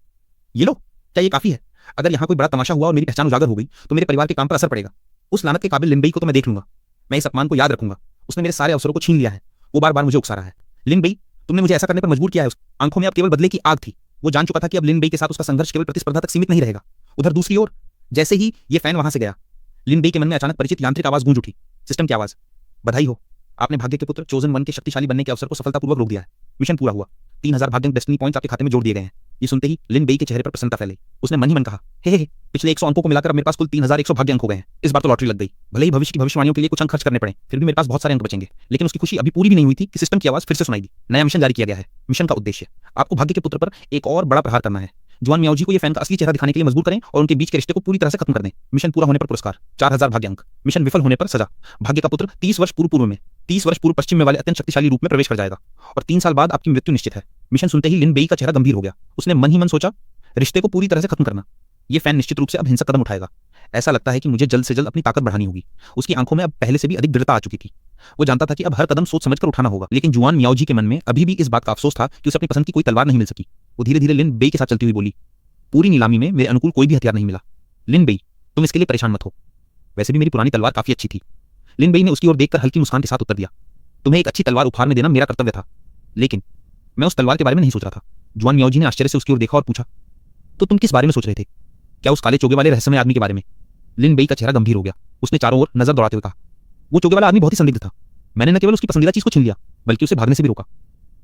ये लो, क्या ये काफी है? अगर यहाँ कोई बड़ा तमाशा हुआ और मेरी पहचान उजागर हो गई तो मेरे परिवार के काम पर असर पड़ेगा। उस लानत के काबिल लिन बेई को तो मैं देख लूंगा। मैं इस अपमान को याद रखूंगा। उसने मेरे सारे अवसरों को छीन लिया है। वो बार बार मुझे उकसा रहा है। लिन बेई, तुमने मुझे ऐसा करने पर मजबूर किया है। उसकी आंखों में अब केवल बदले की आग थी। वो जान चुका था कि अब लिन बेई के साथ उसका संघर्ष केवल प्रतिस्पर्धा तक सीमित नहीं रहेगा। उधर दूसरी ओर, जैसे ही ये फैन वहां से गया, लिन बेई के मन में अचानक परिचित यांत्रिक आवाज गूंज उठी। सिस्टम की आवाज, बधाई हो, आपने भाग्य के पुत्र चोजन वन के शक्तिशाली बनने के अवसर को सफलतापूर्वक रोक दिया है। मिशन पूरा हुआ। 3000 भाग्य डेस्टिनी पॉइंट्स आपके खाते में जोड़ दिए गए हैं। ये सुनते ही लिन बेई के चेहरे पर प्रसन्नता फैली। उसने मन ही मन कहा, हे, पिछले 100 अंकों को मिलाकर अब मेरे पास कुल 3100 भाग्य अंक हो गए हैं। इस बार तो लॉटरी लग गई। भले ही भविष्य की भविष्यवाणियों के लिए कुछ अंक खर्च करने पड़े, फिर भी मेरे पास बहुत सारे अंक बचेंगे। लेकिन उसकी खुशी अभी पूरी भी नहीं हुई थी कि सिस्टम की आवाज फिर से सुनाई दी। नया मिशन जारी किया गया है। मिशन का उद्देश्य, आपको भाग्य के पुत्र पर एक और बड़ा प्रहार करना है। जुआन मियाओजी को ये फैन का असली चेहरा दिखाने के लिए मजबूर करें और उनके बीच के रिश्ते को पूरी तरह से खत्म कर दें। मिशन पूरा होने पर पुरस्कार 4000 भाग्य अंक। मिशन विफल होने पर सजा, भाग्य का पुत्र 30 वर्ष पूर्व में 30 वर्ष पूर्व पश्चिम में वाले अत्यंत शक्तिशाली रूप में प्रवेश कर जाएगा और 3 साल बाद आपकी मृत्यु निश्चित है। मिशन सुनते ही लिन बेई का चेहरा गंभीर हो गया। उसने मन ही मन सोचा, रिश्ते को पूरी तरह से खत्म करना। ये फैन निश्चित रूप से अब हिंसक कदम उठाएगा। ऐसा लगता है कि मुझे जल्द से जल्द अपनी ताकत बढ़ानी होगी। उसकी आंखों में अब पहले से भी अधिक दृढ़ता आ चुकी थी। वो जानता था कि अब हर कदम सोच समझकर उठाना होगा। लेकिन जुआन मियाओजी के मन में अभी भी इस बात का अफसोस था कि उसे अपनी पसंद की कोई तलवार नहीं मिल सकी। वो धीरे धीरे लिन बेई के साथ चलती हुई बोली, पूरी नीलामी में मेरे अनुकूल कोई भी हथियार नहीं मिला। लिन बेई, तुम इसके लिए परेशान मत हो। वैसे भी मेरी पुरानी तलवार काफी अच्छी थी। लिन बेई ने उसकी ओर देखकर हल्की मुस्कान के साथ उत्तर दिया, तुम्हें एक अच्छी तलवार उपहार में देना मेरा कर्तव्य था, लेकिन मैं उस तलवार के बारे में नहीं सोच रहा था। जुआन मियाओजी ने आश्चर्य से उसकी ओर देखा और पूछा, तो तुम किस बारे में सोच रहे थे? क्या उस काले चोगे वाले रहस्यमय आदमी के बारे में? लिन बेई का चेहरा गंभीर हो गया। उसने चारों ओर नजर दौड़ाते हुए कहा, वो चोगे वाला आदमी बहुत ही संदिग्ध था। मैंने न केवल उसकी पसंदीदा चीज को छीन लिया, बल्कि उसे भागने से भी रोका।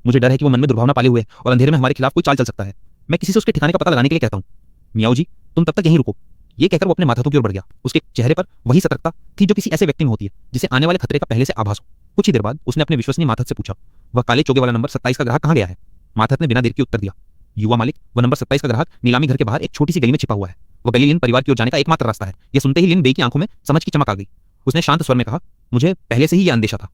मुझे डर है कि वो मन में दुर्भावना पाले हुए और अंधेरे में हमारे खिलाफ कोई चाल चल सकता है। मैं किसी से उसके ठिकाने का पता लगाने के लिए कहता हूँ। मियाओजी, तुम तब तक यहीं रुको। ये कहकर वो अपने माथातों की ओर बढ़ गया। उसके चेहरे पर वही सतर्कता थी जो किसी ऐसे व्यक्ति में होती है जिसे आने वाले खतरे का पहले से आभास हो। कुछ ही देर बाद उसने अपने विश्वसनीय माथत से पूछा, वह काले चोगे वाला नंबर 27 का ग्राहक कहाँ गया है? माथत ने बिना देर के उत्तर दिया, युवा मालिक, वह नंबर 27 का ग्राहक नीलामी घर के बाहर एक छोटी सी गली में छिपा हुआ है। वह गली लिन परिवार की ओर जाने का एकमात्र रास्ता है। यह सुनते ही लिन बेई की आंखों में समझ की चमक आ गई। उसने शांत स्वर में कहा, मुझे पहले से ही यह अंदेशा था।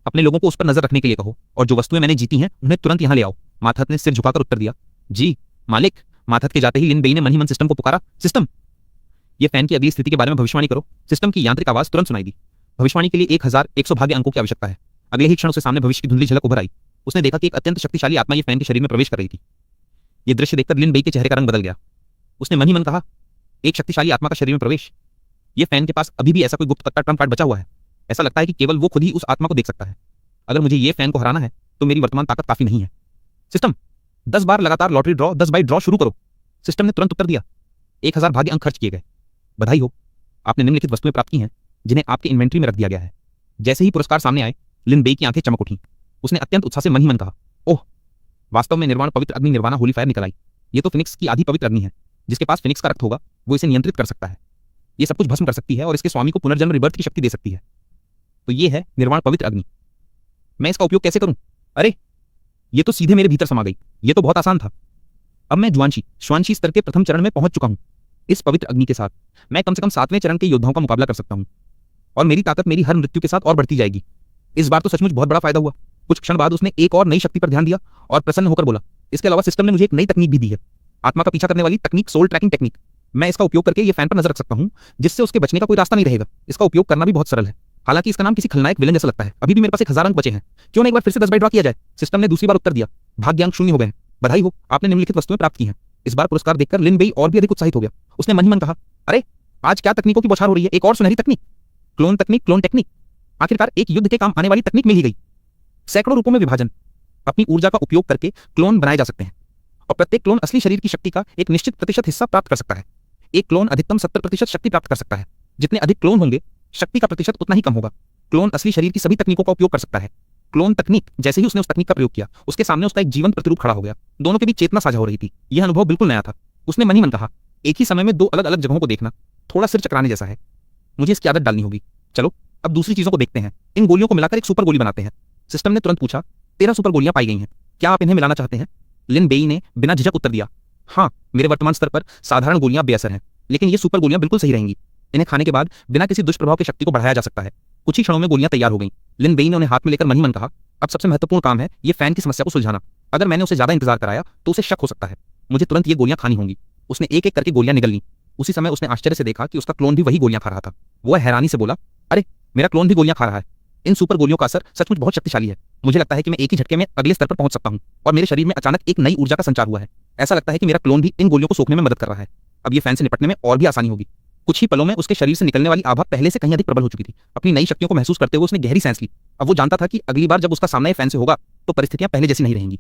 अपने लोगों को उस पर नजर रखने के लिए कहो और जो वस्तुएं मैंने जीती हैं उन्हें तुरंत यहाँ ले आओ। माथत ने सिर झुकाकर उत्तर दिया, जी मालिक। माथत के जाते ही लिन बेई ने मन ही मन सिस्टम को पुकारा, सिस्टम, ये फैन की अगली स्थिति के बारे में भविष्यवाणी करो। सिस्टम की यांत्रिक आवाज तुरंत सुनाई दी। भविष्यवाणी के लिए 1100 भाग्य अंकों की आवश्यकता है। अगले ही क्षण उसके सामने भविष्य की धुंधली झलक उभर आई। उसने देखा कि एक अत्यंत शक्तिशाली आत्मा ये फैन के शरीर में प्रवेश कर रही थी। यह दृश्य देखकर लिन बेई के चेहरे का रंग बदल गया। उसने मन ही मन कहा, एक शक्तिशाली आत्मा का शरीर में प्रवेश। ये फैन के पास अभी भी ऐसा कोई गुप्त पत्ता ट्रम्प कार्ड बचा हुआ है। ऐसा लगता है कि केवल वो खुद ही उस आत्मा को देख सकता है। अगर मुझे ये फैन को हराना है तो मेरी वर्तमान ताकत काफी नहीं है। सिस्टम, 10 बार लगातार लॉटरी ड्रॉ 10 बाई ड्रॉ शुरू करो। सिस्टम ने तुरंत उत्तर दिया। 1000 भाग्य अंक खर्च किए गए। बधाई हो, आपने निम्नलिखित वस्तुएं प्राप्त की हैं। जिन्हें आपके इन्वेंट्री में रख दिया गया है। जैसे ही पुरस्कार सामने आए, लिन बेई की आंखें चमक उठी। उसने अत्यंत उत्साह से मन ही मन कहा, ओह, वास्तव में निर्वाण पवित्र अग्नि निर्वाणा होली फायर निकल आई। ये तो फिनिक्स की आधी पवित्र अग्नि है। जिसके पास फिनिक्स का रक्त होगा वो इसे नियंत्रित कर सकता है। ये सब कुछ भस्म कर सकती है और इसके स्वामी को पुनर्जन्म रिबर्थ की शक्ति दे सकती है। तो ये है निर्वाण पवित्र अग्नि। मैं इसका उपयोग कैसे करूं? अरे, ये तो सीधे मेरे भीतर समा गई। ये तो बहुत आसान था। अब मैं श्वानशी स्तर के प्रथम चरण में पहुंच चुका हूं। इस पवित्र अग्नि के साथ मैं कम से कम 7वें चरण के योद्धाओं का मुकाबला कर सकता हूं और मेरी ताकत मेरी हर मृत्यु के साथ और बढ़ती जाएगी। इस बार तो सचमुच बहुत बड़ा फायदा हुआ। कुछ क्षण बाद उसने एक और नई शक्ति पर ध्यान दिया और प्रसन्न होकर बोला, इसके अलावा सिस्टम ने मुझे एक नई तकनीक भी दी है, आत्मा का पीछा करने वाली तकनीक, सोल ट्रैकिंग टेक्निक। मैं इसका उपयोग करके ये फैन पर नजर रख सकता हूं, जिससे उसके बचने का कोई रास्ता नहीं रहेगा। इसका उपयोग करना भी बहुत सरल है। हालांकि इसका नाम किसी खलनायक विलन जैसा लगता है। अभी भी मेरे पास 1000 अंक बचे हैं। क्यों ना एक बार फिर से 10 बाई ड्रॉ किया जाए? सिस्टम ने दूसरी बार उत्तर दिया, भाग्यांक 0 हो गए हैं। बधाई हो, आपने निम्नलिखित वस्तुएं प्राप्त की हैं। इस बार पुरस्कार देखकर लिन बेई और भी अधिक उत्साहित हो गया। उसने मन ही मन कहा, अरे, आज क्या तकनीकों की बौछार हो रही है। एक और सुनहरी तकनीक, क्लोन तकनीक, क्लोन टेक्निक। आखिरकार एक युद्ध के काम आने वाली तकनीक मिल ही गई। सैकड़ों रूपों में विभाजन। अपनी ऊर्जा का उपयोग करके क्लोन बनाए जा सकते हैं और प्रत्येक क्लोन असली शरीर की शक्ति का एक निश्चित प्रतिशत हिस्सा प्राप्त कर सकता है। एक क्लोन अधिकतम 70% शक्ति प्राप्त कर सकता है। जितने अधिक क्लोन होंगे, शक्ति का प्रतिशत उतना ही कम होगा। क्लोन असली शरीर की सभी तकनीकों का उपयोग कर सकता है। क्लोन तकनीक, जैसे ही उसने उस तकनीक का प्रयोग किया, उसके सामने उसका एक जीवंत प्रतिरूप खड़ा हो गया। दोनों के बीच चेतना साझा हो रही थी। यह अनुभव बिल्कुल नया था। उसने मन ही मन कहा, एक ही समय में 2 अलग अलग जगहों को देखना थोड़ा सिर चकराने जैसा है। मुझे इसकी आदत डालनी होगी। चलो, अब दूसरी चीजों को देखते हैं। इन गोलियों को मिलाकर एक सुपर गोली बनाते हैं। सिस्टम ने तुरंत पूछा, 13 सुपर गोलियां पाई गई हैं। क्या आप इन्हें मिलाना चाहते हैं? लिन बेई ने बिना झिझक उत्तर दिया, हाँ, मेरे वर्तमान स्तर पर साधारण गोलियां बेअसर हैं, लेकिन ये सुपर गोलियां बिल्कुल सही रहेंगी। इन्हें खाने के बाद बिना किसी दुष्प्रभाव की शक्ति को बढ़ाया जा सकता है। कुछ ही क्षणों में गोलियां तैयार हो गईं। लिन बेई ने उन्हें हाथ में लेकर मन ही मन कहा, अब सबसे महत्वपूर्ण काम है ये फैन की समस्या को सुलझाना। अगर मैंने उसे ज्यादा इंतजार कराया तो उसे शक हो सकता है। मुझे तुरंत ये गोलियां खानी होंगी। उसने एक एक करके गोलियां निगल ली। उसी समय उसने आश्चर्य से देखा कि उसका क्लोन भी वही गोलियां खा रहा था। वह हैरानी से बोला, अरे, मेरा क्लोन भी गोलियां खा रहा है। इन सुपर गोलियों का असर सचमुच बहुत शक्तिशाली है। मुझे लगता है कि मैं एक ही झटके में अगले स्तर पर पहुंच सकता हूं और मेरे शरीर में अचानक एक नई ऊर्जा का संचार हुआ है। ऐसा लगता है कि मेरा क्लोन भी इन गोलियों को सोखने में मदद कर रहा है। अब ये फैन से निपटने में और भी आसानी होगी। कुछ ही पलों में उसके शरीर से निकलने वाली आभा पहले से कहीं अधिक प्रबल हो चुकी थी। अपनी नई शक्तियों को महसूस करते हुए उसने गहरी सांस ली। अब वो जानता था कि अगली बार जब उसका सामना ये फैन से होगा तो परिस्थितियां पहले जैसी नहीं रहेंगी।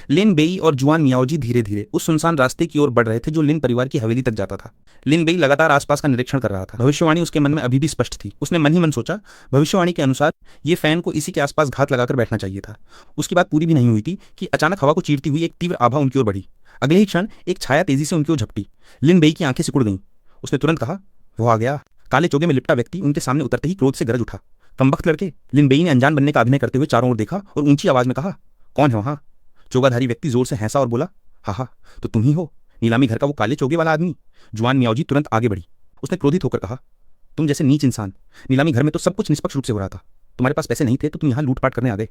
लिन बेई और जुआन मियाओजी धीरे धीरे उस सुनसान रास्ते की ओर बढ़ रहे थे जो लिन परिवार की हवेली तक जाता था। लिन बेई लगातार आसपास का निरीक्षण कर रहा था। भविष्यवाणी उसके मन में अभी भी स्पष्ट थी। उसने मन ही मन सोचा, भविष्यवाणी के अनुसार ये फैन को इसी के आसपास घात लगाकर बैठना चाहिए था। उसकी बात पूरी भी नहीं हुई थी कि अचानक हवा को चीरती हुई एक तीव्र आभा उनकी ओर बढ़ी। अगले ही क्षण एक छाया तेजी से उनकी ओर झपटी। लिन बेई की आंखें सिकुड़ गईं। उसने तुरंत कहा, वो आ गया। काले चोगे में लिपटा व्यक्ति उनके सामने उतरते ही क्रोध से गरज उठा। कमबख्त लड़के। लिन बेई ने अनजान बनने का अभिनय करते हुए चारों ओर देखा और ऊंची आवाज में कहा, कौन है वहां? चोगाधारी व्यक्ति जोर से हंसा और बोला, हा, तो तुम ही हो, नीलामी घर का वो काले चोगे वाला आदमी। जुआन मियाओजी तुरंत आगे बढ़ी। उसने क्रोधित होकर कहा, तुम जैसे नीच इंसान, नीलामी घर में तो सब कुछ निष्पक्ष रूप से हो रहा था। तुम्हारे पास पैसे नहीं थे तो तुम यहाँ लूटपाट करने आ गए।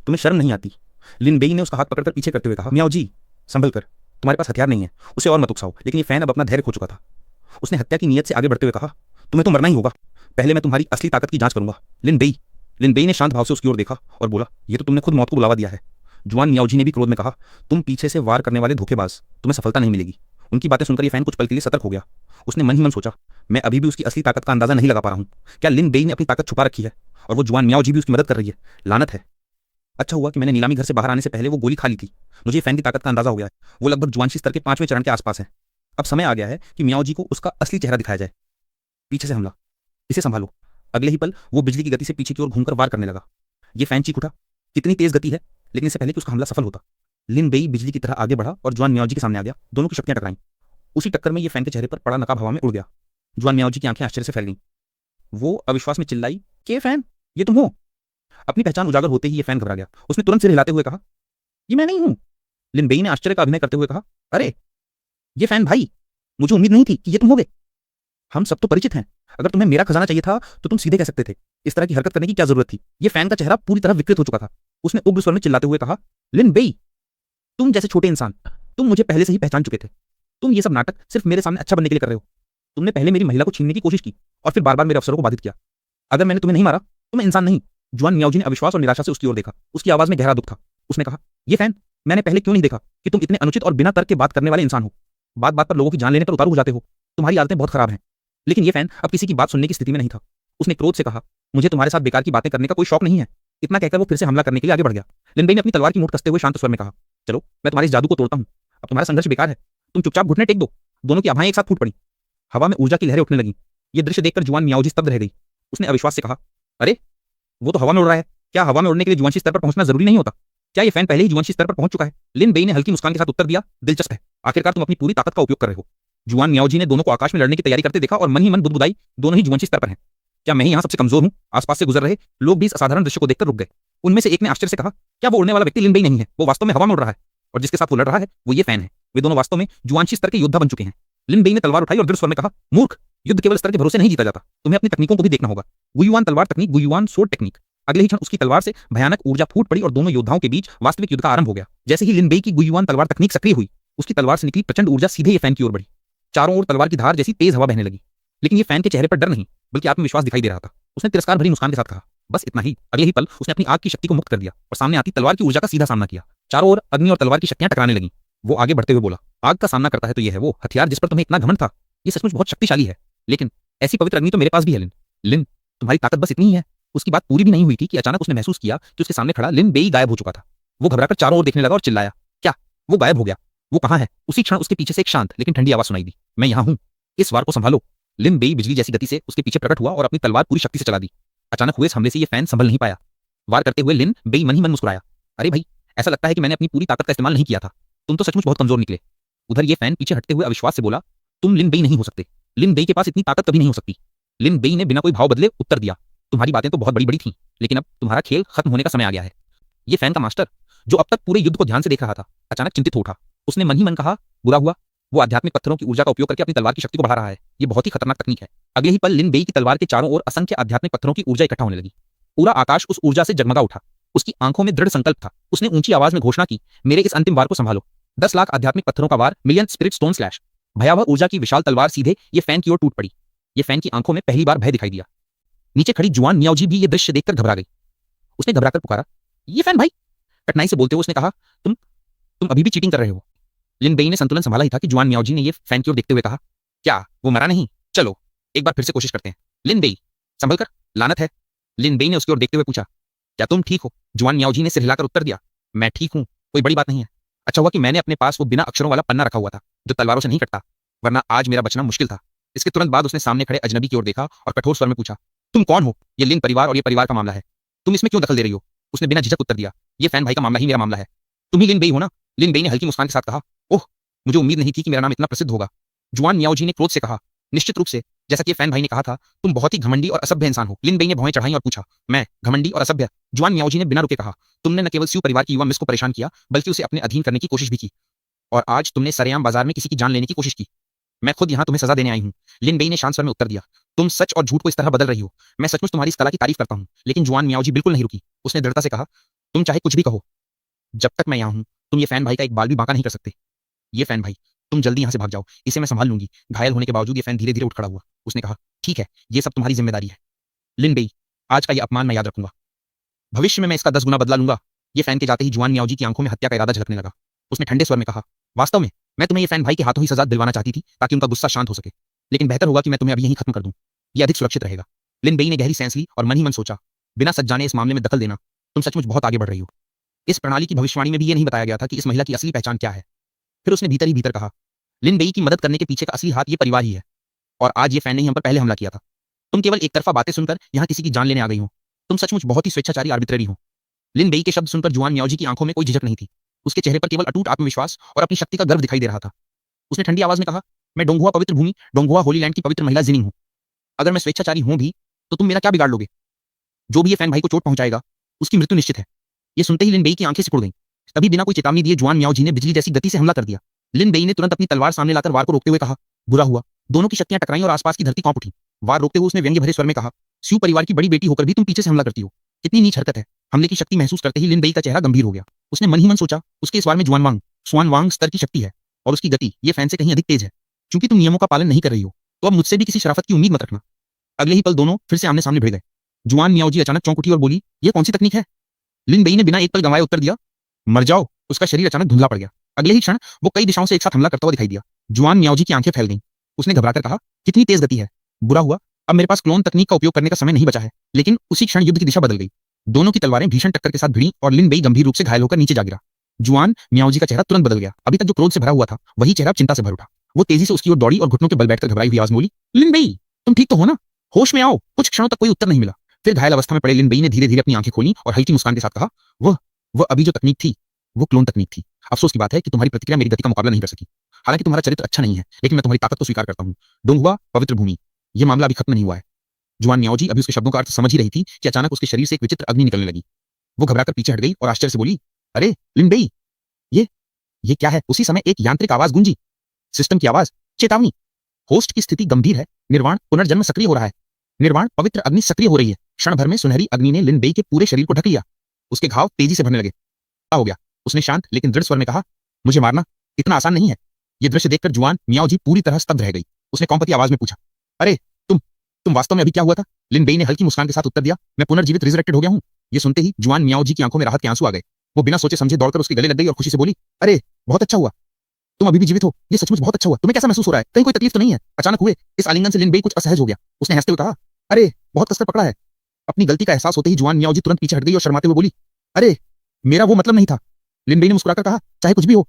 तुम्हें शर्म नहीं आती? लिन बेई ने उसका हाथ पकड़कर पीछे करते हुए कहा, मियाओजी, संभल कर, तुम्हारे पास हथियार नहीं है, उसे और मत उकसाओ। लेकिन ये फैन अब अपना धैर्य खो चुका था। उसने हत्या की नीयत से आगे बढ़ते हुए कहा, तुम्हें तो मरना ही होगा। पहले मैं तुम्हारी असली ताकत की जांच करूंगा। लिन बेई ने शांत भाव से उसकी ओर देखा और बोला, ये तो तुमने खुद मौत को बुलावा दिया है। जुआन मियाओजी ने भी क्रोध में कहा, तुम पीछे से वार करने वाले धोखेबाज, तुम्हें सफलता नहीं मिलेगी। उनकी बातें सुनकर ये फैन कुछ पल के लिए सतर्क हो गया। उसने मन ही मन सोचा, मैं अभी भी उसकी असली ताकत का अंदाजा नहीं लगा पा रहा हूं। क्या लिन बेई ने अपनी ताकत छुपा रखी है और वो जुआन मियाओजी भी उसकी मदद कर रही है? लानत है। अच्छा हुआ कि मैंने नीलामी घर से बाहर आने से पहले वो गोली खा ली थी। मुझे फैन की ताकत का अंदाजा हो गया है। वो लगभग जुआनशी स्तर के 5वें चरण के आसपास है। अब समय आ गया है कि मियाओजी को उसका असली चेहरा दिखाया जाए। पीछे से हमला, इसे संभालो। अगले ही पल वो बिजली की गति से पीछे की ओर घूमकर वार करने लगा। ये फैन चीख उठा, कितनी तेज गति है! लेकिन इससे पहले कि उसका हमला सफल होता, लिन बेई बिजली की तरह आगे बढ़ा और जुआन मियाओजी के सामने आ गया। दोनों की शक्तियां टकराईं। उसी टक्कर में ये फैन के चेहरे पर पड़ा नकाब हवा में उड़ गया। जुआन मियाओजी की आंखें आश्चर्य से फैल गईं। वो अविश्वास में चिल्लाई, के फैन, ये तुम हो? अपनी पहचान उजागर होते ही ये फैन घबरा गया। उसने तुरंत सिर हिलाते हुए कहा, ये मैं नहीं हूं। लिन बेई ने आश्चर्य का अभिनय करते हुए कहा, अरे, ये फैन भाई, मुझे उम्मीद नहीं थी कि ये तुम होगे। हम सब तो परिचित हैं। अगर तुम्हें मेरा खजाना चाहिए था तो तुम सीधे कह सकते थे। इस तरह की हरकत करने की क्या जरूरत थी? ये फैन का चेहरा पूरी तरह विकृत हो चुका था। उसने उग्र स्वर में चिल्लाते हुए कहा, लिन बेई, तुम जैसे छोटे इंसान, तुम मुझे पहले से ही पहचान चुके थे। तुम ये सब नाटक सिर्फ मेरे सामने अच्छा बनने के लिए कर रहे हो। तुमने पहले मेरी महिला को छीनने की कोशिश की और फिर बार बार मेरे अवसरों को बाधित किया। अगर मैंने तुम्हें नहीं मारा तो मैं इंसान नहीं। जुआन मियाओजी ने अविश्वास और निराशा से उसकी ओर देखा। उसकी आवाज में गहरा दुख था। उसने कहा, ये फैन, मैंने पहले क्यों नहीं देखा कि तुम इतने अनुचित और बिना तर्क के बात करने वाले इंसान हो। बात बात पर लोगों की जान लेने पर उतारू हो जाते हो। तुम्हारी आदतें बहुत खराब हैं। लेकिन ये फैन अब किसी की बात सुनने की स्थिति में नहीं था। उसने क्रोध से कहा, मुझे तुम्हारे साथ बेकार की बातें करने का कोई शौक नहीं है। इतना कहकर वो फिर से हमला करने के लिए आगे बढ़ गया। लिन बेई ने अपनी तलवार की नोक कसते हुए शांत स्वर में कहा, चलो, मैं तुम्हारे इस जादू को तोड़ता हूं। अब तुम्हारा संघर्ष बेकार है। तुम चुपचाप घुटने टेक दो। दोनों की आभाएं एक साथ फूट पड़ी। हवा में ऊर्जा की लहरें उठने लगीं। ये दृश्य देखकर जुआन मियाओजी स्तब्ध रह गई। उसने अविश्वास से कहा, अरे वो तो हवा में उड़ रहा है। क्या हवा में उड़ने के लिए जुआंशी स्तर पर पहुंचना जरूरी नहीं होता? क्या ये फैन पहले ही जुआंशी स्तर पर पहुंच चुका है? लिन बेई ने हल्की मुस्कान के साथ उत्तर दिया, दिलचस्प है। आखिरकार तुम अपनी पूरी ताकत का उपयोग कर रहे हो। जुआन मियाओजी ने दोनों को आकाश में लड़ने की तैयारी करते देखा और मन ही मन बुदबुदाई, दोनों ही जुआंशी स्तर पर हैं। क्या मैं ही यहाँ सबसे कमजोर हूँ? आसपास से गुजर रहे लोग भी इस असाधारण दृश्य को देखकर रुक गए। उनमें से एक ने आश्चर्य से कहा, क्या वो उड़ने वाला व्यक्ति लिन बेई नहीं है? वो वास्तव में हवा में उड़ रहा है और जिसके साथ वो लड़ रहा है वो ये फैन है। वे दोनों वास्तव में जुआंशी स्तर के योद्धा बन चुके हैं। लिन बेई ने तलवार उठाई और दृढ़ स्वर में कहा, मूर्ख, युद्ध केवल स्तर के भरोसे नहीं जीता जाता, तुम्हें अपनी तकनीकों को भी देखना होगा। गुयुआन तलवार तकनीक, गुयुआन सोर्ड टेक्निक। अगले ही क्षण उसकी तलवार से भयानक ऊर्जा फूट पड़ी और दोनों योद्धाओं के बीच वास्तविक युद्ध का आरंभ हो गया। जैसे ही लिन बेई की गुयुआन तलवार तकनीक सक्रिय हुई, उसकी तलवार से निकली प्रचंड ऊर्जा सीधे ये फैन की ओर बढ़ी। चारों ओर तलवार की धार जैसी तेज हवा बहने लगी, लेकिन ये फैन के चेहरे पर डर नहीं बल्कि आत्मविश्वास दिखाई दे रहा था। उसने तिरस्कार भरी मुस्कान के साथ कहा, बस इतना ही। अगले ही पल उसने अपनी आग की शक्ति को मुक्त कर दिया और सामने आती तलवार की ऊर्जा का सीधा सामना किया। चारों ओर अग्नि और तलवार की शक्तियां टकराने लगीं। वो आगे बढ़ते हुए बोला, आग का सामना करता है तो यह है वो हथियार जिस पर तुम्हें इतना घमंड था। ये सचमुच बहुत शक्तिशाली है, लेकिन ऐसी पवित्र अग्नि तो मेरे पास भी है लिन। लिन, तुम्हारी ताकत बस इतनी ही है। उसकी बात पूरी भी नहीं हुई थी कि अचानक उसने महसूस किया कि उसके सामने खड़ा लिन बेई गायब हो चुका था। वो घबराकर चारों ओर देखने लगा और चिल्लाया, क्या वो गायब हो गया? वो कहाँ है? उसी क्षण उसके पीछे से एक शांत लेकिन ठंडी आवाज सुनाई दी, मैं यहाँ हूँ, इस वार को संभालो। लिन बेई बिजली जैसी गति से उसके पीछे प्रकट हुआ और अपनी तलवार पूरी शक्ति से चला दी। अचानक हुए इस हमले से ये फैन संभल नहीं पाया। वार करते हुए लिन बेई मन ही मन मुस्कुराया, अरे भाई, ऐसा लगता है कि मैंने अपनी पूरी ताकत का इस्तेमाल नहीं किया था। तुम तो सचमुच बहुत कमजोर निकले। उधर ये फैन पीछे हटते हुए अविश्वास से बोला, तुम लिन बेई नहीं हो सकते। लिन बेई के पास इतनी ताकत कभी नहीं हो सकती। लिन बेई ने बिना कोई भाव बदले उत्तर दिया, तुम्हारी बातें तो बहुत बड़ी बड़ी थीं, लेकिन अब तुम्हारा खेल खत्म होने का समय आ गया है। ये फैन का मास्टर, जो अब तक पूरे युद्ध को ध्यान से देख रहा था, अचानक चिंतित हो उठा। उसने मन ही मन कहा, बुरा हुआ, वो आध्यात्मिक पत्थरों की ऊर्जा का उपयोग करके अपनी तलवार की शक्ति को बढ़ा रहा है। ये बहुत ही खतरनाक तकनीक है। अगले ही पल लिन बेई की तलवार के चारों ओर असंख्य आध्यात्मिक पत्थरों की ऊर्जा इकट्ठा होने लगी। पूरा आकाश उस ऊर्जा से जगमगा उठा। उसकी आंखों में दृढ़ संकल्प था। उसने ऊंची आवाज में घोषणा की, मेरे इस अंतिम वार को संभालो। 10 लाख आध्यात्मिक पत्थरों का वार, मिलियन स्पिरिट स्टोन स्लैश। भयावह ऊर्जा की विशाल तलवार सीधे ये फैन की ओर टूट पड़ी। ये फैन की आंखों में पहली बार भय दिखाई दिया। नीचे खड़ी जुआन मियाओजी भी ये दृश्य देखकर घबरा गई। उसने घबराकर पुकारा, ये फैन भाई। कठिनाई से बोलते हुए उसने कहा, तुम अभी भी चीटिंग कर रहे हो। लिन बेई ने संतुलन संभाला ही था कि जुआन मियाओजी ने ये फैन की ओर देखते हुए कहा, क्या वो मरा नहीं? चलो एक बार फिर से कोशिश करते हैं। लिन बेई, संभल कर, लानत है। लिन बेई ने उसकी ओर देखते हुए पूछा, क्या तुम ठीक हो? जुआन मियाओजी ने सिर हिलाकर उत्तर दिया, मैं ठीक हूं, कोई बड़ी बात नहीं है। अच्छा हुआ कि मैंने अपने पास वो बिना अक्षरों वाला पन्ना रखा हुआ था जो तलवारों से नहीं कटता, वरना आज मेरा बचना मुश्किल था। इसके तुरंत बाद उसने सामने खड़े अजनबी की ओर देखा और कठोर स्वर में पूछा, तुम कौन हो? ये लिन परिवार और ये परिवार का मामला है, तुम इसमें क्यों दखल दे रही हो? उसने बिना झिझक उत्तर दिया, ये फैन भाई का मामला ही मेरा मामला है। तुम ही लिन बेई हो ना? लिन बेई ने हल्की मुस्कान के साथ कहा, ओह, मुझे उम्मीद नहीं थी कि मेरा नाम इतना प्रसिद्ध होगा। जुआन मियाओजी ने क्रोध से कहा, निश्चित रूप से, जैसा कि फैन भाई ने कहा था, तुम बहुत ही घमंडी और असभ्य इंसान हो। लिन बेई ने भौहें चढ़ाई और पूछा, मैं घमंडी और असभ्य? जुआन मियाओजी ने बिना रुके कहा, तुमने न केवल स्यू परिवार की युवा मिस को परेशान किया, बल्कि उसे अपने अधीन करने की कोशिश भी की, और आज तुमने सरेआम बाजार में किसी की जान लेने की कोशिश की। मैं खुद यहाँ तुम्हें सजा देने आई हूँ। लिन बेई ने शांत स्वर में उत्तर दिया, तुम सच और झूठ को इस तरह बदल रही हो। मैं सचमुच तुम्हारी इस कला की तारीफ करता हूँ। लेकिन जुआन मियाओजी बिल्कुल नहीं रुकी। उसने दृढ़ता से कहा, तुम चाहे कुछ भी कहो, जब तक मैं यहाँ हूँ तुम ये फैन भाई का एक बाल भी बांका नहीं कर सकते। ये फैन भाई, तुम जल्दी यहाँ से भाग जाओ, इसे मैं संभाल लूंगी। घायल होने के बावजूद ये फैन धीरे धीरे उठ खड़ा हुआ। उसने कहा, ठीक है, ये सब तुम्हारी जिम्मेदारी है। लिन बेई, आज का ये अपमान मैं याद रखूंगा, भविष्य में मैं इसका 10 गुना बदला लूंगा। ये फैन के जाते ही जुआन मियाओजी की आंखों में हत्या का इरादा झलकने लगा। उसने ठंडे स्वर में कहा, वास्तव में मैं तुम्हें ये फैन भाई के हाथों ही सजा दिलवाना चाहती थी ताकि उनका गुस्सा शांत हो सके, लेकिन बेहतर होगा कि मैं तुम्हें अभी यहीं खत्म कर दूं। ये अधिक सुरक्षित रहेगा। लिन बेई ने गहरी सांस ली और मन ही मन सोचा, बिना सच जाने इस मामले में दखल देना, तुम सचमुच बहुत आगे बढ़ रही हो। इस प्रणाली की भविष्यवाणी में भी ये नहीं बताया गया था कि इस महिला की असली पहचान क्या है। फिर उसने भीतर ही भीतर कहा, लिन बेई की मदद करने के पीछे का असली हाथ ये परिवार ही है, और आज ये फैन ने ही हम पर पहले हमला किया था। तुम केवल एक तरफा बातें सुनकर यहाँ किसी की जान लेने आ गई हो। तुम सचमुच बहुत ही स्वेच्छाचारी आर्बिट्रेरी हो। लिन बेई के शब्द सुनकर जुआन मियाओजी की आंखों में कोई झिझक नहीं थी। उसके चेहरे पर केवल अटूट आत्मविश्वास और अपनी शक्ति का गर्व दिखाई दे रहा था। उसने ठंडी आवाज में कहा, मैं डोंगुआ पवित्र भूमि, डोंगुआ होली लैंड की पवित्र महिला जिनिंग हूं। अगर मैं स्वेच्छाचारी हूं भी तो तुम मेरा क्या बिगाड़ लोगे? जो भी ये फैन भाई को चोट पहुंचाएगा उसकी मृत्यु निश्चित है। ये सुनते ही लिन बेई की आंखें सिकुड़ गईं। तभी बिना कोई चेतावनी दिए जुआन मियाओजी ने बिजली जैसी गति से हमला कर दिया। लिन बेई ने तुरंत अपनी तलवार सामने लाकर वार को रोकते हुए कहा, बुरा हुआ। दोनों की शक्तियां टकराईं और आसपास की धरती कांप उठी। वार रोकते हुए उसने व्यंग्य भरे स्वर में कहा, स्यू परिवार की बड़ी बेटी होकर भी तुम पीछे से हमला करती हो, कितनी नीच हरकत है। हमले की शक्ति महसूस करते ही लिन बेई का चेहरा गंभीर हो गया। उसने मन ही मन सोचा, उसके इस वार में स्वान वांग स्तर की शक्ति है और उसकी गति ये फैन से कहीं अधिक तेज है। क्योंकि तुम नियमों का पालन नहीं कर रही हो तो अब मुझसे भी किसी शराफत की उम्मीद मत रखना। अगले ही पल दोनों फिर से आमने सामने भिड़ गए। जुआन मियाओजी अचानक चौंक उठी और बोली, यह कौन सी तकनीक है? लिन बेई ने बिना एक पल गंवाए उत्तर दिया, मर जाओ। उसका शरीर अचानक धुंधला पड़ गया। अगले ही क्षण वो कई दिशाओं से एक साथ हमला करता हुआ दिखाई दिया। जुआन मियाओजी की आंखें फैल गईं। उसने घबराकर कहा, कितनी तेज गति है। बुरा हुआ, अब मेरे पास क्लोन तकनीक का उपयोग करने का समय नहीं बचा है। लेकिन उसी क्षण युद्ध की दिशा बदल गई। दोनों की तलवारें भीषण टक्कर के साथ भिड़ी और लिन बेई गंभीर रूप से घायल होकर नीचे जा गिरा। जुआन मियाओजी का चेहरा तुरंत बदल गया। अभी तक जो क्रोध से भरा हुआ था वही चेहरा चिंता से भर उठा। वो तेजी से उसकी ओर दौड़ी और घुटनों के बल बैठकर घबराई हुई आवाज में बोली, लिन बेई, तुम ठीक तो हो ना? होश में आओ। कुछ क्षणों तक कोई उत्तर नहीं मिला। फिर घायल अवस्था में पड़े लिन बेई ने धीरे धीरे अपनी आंखें खोली और हल्की मुस्कान के साथ कहा, वह अभी जो तकनीक थी वो क्लोन तकनीक थी। अफसोस की बात है कि तुम्हारी प्रतिक्रिया मेरी गति का मुकाबला नहीं कर सकी। हालांकि तुम्हारा चरित्र अच्छा नहीं है, लेकिन मैं तुम्हारी ताकत को स्वीकार करता हूँ। डोंगहुआ पवित्र भूमि, ये मामला अभी खत्म नहीं हुआ है। जुआन मियाओजी अभी उसके शब्दों का अर्थ समझ ही रही थी कि अचानक उसके शरीर से एक विचित्र अग्नि निकलने लगी। वो घबराकर पीछे हट गई और आश्चर्य से बोली, अरे लिन बेई, ये क्या है? उसी समय एक यांत्रिक आवाज गूंजी, सिस्टम की आवाज, चेतावनी। होस्ट की स्थिति गंभीर है, निर्वाण पुनर्जन्म सक्रिय हो रहा है। निर्वाण पवित्र अग्नि सक्रिय हो रही है। क्षण भर में सुनहरी अग्नि ने लिन बेई के पूरे शरीर को ढक लिया। उसके घाव तेजी से भरने लगे। क्या हो गया? उसने शांत लेकिन दृढ़ स्वर में कहा, मुझे मारना इतना आसान नहीं है। यह दृश्य देखकर जुआन मियाओजी पूरी तरह स्तब्ध रह गई। उसने कौंपती आवाज में पूछा, अरे तुम वास्तव में अभी क्या हुआ था? लिन बेई ने हल्की मुस्कान के साथ उत्तर दिया, मैं पुनर्जीवित रिजरेक्टेड हो गया हूं। ये सुनते ही जुआन मियाओजी की आंखों में राहत के आंसू आ गए। वो बिना सोचे समझे दौड़कर उसके गले लग गई और खुशी से बोली, अरे बहुत अच्छा हुआ, तुम अभी भी जीवित हो। ये सचमुच बहुत अच्छा हुआ। तुम्हें कैसा महसूस हो रहा है? कहीं कोई तकलीफ तो नहीं है? अचानक हुए इस आलिंगन से लिन बेई कुछ असहज हो गया। उसने हंसते हुए कहा, अरे बहुत कसकर पकड़ा है। अपनी गलती का एहसास होते ही जुआन मियाओजी तुरंत पीछे हट गई और शर्माते हुए बोली, अरे मेरा वो मतलब नहीं था। लिन बेई ने मुस्कुराकर कहा, चाहे कुछ भी हो,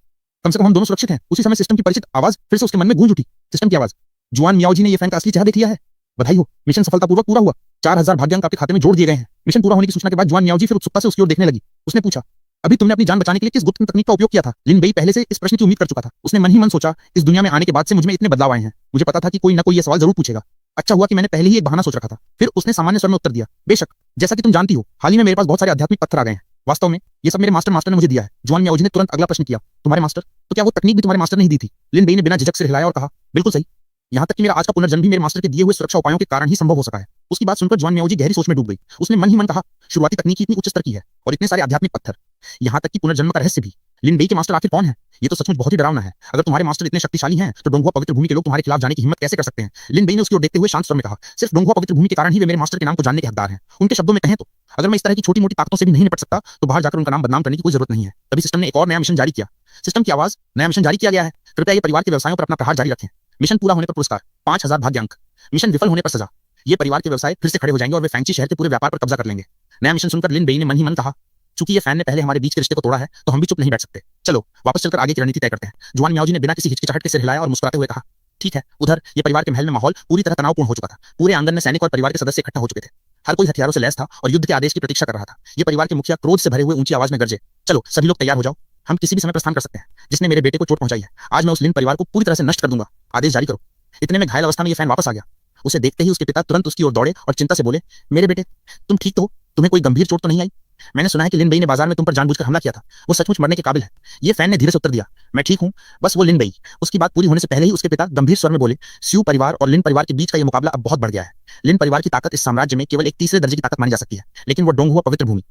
कम से कम हम दोनों सुरक्षित हैं। उसी समय सिस्टम की परिचित आवाज फिर से उसके मन में गूंज उठी। सिस्टम की आवाज, जुआन मियाओजी ने ये फैन का असली चेहरा देख लिया है। बधाई हो, मिशन सफलतापूर्वक पूरा हुआ। 4000 भाग्यांक आपके खाते में जोड़ दिए गए हैं। मिशन पूरा होने की सूचना के बाद जुआन मियाओजी फिर उत्सुकता से उसकी ओर देखने लगी। उसने पूछा, अभी तुमने अपनी जान बचाने के लिए किस गुप्त तकनीक का उपयोग किया था? लिन बेई पहले से इस प्रश्न की उम्मीद कर चुका था। उसने मन ही मन सोचा, इस दुनिया में आने के बाद से मुझ में इतने बदलाव आए हैं, मुझे पता था कि कोई ना कोई ये सवाल जरूर पूछेगा। अच्छा हुआ कि मैंने पहले ही एक बहाना सोच रखा था। फिर उसने सामान्य स्वर में उत्तर दिया, बेशक, जैसा कि तुम जानती हो, हाल ही में मेरे पास बहुत सारे आध्यात्मिक पत्थर आ गए हैं। वास्तव में ये सब मेरे मास्टर ने मुझे दिया है। जुआन मियाओजी ने तुरंत अगला प्रश्न किया, तुम्हारे मास्टर? तो क्या वो तकनीक भी तुम्हारे मास्टर ने ही दी थी? लिन बेई ने बिना झिझक से हिलाया और कहा, बिल्कुल सही। यहाँ तक कि मेरा आज का पुनर्जन्म भी मेरे मास्टर के दिए हुए सुरक्षा उपायों के कारण ही संभव हो सका है। उसकी बात सुनकर जुआन मियाओजी गहरी सोच में डूब गई। उसने मन ही मन कहा, शुरुआती तकनीक इतनी उच्च स्तर की है और इतने सारे आध्यात्मिक पत्थर, यहाँ तक कि पुनर्जन्म का रहस्य भी। लिन बेई के मास्टर आखिर कौन है? ये तो सचमुच बहुत ही डरावना है। अगर तुम्हारे मास्टर इतने शक्तिशाली हैं, तो डोंगहुआ पवित्र भूमि के लोग तुम्हारे खिलाफ जाने की हिम्मत कैसे कर सकते हैं? लिन बेई ने उसकी ओर देखते हुए शांत स्वर में कहा, सिर्फ डोंगहुआ पवित्र भूमि के कारण ही वे मेरे मास्टर के नाम को जानने के हकदार हैं। उनके शब्दों में कहें तो अगर मैं इस तरह की छोटी मोटी ताकतों से भी नहीं निपट सकता, तो बाहर जाकर उनका नाम बदनाम करने की कोई जरूरत नहीं है। तभी सिस्टम ने एक और नया मिशन जारी किया। सिस्टम की आवाज, नया मिशन जारी किया गया है। कृपया ये परिवार के व्यवसायों पर अपना प्रहार जारी रखें। मिशन पूरा होने पर पुरस्कार 5000 भाग्यांक। मिशन विफल होने पर सजा। ये परिवार के व्यवसाय फिर से खड़े हो जाएंगे और वे फैंची शहर के पूरे व्यापार पर कब्जा कर लेंगे। नया मिशन सुनकर लिन बेई ने मन ही मन कहा, चूंकि ये फैन ने पहले हमारे बीच के रिश्ते को तोड़ा है, तो हम भी चुप नहीं बैठ सकते। चलो वापस चलकर आगे की रणनीति तय करते हैं। जुआन मियाओजी ने बिना किसी हिचकिचाहट के सिर हिलाया और मुस्कुराते हुए कहा, ठीक है। उधर ये परिवार के महल में माहौल पूरी तरह तनावपूर्ण हो चुका था। पूरे आंगन में सैनिक और परिवार के सदस्य इकट्ठा हो चुके थे। हर कोई हथियारों से लैस था और युद्ध के आदेश की प्रतीक्षा कर रहा था। ये परिवार के मुखिया क्रोध से भरे हुए ऊंची आवाज में गरजे, चलो सभी लोग तैयार हो जाओ, हम किसी भी समय प्रस्थान कर सकते हैं। जिसने मेरे बेटे को चोट पहुंचाई है, आज मैं उस लिन परिवार को पूरी तरह से नष्ट कर दूंगा। आदेश जारी करो। इतने में घायल अवस्था में ये फैन वापस आ गया। उसे देखते ही उसके पिता तुरंत उसकी ओर दौड़े और चिंता से बोले, मेरे बेटे, तुम ठीक तो हो? तुम्हें कोई गंभीर चोट तो नहीं आई? मैंने सुना है कि लिन बेई ने बाजार में तुम पर जानबूझकर हमला किया था। वो सचमुच मरने के काबिल है। ये फैन ने धीरे से उत्तर दिया, मैं ठीक हूं, बस वो लिन बेई। उसकी बात पूरी होने से पहले ही उसके पिता गंभीर स्वर में बोले, स्यू परिवार और लिन परिवार के बीच का ये मुकाबला अब बहुत बढ़ गया है। लिन परिवार की ताकत इस साम्राज्य में केवल एक तीसरे दर्जे की ताकत मानी जा सकती है, लेकिन वो डोंगहुआ पवित्र भूमि,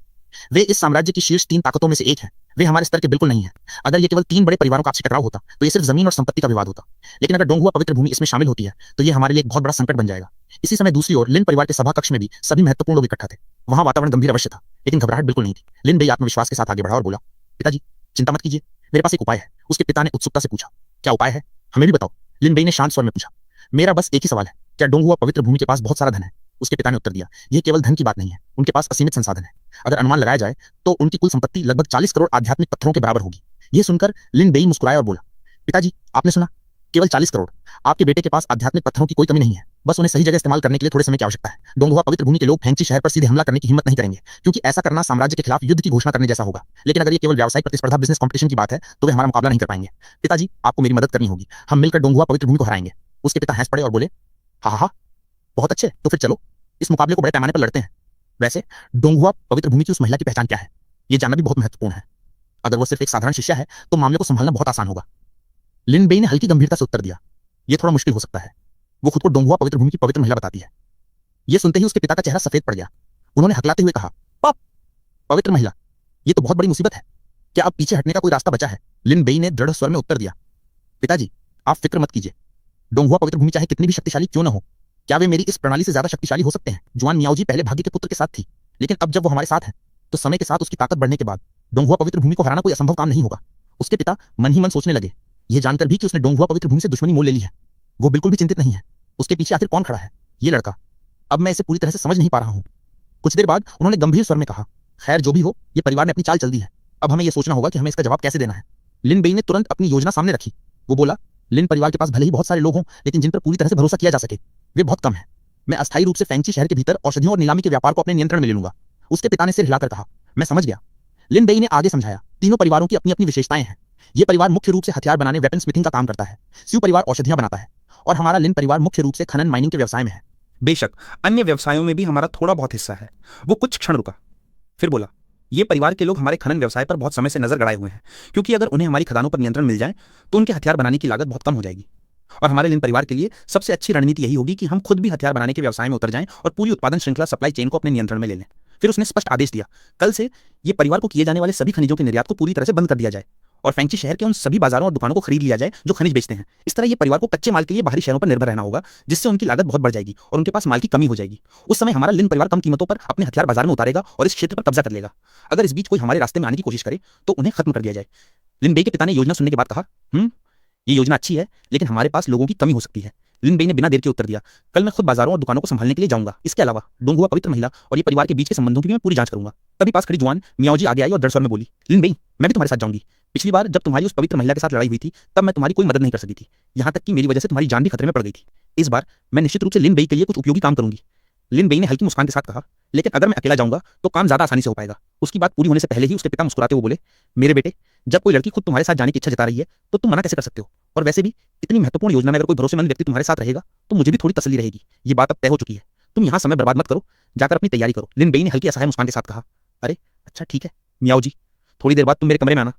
वे इस साम्राज्य की शीर्ष 3 ताकतों में से एक है। वे हमारे स्तर के बिल्कुल नहीं है। अगर ये केवल 3 बड़े परिवारों का आपसी टकराव होता, तो ये सिर्फ जमीन और संपत्ति का विवाद होता। लेकिन अगर डोंगहुआ पवित्र भूमि इसमें शामिल होती है, तो ये हमारे लिए एक बहुत बड़ा संकट बन जाएगा। इसी समय दूसरी ओर लिन परिवार के सभा कक्ष में भी सभी महत्वपूर्ण लोग इकट्ठा थे। वहां वातावरण गंभीर अवश्य था, लेकिन घबराहट बिल्कुल नहीं थी। लिन बेई आत्मविश्वास के साथ आगे बढ़ा और बोला, पिताजी चिंता मत कीजिए, मेरे पास एक उपाय है। उसके पिता ने उत्सुकता से पूछा, क्या उपाय है? हमें भी बताओ। लिन बेई ने शांत स्वर में पूछा, मेरा बस एक ही सवाल है, क्या डोंगहुआ पवित्र भूमि के पास बहुत सारा धन है? उसके पिता ने उत्तर दिया, यह केवल धन की बात नहीं है, उनके पास असीमित संसाधन है। अगर अनुमान लगाया जाए तो उनकी कुल संपत्ति लगभग 40 करोड़ आध्यात्मिक पत्थरों के बराबर होगी। यह सुनकर लिन बेई मुस्कुराया और बोला, पिताजी आपने सुना, केवल 40 करोड़। आपके बेटे के पास आध्यात्मिक पत्थरों की कोई कमी नहीं है, बस उन्हें सही जगह इस्तेमाल करने के लिए थोड़े समय की आवश्यकता है। डोंगहुआ पवित्र भूमि के लोग फैंची शहर पर सीधे हमला करने की हिम्मत नहीं करेंगे, क्योंकि ऐसा करना साम्राज्य के खिलाफ युद्ध की घोषणा करने जैसा होगा। लेकिन अगर ये केवल व्यावसायिक प्रतिस्पर्धा, बिजनेस कंपटीशन की बात है, तो वे हमारा मुकाबला नहीं कर पाएंगे। पिताजी आपको मेरी मदद करनी होगी, हम मिलकर डोंगहुआ पवित्र भूमि को हराएंगे। उसके पिता हंस पड़े और बोले, हाँ, बहुत अच्छे, तो फिर चलो इस मुकाबले को बड़े पैमाने पर लड़ते हैं। वैसे डोंगहुआ पवित्र भूमि की उस महिला की पहचान क्या है, ये जानना भी बहुत महत्वपूर्ण है। अगर वो सिर्फ एक साधारण शिष्या है, तो मामले को संभालना बहुत आसान होगा। लिन बेई ने हल्की गंभीरता से उत्तर दिया, यह थोड़ा मुश्किल हो सकता है। वो खुद को डोंगहुआ पवित्र भूमि की पवित्र महिला बताती है। यह सुनते ही उसके पिता का चेहरा सफेद पड़ गया। उन्होंने हकलाते हुए कहा, पाप, पवित्र महिला, ये तो बहुत बड़ी मुसीबत है। क्या अब पीछे हटने का कोई रास्ता बचा है? लिन बेई ने दृढ़ स्वर में उत्तर दिया, पिताजी आप फिक्र मत कीजिए, डोंगहुआ पवित्र भूमि चाहे कितनी भी शक्तिशाली क्यों न हो, क्या वे मेरी इस प्रणाली से ज्यादा शक्तिशाली हो सकते हैं? जुआन मियाओजी पहले भाग्य के पुत्र के साथ थी, लेकिन अब जब वो हमारे साथ है, तो समय के साथ उसकी ताकत बढ़ने के बाद डोंगहुआ पवित्र भूमि को हराना कोई असंभव काम नहीं होगा। उसके पिता मन ही मन सोचने लगे, यह जानकर भी कि उसने डोंगहुआ पवित्र भूमि से दुश्मनी मोल ले ली है। वो बिल्कुल भी चिंतित नहीं है। उसके पीछे आखिर कौन खड़ा है? ये लड़का। अब मैं इसे पूरी तरह से समझ नहीं पा रहा हूं। कुछ देर बाद उन्होंने गंभीर स्वर में कहा, खैर जो भी हो, ये परिवार ने अपनी चाल चल दी है। अब हमें यह सोचना होगा कि हमें इसका जवाब कैसे देना है। लिन बेई ने तुरंत अपनी योजना सामने रखी। वो बोला, लिन परिवार के पास भले ही बहुत सारे लोग हों, लेकिन जिन पर पूरी तरह से भरोसा किया जा सके वे बहुत कम है। मैं अस्थायी रूप से फैंगची शहर के भीतर औषधियों और नीलामी के व्यापार को अपने नियंत्रण में ले लूंगा। उसके पिता ने सिर हिलाकर कहा, मैं समझ गया। लिन बेई ने आगे समझाया, तीनों परिवारों की अपनी अपनी विशेषताएं हैं। ये परिवार मुख्य रूप से हथियार बनाने वेपन स्मिथिंग का काम करता है, स्यू परिवार औषधियां बनाता है, और हमारा लिन परिवार मुख्य रूप से खनन माइनिंग के व्यवसाय में है। बेशक अन्य व्यवसायों में भी हमारा थोड़ा बहुत हिस्सा है। वो कुछ क्षण रुका, फिर बोला, ये परिवार के लोग हमारे खनन व्यवसाय पर बहुत समय से नजर गड़ाए हुए हैं, क्योंकि अगर उन्हें हमारी खदानों पर नियंत्रण मिल जाए तो उनके हथियार बनाने की लागत बहुत कम हो जाएगी। और हमारे लिन परिवार के लिए सबसे अच्छी रणनीति यही होगी कि हम खुद भी हथियार बनाने के व्यवसाय में उतर जाएं और पूरी उत्पादन श्रृंखला सप्लाई चेन को अपने नियंत्रण में ले लें। फिर उसने स्पष्ट आदेश दिया, कल से ये परिवार को किए जाने वाले सभी खनिजों के निर्यात को पूरी तरह से बंद कर दिया जाए और फैंगची शहर के उन सभी बाजारों और दुकानों को खरीद लिया जाए जो खनिज बेचते हैं। इस तरह ये परिवार को कच्चे माल के लिए बाहरी शहरों पर निर्भर रहना होगा, जिससे उनकी लागत बहुत बढ़ जाएगी और उनके पास माल की कमी हो जाएगी। उस समय हमारा लिन परिवार कम कीमतों पर अपने हथियार बाजार में उतारेगा और इस क्षेत्र पर कब्जा कर लेगा। अगर इस बीच कोई हमारे रास्ते में आने की कोशिश करे तो उन्हें खत्म कर दिया जाए। लिन बेई के पिता ने योजना सुनने के बाद कहा, ये योजना अच्छी है, लेकिन हमारे पास लोगों की कमी हो सकती है। लिन बेई ने बिना देर के उत्तर दिया, कल मैं खुद बाजारों और दुकानों को संभालने के लिए जाऊंगा। इसके अलावा डोंगुआ पवित्र महिला और ये परिवार के बीच के संबंधों की भी मैं पूरी जांच करूंगा। तभी पास खड़ी जुआन मियाओजी आगे आई और दृढ़ स्वर में बोली, लिन बेई, मैं भी तुम्हारे साथ जाऊंगी। पिछली बार जब तुम्हारी उस पवित्र महिला के साथ लड़ाई हुई थी तब मैं तुम्हारी कोई मदद नहीं कर सकी थी, यहाँ तक कि मेरी वजह से तुम्हारी जान भी खतरे में पड़ गई थी। इस बार मैं निश्चित रूप से लिन बेई के लिए कुछ उपयोगी काम करूंगी। लिन बेई ने हल्की मुस्कान के साथ कहा, लेकिन अगर मैं अकेला जाऊंगा तो काम ज्यादा आसानी से हो पाएगा। उसकी बात पूरी होने से पहले ही उसके पिता मुस्कुराते हुए बोले, मेरे बेटे, जब कोई लड़की खुद तुम्हारे साथ जाने की इच्छा जता रही है तो तुम मना कैसे कर सकते हो? और वैसे भी इतनी महत्वपूर्ण योजना में अगर कोई भरोसेमंद व्यक्ति तुम्हारे साथ रहेगा तो मुझे भी थोड़ी तसल्ली रहेगी। ये बात अब तय हो चुकी है, तुम यहाँ समय बर्बाद मत करो, जाकर अपनी तैयारी करो। लिन बेई ने हल्की असहाय मुस्कान के साथ कहा, अरे अच्छा ठीक है मियाओ जी, थोड़ी देर बाद तुम मेरे कमरे में आना।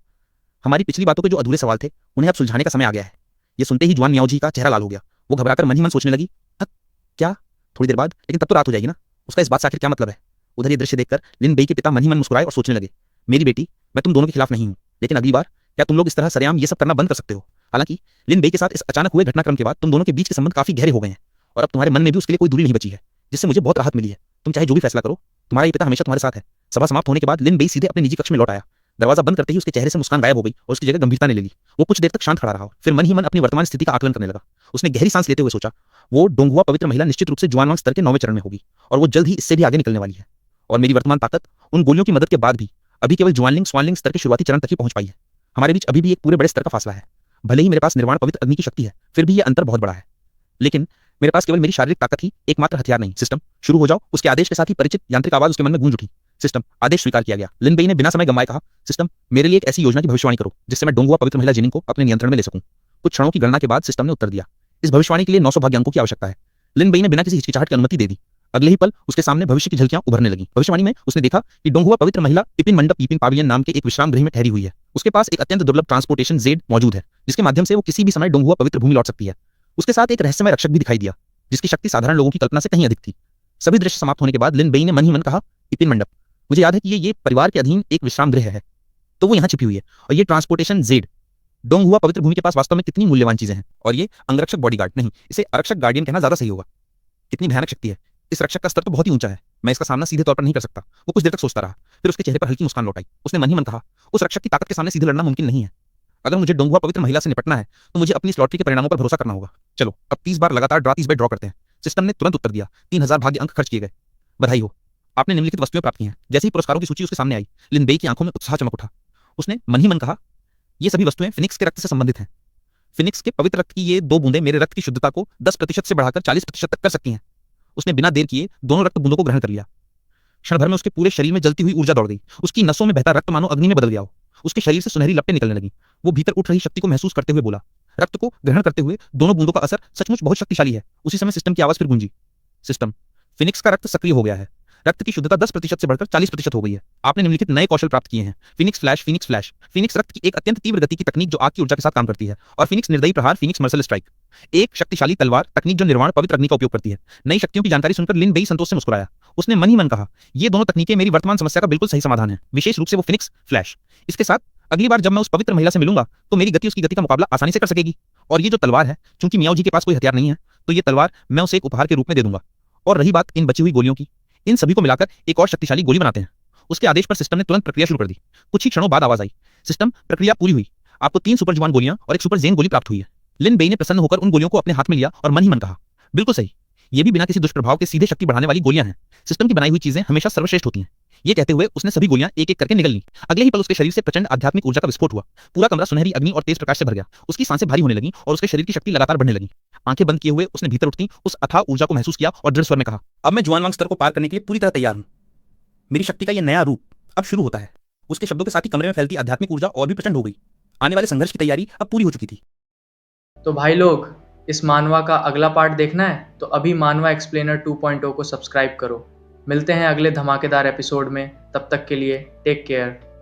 हमारी पिछली बातों के जो अधूरे सवाल थे उन्हें अब सुलझाने का समय आ गया है। ये सुनते ही जुआन मियाओ जी का चेहरा लाल हो गया। वो घबराकर मन ही मन सोचने लगी, क्या थोड़ी देर बाद? लेकिन तब तो रात हो जाएगी ना, उसका इस बात से आखिर क्या मतलब है? उधर ये दृश्य देखकर लिन बेई के पिता मन ही मन मुस्कुराए और सोचने लगे, मेरी बेटी, मैं तुम दोनों के खिलाफ नहीं हूं, लेकिन अगली बार क्या तुम लोग इस तरह सरेआम ये सब करना बंद कर सकते हो? हालांकि लिन बेई के साथ इस अचानक हुए घटनाक्रम के बाद तुम दोनों के बीच के संबंध काफी गहरे हो गए हैं और अब तुम्हारे मन में भी उसके लिए कोई दूरी नहीं बची है, जिससे मुझे बहुत राहत मिली है। तुम चाहे जो भी फैसला करो, तुम्हारा ये पिता हमेशा तुम्हारे साथ है। सभा समाप्त होने के बाद लिन बेई सीधे अपने निजी कक्ष में लौट आया। दरवाजा बंद करते ही उसके चेहरे से मुस्कान गायब हो गई और उसकी जगह गंभीरता ने ले ली। वो कुछ देर तक शांत खड़ा रहा, फिर मन ही मन अपनी वर्तमान स्थिति का आकलन करने लगा। उसने गहरी सांस लेते हुए सोचा, वो डोंगुआ पवित्र महिला निश्चित रूप से जुआनवांग स्तर के 9वें चरण में होगी और वो जल्द ही इससे भी आगे निकलने वाली है। और मेरी वर्तमान ताकत उन गोलियों की मदद के बाद भी अभी केवल जुआनलिंग स्वानलिंग स्तर के शुरुआती चरण तक ही पहुंच पाई है। हमारे बीच अभी भी एक पूरे बड़े स्तर का फासला है। भले ही मेरे पास निर्वाण पवित्र अग्नि की शक्ति है, फिर भी यह अंतर बहुत बड़ा है। लेकिन मेरे पास केवल मेरी शारीरिक ताकत ही एकमात्र हथियार नहीं। सिस्टम शुरू हो जाओ। उसके आदेश के साथ ही परिचित यांत्रिक आवाज उसके मन में गूंज उठी। सिस्टम, आदेश स्वीकार किया गया। लिन बेई ने बिना समय गंवाए कहा, सिस्टम, मेरे लिए एक ऐसी योजना की भविष्यवाणी करो जिससे मैं डोंगुआ पवित्र महिला जिनिंग को अपने नियंत्रण में ले सकूं। कुछ क्षणों की गणना के बाद सिस्टम ने उत्तर दिया, इस भविष्यवाणी के लिए 900 भाग्य अंकों की आवश्यकता है। लिन बेई ने बिना किसी हिचकिचाहट की अनुमति दे दी। अगले ही पल उसके सामने भविष्य की झलकियां उभरने लगी। भविष्यवाणी में उसने देखा कि डोंगुआ पवित्र महिला टिपिन मंडप ईपिन पाविलियन नाम के एक विश्राम गृह में ठहरी हुई है। उसके पास एक अत्यंत दुर्लभ ट्रांसपोर्टेशन जेड मौजूद है, जिसके माध्यम से वो किसी भी समय डोंगुआ पवित्र भूमि लौट सकती है। उसके साथ एक रहस्यमय रक्षक भी दिखाई दिया, जिसकी शक्ति साधारण लोगों की कल्पना से कहीं अधिक थी। सभी दृश्य समाप्त होने के बाद लिन बेई ने मन ही मन कहा, ईपिन मंडप, मुझे याद है कि ये परिवार के अधीन एक विश्राम गृह है, तो वो यहाँ छिपी हुई है। और ये ट्रांसपोर्टेशन जेड डोंगुआ पवित्र भूमि के पास वास्तव में कितनी मूल्यवान चीजें हैं। और ये अंगरक्षक बॉडीगार्ड नहीं, इसे आरक्षक गार्डियन कहना ज्यादा सही होगा। कितनी भयानक शक्ति है। इस रक्षक का स्तर तो बहुत ही ऊंचा है, मैं इसका सामना सीधे तौर पर नहीं कर सकता। वो कुछ देर तक सोचता रहा, फिर उसके चेहरे पर हल्की मुस्कान लौट आई। उसने मन ही मन कहा, उस रक्षक की ताकत के सामने सीधे लड़ना मुमकिन नहीं है। अगर मुझे डोंगुआ पवित्र महिला से निपटना है तो मुझे अपनी इस लॉटरी के परिणामों पर भरोसा करना होगा। चलो अब 30 बार लगातार 30 बार ड्रॉ करते हैं। सिस्टम ने तुरंत उत्तर दिया, 3000 भाग्य अंक खर्च किए गए। बधाई हो, आपने निम्नलिखित वस्तुएं प्राप्त की हैं। जैसे ही पुरस्कारों की सूची उसके सामने आई, लिन बेई की आंखों में उत्साह चमक उठा। उसने मन ही मन कहा, ये सभी वस्तुएं फिनिक्स के रक्त से संबंधित हैं। फिनिक्स के पवित्र रक्त की ये 2 बूंदें मेरे रक्त की शुद्धता को 10% से बढ़ाकर 40% तक कर सकती हैं। उसने बिना देर किए दोनों रक्त बूंदों को ग्रहण कर लिया। क्षण भर में उसके पूरे शरीर में जलती हुई ऊर्जा दौड़ गई। उसकी नसों में बहता रक्त मानो अग्नि में बदल गया हो। उसके शरीर से सुनहरी लपटें निकलने लगी। वो भीतर उठ रही शक्ति को महसूस करते हुए बोला, रक्त को ग्रहण करते हुए दोनों बूंदों का असर सचमुच बहुत शक्तिशाली है। उसी समय सिस्टम की आवाज फिर गूंजी, सिस्टम, फिनिक्स का रक्त सक्रिय हो गया है। रक्त की शुद्धता 10% से बढ़कर 40% हो गई है। आपने निम्नलिखित नए कौशल प्राप्त किए हैं। Phoenix flash, Phoenix flash, Phoenix रक्त की एक अत्यंत तीव्र गति की तकनीक जो आग की ऊर्जा के साथ काम करती है, और फिनिक्स निर्दयी प्रहार, फिनिक्स मर्सल स्ट्राइक, एक शक्तिशाली तलवार तकनीक जो निर्वाण पवित्र अग्नि का उपयोग करती है। नई शक्तियों की जानकारी सुनकर लिन बेई संतोष से मुस्कुराया। उसने मन ही मन कहा, ये दोनों तकनीकें मेरी वर्तमान समस्या का बिल्कुल सही समाधान है, विशेष रूप से वो फिनिक्स फ्लैश। इसके साथ अगली बार जब मैं उस पवित्र महिला से मिलूंगा तो मेरी गति उसकी गति का मुकाबला आसानी से कर सकेगी। और ये जो तलवार है, चूंकि मियाओ जी के पास कोई हथियार नहीं है, तो ये तलवार मैं उसे एक उपहार के रूप में दे दूंगा। और रही बात इन बची हुई गोलियों की, इन सभी को मिलाकर एक और शक्तिशाली गोली बनाते हैं। उसके आदेश पर सिस्टम ने तुरंत प्रक्रिया शुरू कर दी। कुछ ही क्षणों बाद आवाज आई, सिस्टम, प्रक्रिया पूरी हुई। आपको 3 सुपर जुआन गोलियां और एक सुपर जेन गोली प्राप्त हुई है। लिन बेई ने प्रसन्न होकर उन गोलियों को अपने हाथ में लिया और मन ही मन कहा, बिल्कुल सही, ये भी बिना किसी दुष्प्रभाव के सीधे शक्ति बढ़ाने वाली गोलियां हैं। सिस्टम की बनाई हुई चीजें हमेशा सर्वश्रेष्ठ होती हैं। ये कहते हुए उसने सभी गोलियां एक एक करके निगल ली। अगले ही पल उसके शरीर से प्रचंड आध्यात्मिक ऊर्जा का विस्फोट हुआ। पूरा कमरा सुनहरी अग्नि और तेज प्रकाश से भर गया। उसकी सांसें भारी होने लगीं और उसके शरीर की शक्ति लगातार बढ़ने लगी। आंखें बंद किए हुए उसने भीतर उठती उस अथाह ऊर्जा को महसूस किया और दृढ़ स्वर में कहा, अब मैं जुआनवांग स्तर को पार करने के लिए पूरी तरह तैयार हूं। मेरी शक्ति का यह नया रूप अब शुरू होता है। उसके शब्दों के साथ ही कमरे में फैलती आध्यात्मिक ऊर्जा और भी प्रचंड हो गई। आने वाले संघर्ष की तैयारी अब पूरी हो चुकी थी। तो भाई लोग, इस मानवा का अगला पार्ट देखना है तो अभी मानवा एक्सप्लेनर 2.0 को सब्सक्राइब करो। मिलते हैं अगले धमाकेदार एपिसोड में, तब तक के लिए टेक केयर।